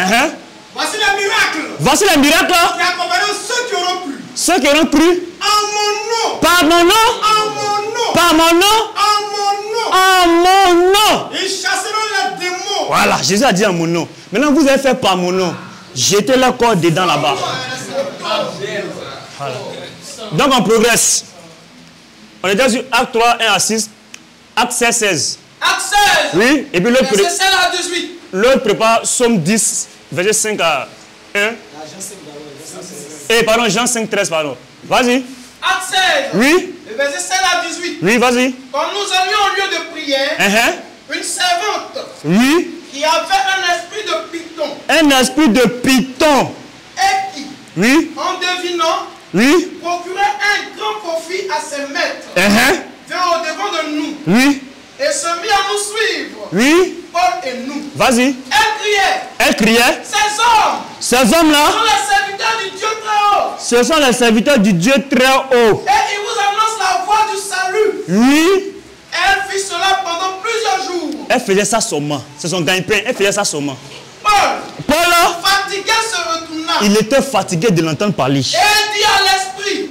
[SPEAKER 4] Voici les miracles.
[SPEAKER 2] Voici les miracles.
[SPEAKER 4] Qui accompagneront ceux qui auront cru.
[SPEAKER 2] Ceux qui auront cru.
[SPEAKER 4] En mon nom.
[SPEAKER 2] Par mon nom.
[SPEAKER 4] En mon nom.
[SPEAKER 2] Par mon nom.
[SPEAKER 4] En mon nom.
[SPEAKER 2] En mon nom.
[SPEAKER 4] Ils chasseront les démons.
[SPEAKER 2] Voilà, Jésus a dit en mon nom. Maintenant, vous avez fait par mon nom. J'étais là encore dedans là-bas. Voilà. Donc, on progresse. On est déjà sur Acte 3, 1 à 6. Acte 16, 16.
[SPEAKER 5] Acte 16.
[SPEAKER 2] Oui, et puis l'autre
[SPEAKER 5] verset 16 à 18.
[SPEAKER 2] L'autre prépare Somme 10, verset 5 à 1. Et pardon, Jean 5, 13, pardon. Vas-y.
[SPEAKER 4] Acte 16.
[SPEAKER 2] Oui.
[SPEAKER 4] Le verset 16 à 18.
[SPEAKER 2] Oui, vas-y.
[SPEAKER 4] Quand nous allions au lieu de prière, une servante
[SPEAKER 2] oui.
[SPEAKER 4] qui avait un esprit de python
[SPEAKER 2] Un esprit de python.
[SPEAKER 4] Et qui,
[SPEAKER 2] oui,
[SPEAKER 4] en devinant,
[SPEAKER 2] oui,
[SPEAKER 4] procurait un grand profit à ses maîtres. Vint au-devant de nous.
[SPEAKER 2] Oui.
[SPEAKER 4] Et se mit à nous suivre.
[SPEAKER 2] Oui.
[SPEAKER 4] Paul et nous.
[SPEAKER 2] Vas-y. Elle criait. Ces hommes-là
[SPEAKER 4] sont les serviteurs du Dieu très haut.
[SPEAKER 2] Ce sont les serviteurs du Dieu très haut.
[SPEAKER 4] Et ils vous annoncent la voie du salut.
[SPEAKER 2] Oui.
[SPEAKER 4] Elle fit cela pendant plusieurs jours.
[SPEAKER 2] Elle faisait ça seulement. C'est son gagne-pain. Elle faisait ça seulement.
[SPEAKER 4] Paul, fatigué, se retourna.
[SPEAKER 2] Il était fatigué de l'entendre parler.
[SPEAKER 4] Et dit à l'esprit.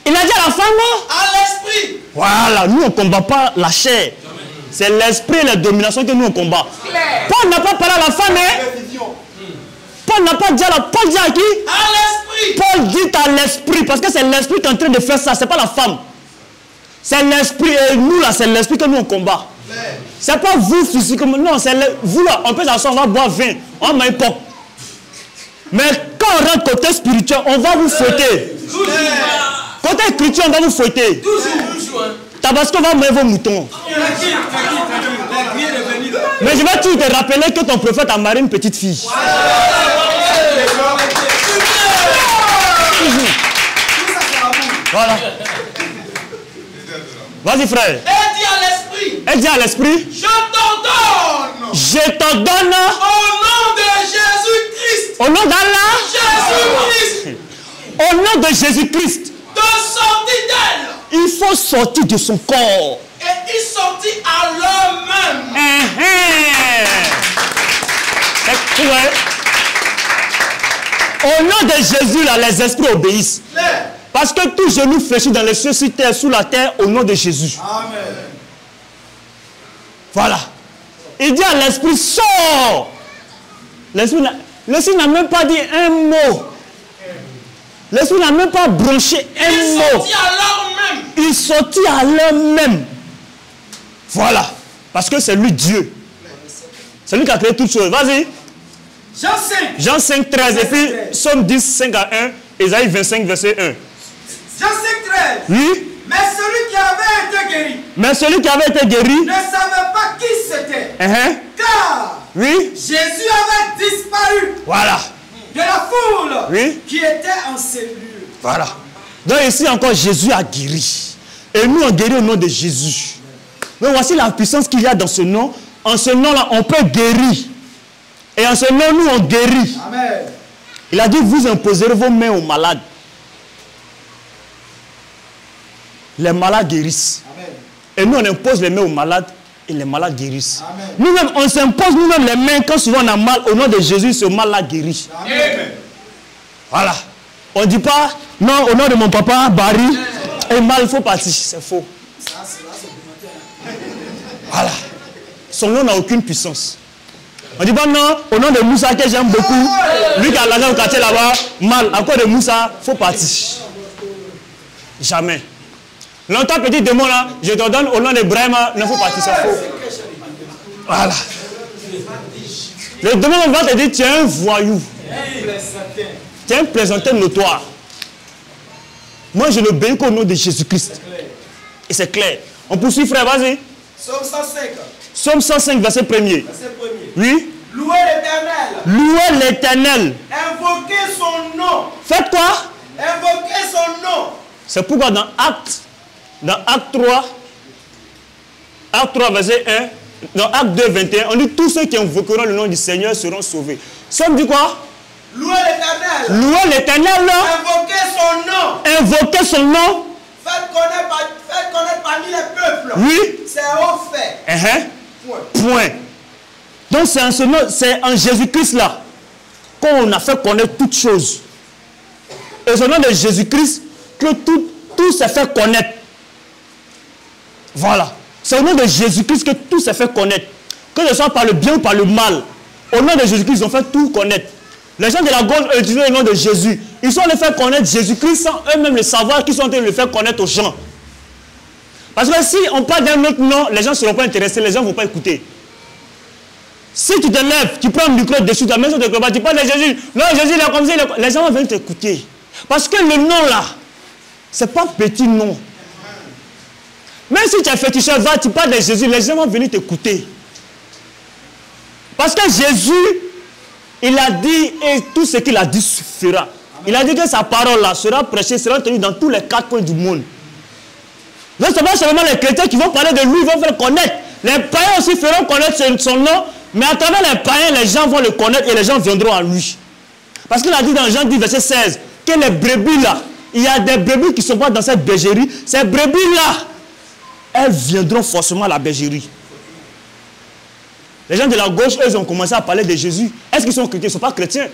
[SPEAKER 2] Il a dit à la femme.
[SPEAKER 4] À l'esprit.
[SPEAKER 2] Voilà, nous on ne combat pas la chair. C'est l'esprit et la domination que nous on combat. Paul n'a pas parlé à la femme. Paul n'a pas dit à la... Paul dit à qui?
[SPEAKER 4] À l'esprit.
[SPEAKER 2] Paul dit à l'esprit. Parce que c'est l'esprit qui est en train de faire ça. C'est pas la femme. C'est l'esprit. Et nous là, c'est l'esprit que nous on combat. C'est pas vous physiquement. Non, c'est vous là. On peut s'asseoir, on va boire vin. On met pop. Mais quand on rentre côté spirituel, on va vous fouetter. Côté spirituel, on va vous fouetter. Tabasco va mettre vos moutons. Mais je vais toujours te rappeler que ton prophète a marié une petite fille. Voilà. Vas-y frère. Elle dit à l'esprit.
[SPEAKER 4] Je t'ordonne.
[SPEAKER 2] Je t'ordonne.
[SPEAKER 4] Au nom de Jésus-Christ.
[SPEAKER 2] Au nom d'Allah.
[SPEAKER 4] Jésus-Christ.
[SPEAKER 2] Au nom de Jésus-Christ.
[SPEAKER 4] De sortir d'elle.
[SPEAKER 2] Il faut sortir de son corps.
[SPEAKER 4] Et il sortit à l'heure même.
[SPEAKER 2] Au nom de Jésus, là, les esprits obéissent. Parce que tout genou fléchit dans les cieux, sur terre, sous la terre, au nom de Jésus.
[SPEAKER 4] Amen.
[SPEAKER 2] Voilà. Il dit à l'esprit, sors. L'esprit n'a même pas dit un mot. L'esprit n'a même pas branché un mot.
[SPEAKER 4] Il sortit à l'heure même.
[SPEAKER 2] Il sortit à l'heure même. Voilà. Parce que c'est lui Dieu. C'est lui qui a créé toutes choses. Vas-y.
[SPEAKER 5] Jean 5.
[SPEAKER 2] Jean 5, 13. Et puis, Somme 10, 5 à 1. Ésaïe 25, verset 1.
[SPEAKER 5] Jean 5, 13.
[SPEAKER 2] Oui.
[SPEAKER 5] Mais celui qui avait été guéri.
[SPEAKER 2] Mais celui qui avait été guéri.
[SPEAKER 5] Ne savait pas qui c'était. Car.
[SPEAKER 2] Oui.
[SPEAKER 5] Jésus avait disparu.
[SPEAKER 2] Voilà.
[SPEAKER 5] De la foule.
[SPEAKER 2] Oui.
[SPEAKER 5] Qui était en cellule.
[SPEAKER 2] Voilà. Donc ici encore, Jésus a guéri. Et nous, on guérit au nom de Jésus. Donc voici la puissance qu'il y a dans ce nom. En ce nom-là, on peut guérir. Et en ce nom, nous, on guérit.
[SPEAKER 5] Amen.
[SPEAKER 2] Il a dit, vous imposerez vos mains aux malades. Les malades guérissent.
[SPEAKER 5] Amen.
[SPEAKER 2] Et nous, on impose les mains aux malades et les malades guérissent.
[SPEAKER 5] Amen.
[SPEAKER 2] Nous-mêmes, on s'impose nous-mêmes les mains quand souvent on a mal. Au nom de Jésus, ce mal-là guérit.
[SPEAKER 5] Amen.
[SPEAKER 2] Voilà. On ne dit pas, non, au nom de mon papa, Barry, et mal, il faut partir. C'est faux. Voilà. Son nom n'a aucune puissance. On dit pas non, au nom de Moussa que j'aime beaucoup, lui qui a l'argent au quartier là-bas, mal, à cause de Moussa, il faut partir. Jamais. Longtemps petit démon là, je te donne au nom de Brahma, il faut partir, c'est faux. Voilà. Le démon va te dire, tu es un voyou. Tu es un plaisantin notoire. Moi je ne bénis qu'au nom de Jésus-Christ. Et c'est clair. On poursuit frère, vas-y.
[SPEAKER 5] Somme 105.
[SPEAKER 2] Somme 105, verset 1er. Oui.
[SPEAKER 5] Louez l'Éternel.
[SPEAKER 2] Louez l'Éternel.
[SPEAKER 5] Invoquez son nom.
[SPEAKER 2] Faites quoi?
[SPEAKER 5] Invoquez son nom.
[SPEAKER 2] C'est pourquoi dans Acte 3, verset 1, dans Acte 2, 21, on dit tous ceux qui invoqueront le nom du Seigneur seront sauvés. Somme dit quoi?
[SPEAKER 5] Louez l'Éternel.
[SPEAKER 2] Louez l'Éternel.
[SPEAKER 5] Invoquez son nom.
[SPEAKER 2] Invoquez son nom.
[SPEAKER 5] Faites connaître parmi les peuples.
[SPEAKER 2] Oui.
[SPEAKER 5] C'est au fait.
[SPEAKER 2] Point. Donc c'est en ce nom, c'est en Jésus-Christ là qu'on a fait connaître toutes choses. Et c'est au nom de Jésus-Christ que tout s'est fait connaître. Voilà. C'est au nom de Jésus-Christ que tout s'est fait connaître. Que ce soit par le bien ou par le mal. Au nom de Jésus-Christ, ils ont fait tout connaître. Les gens de la gauche utilisent le nom de Jésus. Ils sont en train de faire connaître Jésus-Christ sans eux-mêmes le savoir qu'ils sont en train de le faire connaître aux gens. Parce que si on parle d'un autre nom, les gens ne seront pas intéressés, les gens ne vont pas écouter. Si tu te lèves, tu prends un micro dessus, la maison de combat, tu parles de Jésus. Non, Jésus, il est comme ça, les gens vont venir t'écouter. Parce que le nom là, ce n'est pas un petit nom. Même si tu es féticheur, va, tu parles de Jésus, les gens vont venir t'écouter. Parce que Jésus il a dit, et tout ce qu'il a dit suffira. Il a dit que sa parole-là sera prêchée, sera tenue dans tous les 4 coins du monde. Donc, ce n'est pas seulement les chrétiens qui vont parler de lui, ils vont faire connaître. Les païens aussi feront connaître son nom, mais à travers les païens, les gens vont le connaître et les gens viendront à lui. Parce qu'il a dit dans Jean 10, verset 16, que les brebis-là, il y a des brebis qui ne sont pas dans cette bergerie. Ces brebis-là, elles viendront forcément à la bergerie. Les gens de la gauche, eux, ont commencé à parler de Jésus. Est-ce qu'ils sont chrétiens? Ils ne sont pas chrétiens.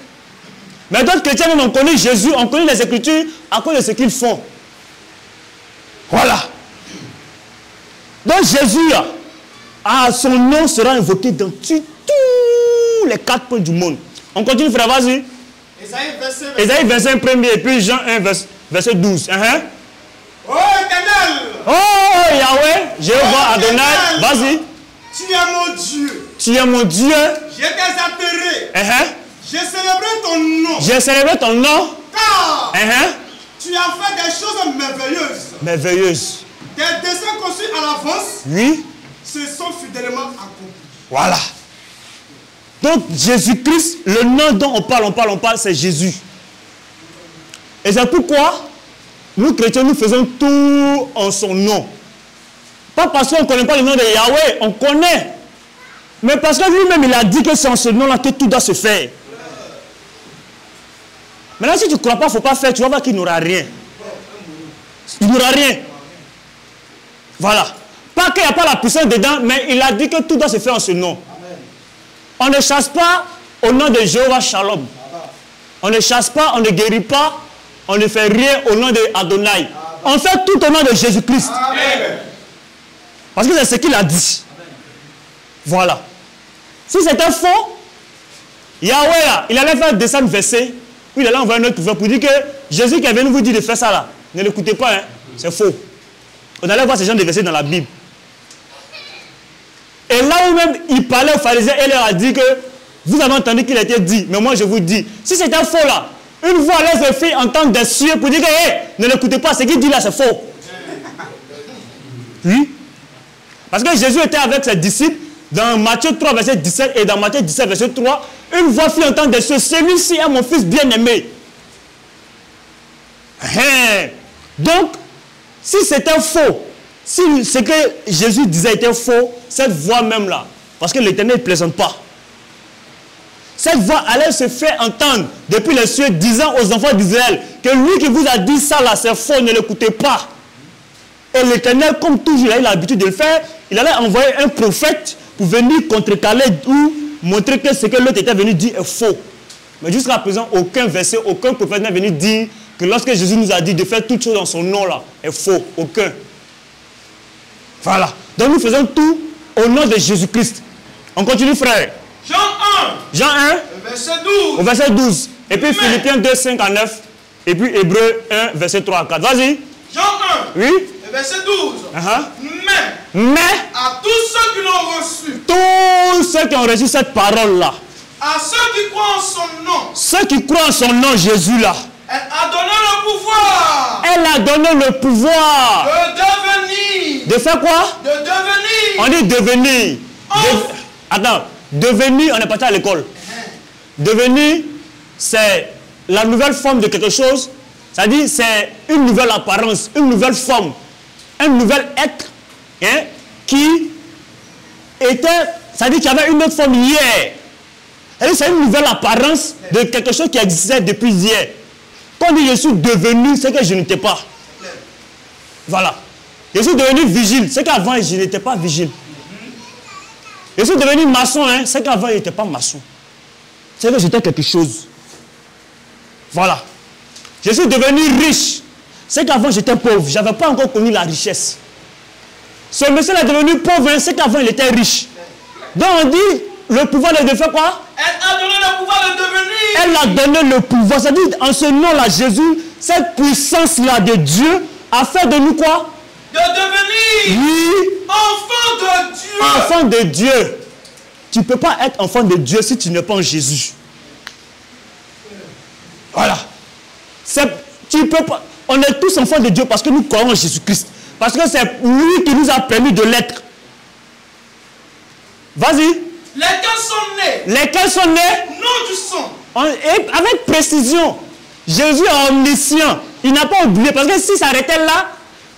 [SPEAKER 2] Mais d'autres chrétiens, même, on connaît Jésus, on connaît les Écritures à cause de ce qu'ils font. Voilà. Donc Jésus, son nom sera invoqué dans tous les 4 points du monde. On continue, frère, vas-y. Ésaïe 25, 1er, et puis Jean 1, verset 12.
[SPEAKER 4] Oh Éternel!
[SPEAKER 2] Oh Yahweh, Jéhovah, Adonai, vas-y.
[SPEAKER 4] Tu es mon Dieu.
[SPEAKER 2] Tu es mon Dieu.
[SPEAKER 4] Je t'ai adoré. J'ai célébré ton nom.
[SPEAKER 2] J'ai célébré ton nom.
[SPEAKER 4] Car tu as fait des choses merveilleuses.
[SPEAKER 2] Merveilleuses.
[SPEAKER 4] Tes desseins conçus à l'avance.
[SPEAKER 2] Oui.
[SPEAKER 4] Se sont fidèlement accomplis.
[SPEAKER 2] Voilà. Donc Jésus-Christ, le nom dont on parle, c'est Jésus. Et c'est pourquoi nous chrétiens, nous faisons tout en son nom. Pas parce qu'on ne connaît pas le nom de Yahweh, on connaît. Mais parce que lui-même, il a dit que c'est en ce nom-là que tout doit se faire. Maintenant, si tu ne crois pas, il ne faut pas faire, tu vas voir qu'il n'y aura rien. Il n'y aura rien. Voilà. Pas qu'il n'y a pas la puissance dedans, mais il a dit que tout doit se faire en ce nom. On ne chasse pas au nom de Jéhovah Shalom. On ne chasse pas, on ne guérit pas, on ne fait rien au nom de Adonai. On fait tout au nom de Jésus-Christ. Parce que c'est ce qu'il a dit. Voilà. Si c'était faux, Yahweh là, il allait faire descendre verset, puis il allait envoyer un autre prophète pour dire que Jésus qui est venu vous dire de faire ça là, ne l'écoutez pas, hein, c'est faux. On allait voir ces gens de versets dans la Bible. Et là où même il parlait aux pharisiens, il leur a dit que vous avez entendu qu'il a été dit, mais moi je vous dis, si c'était faux là, une voix allait se faire entendre des cieux pour dire que hey, ne l'écoutez pas, ce qu'il dit là c'est faux. Oui. Parce que Jésus était avec ses disciples dans Matthieu 3, verset 17 et dans Matthieu 17, verset 3, une voix fit entendre des cieux, celui-ci est mon fils bien-aimé. Donc, si c'était faux, si ce que Jésus disait était faux, cette voix même là, parce que l'Éternel ne plaisante pas, cette voix allait se faire entendre depuis les cieux, disant aux enfants d'Israël que lui qui vous a dit ça là, c'est faux, ne l'écoutez pas. Et l'Éternel, comme toujours, il a eu l'habitude de le faire, il allait envoyer un prophète pour venir contrecarrer ou montrer que ce que l'autre était venu dire est faux. Mais jusqu'à présent, aucun verset, aucun prophète n'est venu dire que lorsque Jésus nous a dit de faire toutes choses dans son nom là, est faux. Aucun. Voilà. Donc nous faisons tout au nom de Jésus-Christ. On continue, frère.
[SPEAKER 4] Jean 1.
[SPEAKER 2] Jean 1.
[SPEAKER 4] Verset 12.
[SPEAKER 2] Au verset 12. Et puis Philippiens 2, 5 à 9. Et puis Hébreux 1, verset 3 à 4. Vas-y.
[SPEAKER 4] Jean 1.
[SPEAKER 2] Oui.
[SPEAKER 4] Verset 12.
[SPEAKER 2] Mais
[SPEAKER 4] à tous ceux qui l'ont reçu.
[SPEAKER 2] Tous ceux qui ont reçu cette parole-là.
[SPEAKER 4] À ceux qui croient en son nom.
[SPEAKER 2] Ceux qui croient en son nom, Jésus-là.
[SPEAKER 4] Elle a donné le pouvoir.
[SPEAKER 2] Elle a donné le pouvoir.
[SPEAKER 4] De devenir.
[SPEAKER 2] De faire quoi?
[SPEAKER 4] De devenir.
[SPEAKER 2] On dit devenir. Attends. Devenir, on est parti à l'école. Devenir, c'est la nouvelle forme de quelque chose. C'est-à-dire, c'est une nouvelle apparence, une nouvelle forme, un nouvel être hein, qui était, c'est-à-dire qu'il y avait une autre forme hier. C'est une nouvelle apparence de quelque chose qui existait depuis hier. Quand on dit je suis devenu, c'est que je n'étais pas. Voilà. Je suis devenu vigile, c'est qu'avant je n'étais pas vigile. Je suis devenu maçon, hein, c'est qu'avant je n'étais pas maçon. C'est que j'étais quelque chose. Voilà. Je suis devenu riche. C'est qu'avant j'étais pauvre. Je n'avais pas encore connu la richesse. Ce monsieur est devenu pauvre. C'est qu'avant il était riche. Donc on dit le pouvoir de faire quoi?
[SPEAKER 4] Elle a donné le pouvoir de devenir.
[SPEAKER 2] Elle a donné le pouvoir. C'est-à-dire en ce nom-là, Jésus, cette puissance-là de Dieu a fait de nous quoi?
[SPEAKER 4] De devenir.
[SPEAKER 2] Oui.
[SPEAKER 4] Enfant de Dieu.
[SPEAKER 2] Enfant de Dieu. Tu ne peux pas être enfant de Dieu si tu n'es pas en Jésus. Voilà. Tu peux pas. On est tous enfants de Dieu parce que nous croyons en Jésus-Christ. Parce que c'est lui qui nous a permis de l'être. Vas-y.
[SPEAKER 4] Lesquels sont nés.
[SPEAKER 2] Lesquels sont nés.
[SPEAKER 4] Non du sang.
[SPEAKER 2] Et avec précision. Jésus est omniscient. Il n'a pas oublié. Parce que s'il s'arrêtait là,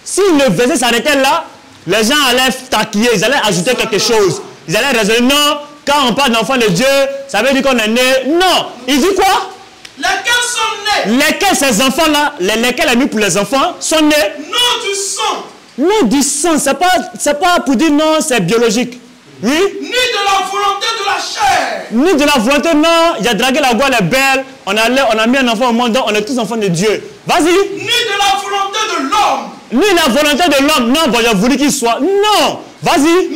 [SPEAKER 2] si le verset s'arrêtait là, les gens allaient taquiller, ils allaient ajouter quelque chose. Ils allaient raisonner, non, quand on parle d'enfant de Dieu, ça veut dire qu'on est né. Non. Il dit quoi?
[SPEAKER 4] Lesquels sont nés?
[SPEAKER 2] Lesquels ces enfants-là, lesquels est mis pour les enfants, sont nés?
[SPEAKER 4] Non du sang.
[SPEAKER 2] Non du sang, c'est pas pour dire non, c'est biologique. Oui?
[SPEAKER 4] Ni de la volonté de la chair.
[SPEAKER 2] Ni de la volonté, non. Il a dragué la voile, elle est belle. On a mis un enfant au monde, on est tous enfants de Dieu. Vas-y.
[SPEAKER 4] Ni de la volonté de l'homme.
[SPEAKER 2] Ni la volonté de l'homme. Non, bon, j'ai voulu qu'il soit. Non. Vas-y.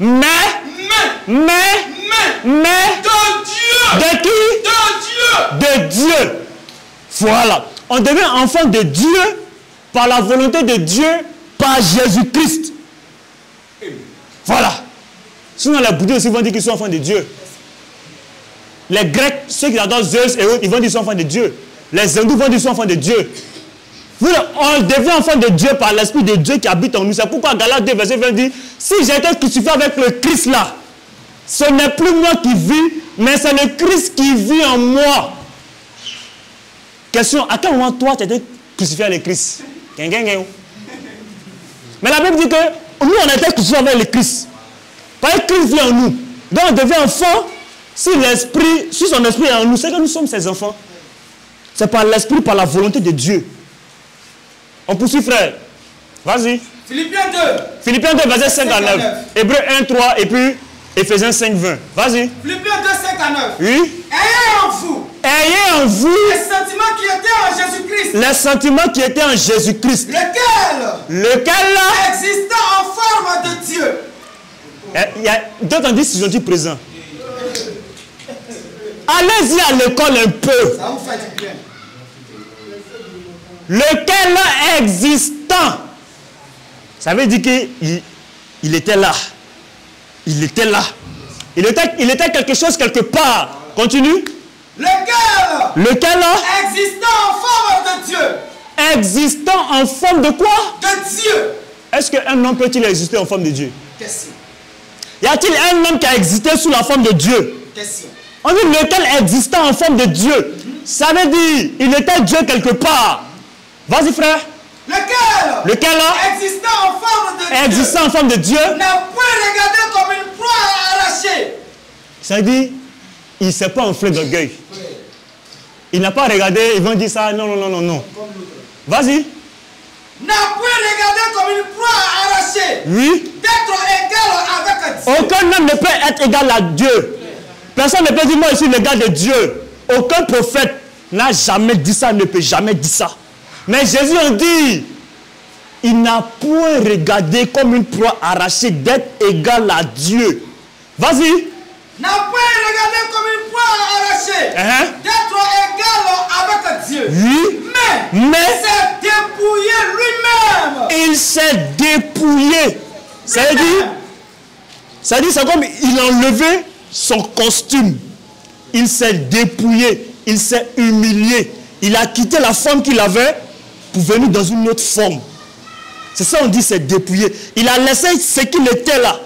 [SPEAKER 2] Mais.
[SPEAKER 4] De Dieu.
[SPEAKER 2] De qui? De Dieu. Voilà. On devient enfant de Dieu par la volonté de Dieu, par Jésus-Christ. Voilà. Sinon, les bouddhistes aussi vont dire qu'ils sont enfants de Dieu. Les Grecs, ceux qui adorent Zeus et autres, ils vont dire qu'ils sont enfants de Dieu. Les hindous vont dire qu'ils sont enfants de Dieu. On devient enfant de Dieu par l'Esprit de Dieu qui habite en nous. C'est pourquoi Galates 2, verset 20 dit, si j'ai été crucifié avec le Christ là, ce n'est plus moi qui vis, mais c'est le Christ qui vit en moi. Question, à quel moment toi tu as été crucifié avec le Christ? Mais la Bible dit que nous on a été crucifié avec le Christ. Parce que Christ vit en nous. Donc on devient enfant si son esprit est en nous. C'est que nous sommes ses enfants. C'est par l'esprit, par la volonté de Dieu. On poursuit, frère. Vas-y.
[SPEAKER 5] Philippiens 2.
[SPEAKER 2] Philippiens 2, verset 5 à 9. Hébreux 1, 3 et puis Éphésiens 5, 20. Vas-y.
[SPEAKER 5] Philippiens 2, 5 à 9.
[SPEAKER 2] Oui.
[SPEAKER 5] Ayez en vous.
[SPEAKER 2] Les
[SPEAKER 5] sentiments qui étaient en Jésus-Christ.
[SPEAKER 2] Les sentiments qui étaient en Jésus-Christ. Lequel
[SPEAKER 5] existant en forme de Dieu.
[SPEAKER 2] Il y a d'autres disent si je dis présent. Allez-y à l'école un peu.
[SPEAKER 5] Ça vous fait du bien.
[SPEAKER 2] Lequel existant. Ça veut dire qu'il était là. Il était là. Il était quelque chose quelque part. Continue. Lequel
[SPEAKER 5] existant en forme de Dieu.
[SPEAKER 2] Existant en forme de quoi?
[SPEAKER 5] De Dieu.
[SPEAKER 2] Est-ce qu'un homme peut-il exister en forme de Dieu?
[SPEAKER 5] Question.
[SPEAKER 2] Y a-t-il un homme qui a existé sous la forme de Dieu?
[SPEAKER 5] Question.
[SPEAKER 2] On dit lequel existant en forme de Dieu. Ça veut dire il était Dieu quelque part. Vas-y frère. Lequel
[SPEAKER 5] existant en forme de Dieu.
[SPEAKER 2] Existant en forme de Dieu.
[SPEAKER 5] N'a point regardé comme une proie arrachée.
[SPEAKER 2] Ça veut dire il ne s'est pas enflé d'orgueil. Il n'a pas regardé, ils vont dire ça, non. Vas-y.
[SPEAKER 5] N'a point regardé comme une proie arrachée.
[SPEAKER 2] Oui.
[SPEAKER 5] D'être égal avec Dieu.
[SPEAKER 2] Aucun homme ne peut être égal à Dieu. Personne ne peut dire moi je suis l'égal de Dieu. Aucun prophète n'a jamais dit ça, ne peut jamais dire ça. Mais Jésus a dit, il n'a point regardé comme une proie arrachée d'être égal à Dieu. Vas-y.
[SPEAKER 5] N'a point regardé comme une proie arrachée d'être égal avec Dieu.
[SPEAKER 2] Oui. Mais
[SPEAKER 5] il s'est dépouillé lui-même.
[SPEAKER 2] Il s'est dépouillé. Ça veut dire, c'est comme il a enlevé son costume. Il s'est dépouillé. Il s'est humilié. Il a quitté la forme qu'il avait pour venir dans une autre forme. C'est ça on dit, c'est dépouillé. Il a laissé ce qu'il était là.